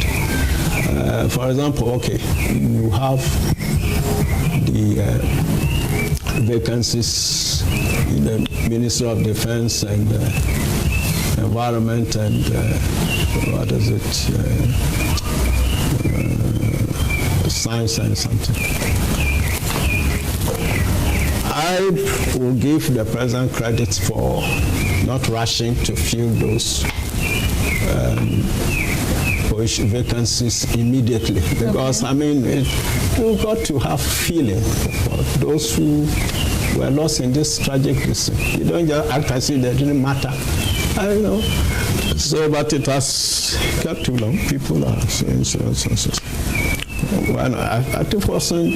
For example, okay, you have the vacancies in the Ministry of Defense and Environment and Science and something. I will give the President credit for not rushing to fill those vacancies immediately, because I mean, you've got to have feeling for those who were lost in this tragic thing. You don't just act as if they didn't matter. I know. So, but it has kept too long. People are saying so. Well, I think for some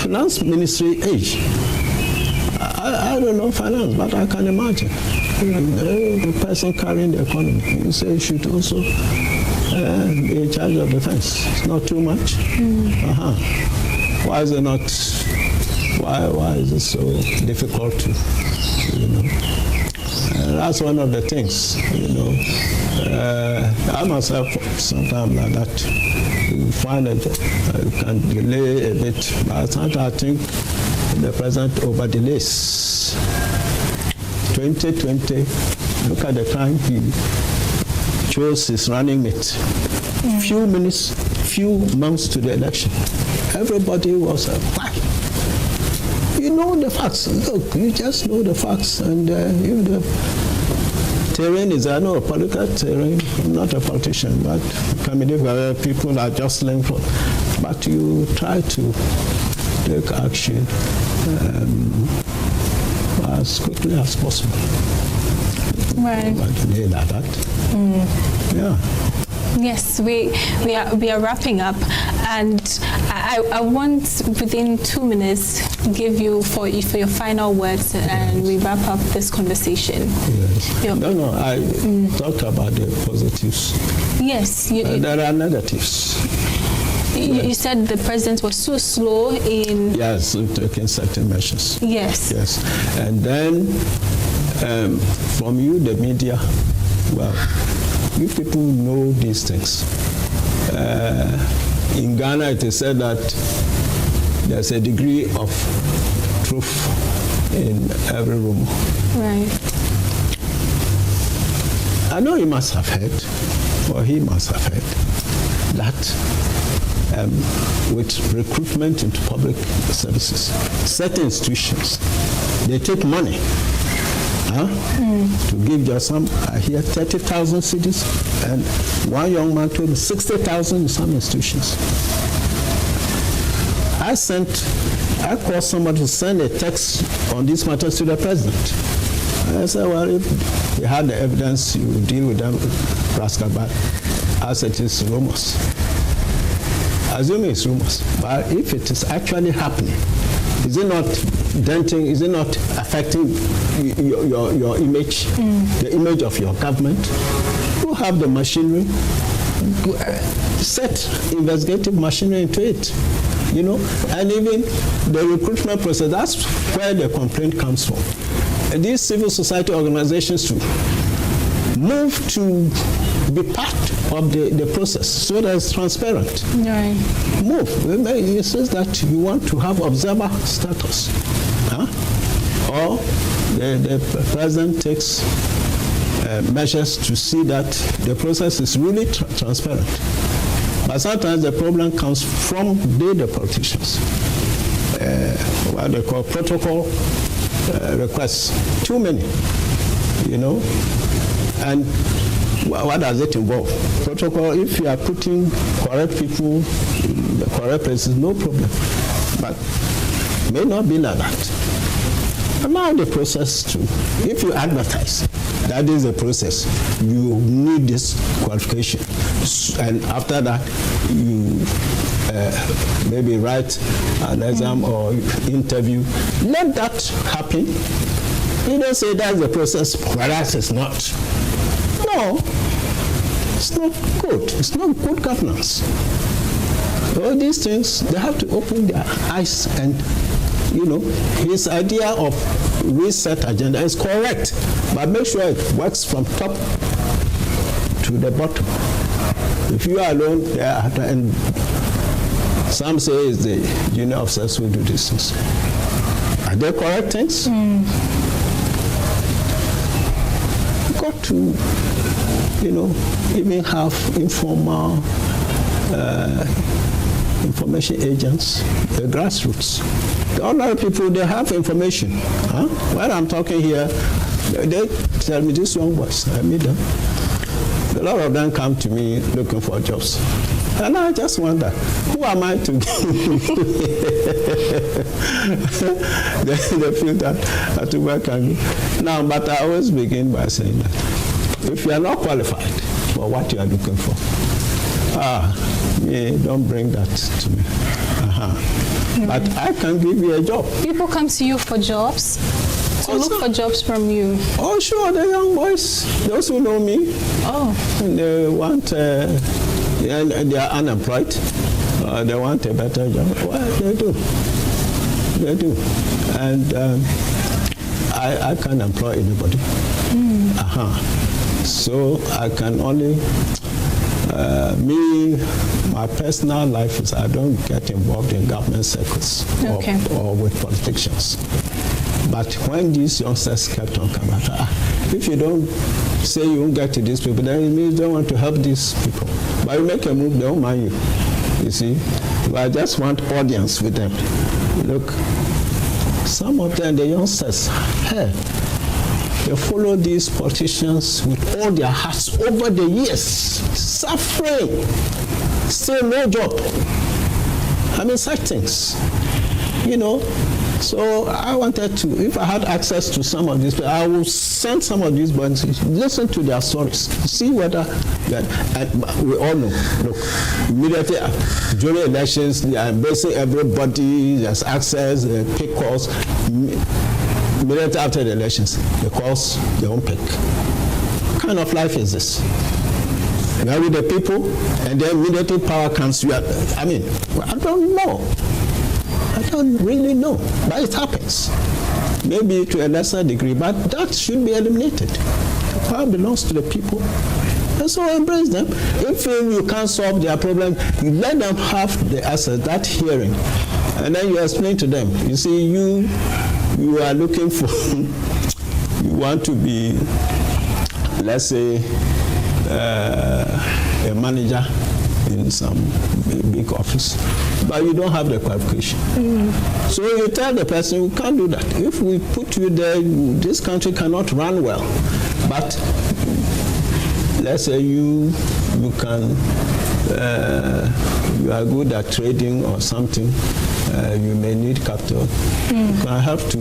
finance ministry age. I don't know finance, but I can imagine the person carrying the economy. You say you should also be in charge of defense. It's not too much. Why is it not? Why is it so difficult to, that's one of the things, I myself sometimes like that. You find that you can delay a bit, but sometimes I think the president over delays. 2020, look at the time he chose his running mate. Few months to the election. Everybody was why? You know the facts. Look, you just know the facts. And if the terrain is, I know, a political terrain. I'm not a politician, but people are jostling for. But you try to take action as quickly as possible. Right. Like that. Yeah. Yes, we are wrapping up, and I want within 2 minutes give you for your final words, and we wrap up this conversation. Yes. Yep. No, I talked about the positives. Yes. There are negatives. You said the president was so slow in... Yes, taking certain measures. Yes. Yes. And then from you, the media, well, you people know these things. In Ghana, it is said that there's a degree of truth in every rumor. Right. I know you must have heard, or he must have heard, that with recruitment into public services, certain institutions, they take money to give just some, I hear 30,000 cities, and one young man told me 60,000 in some institutions. I called somebody to send a text on these matters to the president. I said, well, if you had the evidence, you would deal with them, rascal, but as it is rumors. Assuming it's rumors, but if it is actually happening, is it not denting, is it not affecting your image, the image of your government? You have the machinery, set investigative machinery into it, and even the recruitment process, that's where the complaint comes from. And these civil society organizations too move to be part of the process so that it's transparent. Right. Move. It says that you want to have observer status. Or the president takes measures to see that the process is really transparent. But sometimes the problem comes from the politicians. What they call protocol requests. Too many, And what does it involve? Protocol, if you are putting correct people in the correct places, no problem. But it may not be like that. Allow the process to, if you advertise, that is the process. You need this qualification. And after that, you maybe write an exam or interview. Let that happen. You don't say that's the process, whereas it's not. No, it's not good. It's not good governance. All these things, they have to open their eyes, and his idea of reset agenda is correct, but make sure it works from top to the bottom. If you are alone, and some say it's the junior officers who do these things. Are they correct things? You've got to, even have informal information agents, the grassroots. The ordinary people, they have information. While I'm talking here, they tell me, these young boys, I meet them. A lot of them come to me looking for jobs. And I just wonder, who am I to give? They feel that to work on me. Now, but I always begin by saying that if you are not qualified for what you are looking for, don't bring that to me. But I can give you a job. People come to you for jobs, to look for jobs from you. Oh, sure, the young boys, those who know me. Oh. And they want, and they are unemployed. They want a better job. Well, they do. They do. And I can't employ anybody. So I can only, my personal life is I don't get involved in government circles or with politicians. But when these youngsters kept on coming, if you don't say you won't get to these people, then it means you don't want to help these people. But you make a move, they don't mind you. You see? But I just want audience with them. Look, some of them, the youngsters, they follow these politicians with all their hearts over the years, suffering, still no job. I mean, such things, So I wanted to, if I had access to some of these people, I will send some of these boys, listen to their stories, see whether, we all know, look, immediately during elections, they are embracing everybody, there's access, pick calls. Immediately after the elections, the calls, they won't pick. What kind of life is this? You are with the people, and then immediately power comes. I don't know. I don't really know, but it happens. Maybe to a lesser degree, but that should be eliminated. The power belongs to the people, and so embrace them. If you can't solve their problem, you let them have the access, that hearing, and then you explain to them. You see, you are looking for, you want to be, let's say, a manager in some big office, but you don't have the qualification. So you tell the person, we can't do that. If we put you there, this country cannot run well. But let's say you can, you are good at trading or something, you may need capital. You can have to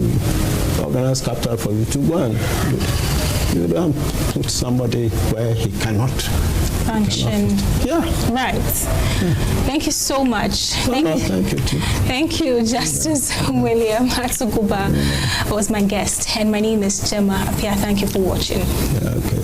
organize capital for you to go and do it. You don't put somebody where he cannot function. Right. Thank you so much. Thank you too. Thank you, Justice William Atsukuba was my guest, and my name is Gemma Apia. Thank you for watching. Okay.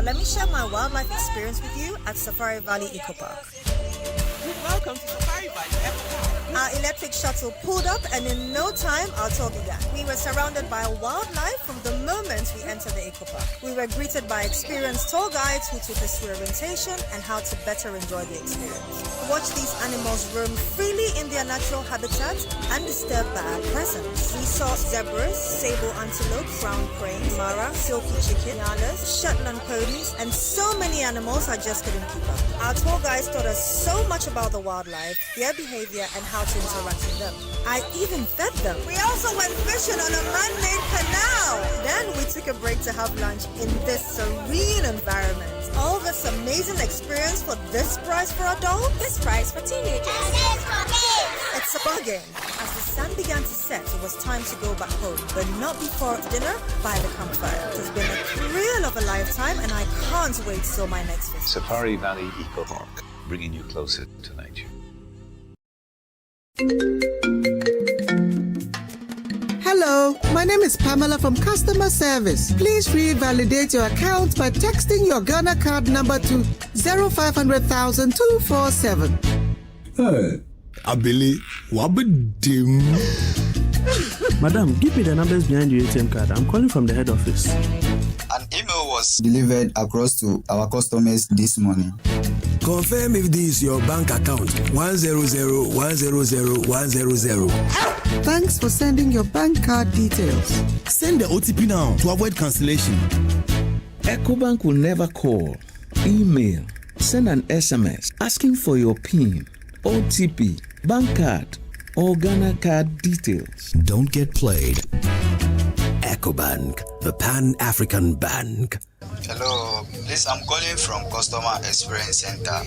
Let me share my wildlife experience with you at Safari Valley Eco Park. Welcome to Safari Valley Eco Park. Our electric shuttle pulled up, and in no time our tour began. We were surrounded by wildlife from the moment we entered the Eco Park. We were greeted by experienced tour guides who took us through orientation and how to better enjoy the experience. Watch these animals roam freely in their natural habitat, undisturbed by our presence. We saw zebras, sable antelope, brown crane, mara, silky chicken, nyalas, Shetland ponies, and so many animals I just couldn't keep up. Our tour guides taught us so much about the wildlife, their behavior, and how to interact with them. I even fed them. We also went fishing on a man-made canal. Then we took a break to have lunch in this serene environment. All this amazing experience for this price for adults? This price for teenagers. It's a bargain. As the sun began to set, it was time to go back home, but not before dinner by the campfire. It has been a thrill of a lifetime, and I can't wait till my next visit. Safari Valley Eco Park, bringing you closer to nature. Hello, my name is Pamela from Customer Service. Please revalidate your account by texting your Ghana card number to 0500,000 247. Hey, Abili, wabadim. Madam, give me the numbers behind your ATM card. I'm calling from the head office. An email was delivered across to our customers this morning. Confirm if this is your bank account 100,100,100. Thanks for sending your bank card details. Send the OTP now to avoid cancellation. EcoBank will never call, email, send an SMS asking for your PIN, OTP, bank card, or Ghana card details. Don't get played. EcoBank, the Pan-African Bank. Hello, please, I'm calling from Customer Experience Center.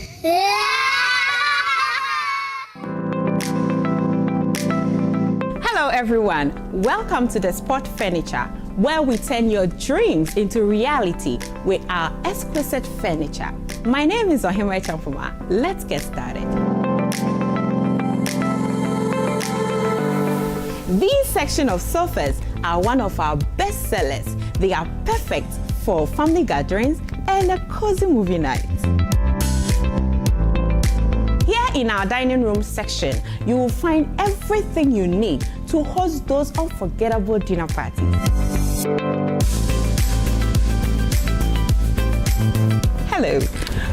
Hello everyone, welcome to the Sport Furniture, where we turn your dreams into reality with our exquisite furniture. My name is Ohima Champuma. Let's get started. These section of sofas are one of our best sellers. They are perfect for family gatherings and a cozy movie night. Here in our dining room section, you will find everything you need to host those unforgettable dinner parties. Hello.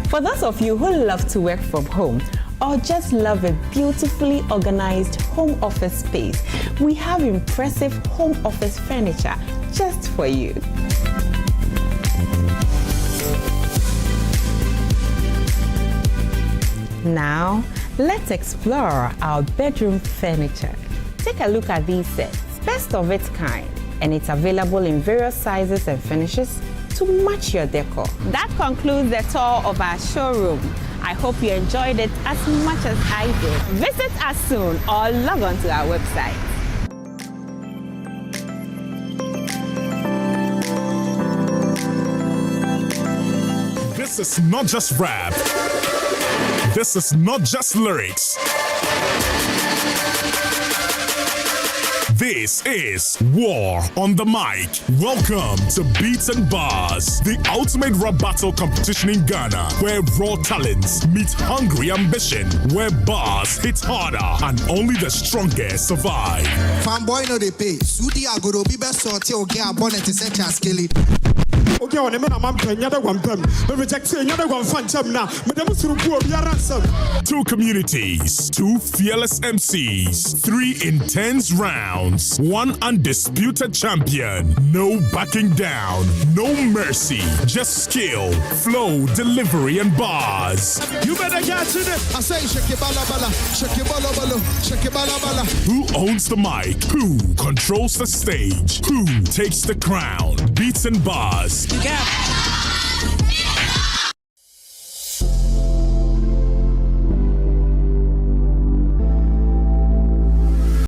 For those of you who love to work from home or just love a beautifully organized home office space, we have impressive home office furniture just for you. Now, let's explore our bedroom furniture. Take a look at these sets, best of its kind, and it's available in various sizes and finishes to match your decor. That concludes the tour of our showroom. I hope you enjoyed it as much as I did. Visit us soon or log on to our website. This is not just rap. This is not just lyrics. This is War on the Mic. Welcome to Beats and Bars, the ultimate rap battle competition in Ghana, where raw talents meet hungry ambition, where bars hit harder and only the strongest survive. Fanboy no they pay. Sudi agoro be best sortie o get bonnet is such a skilly. Okay, on the man, I'm another one. But reject another one. Phantom now. Two communities, two fearless MCs, 3 intense rounds, 1 undisputed champion. No backing down, no mercy, just skill, flow, delivery, and bars. You better get to it. I say, shake it, bala bala, shake it, bala bala, shake it, bala bala. Who owns the mic? Who controls the stage? Who takes the crown? Beats and Bars. Yeah.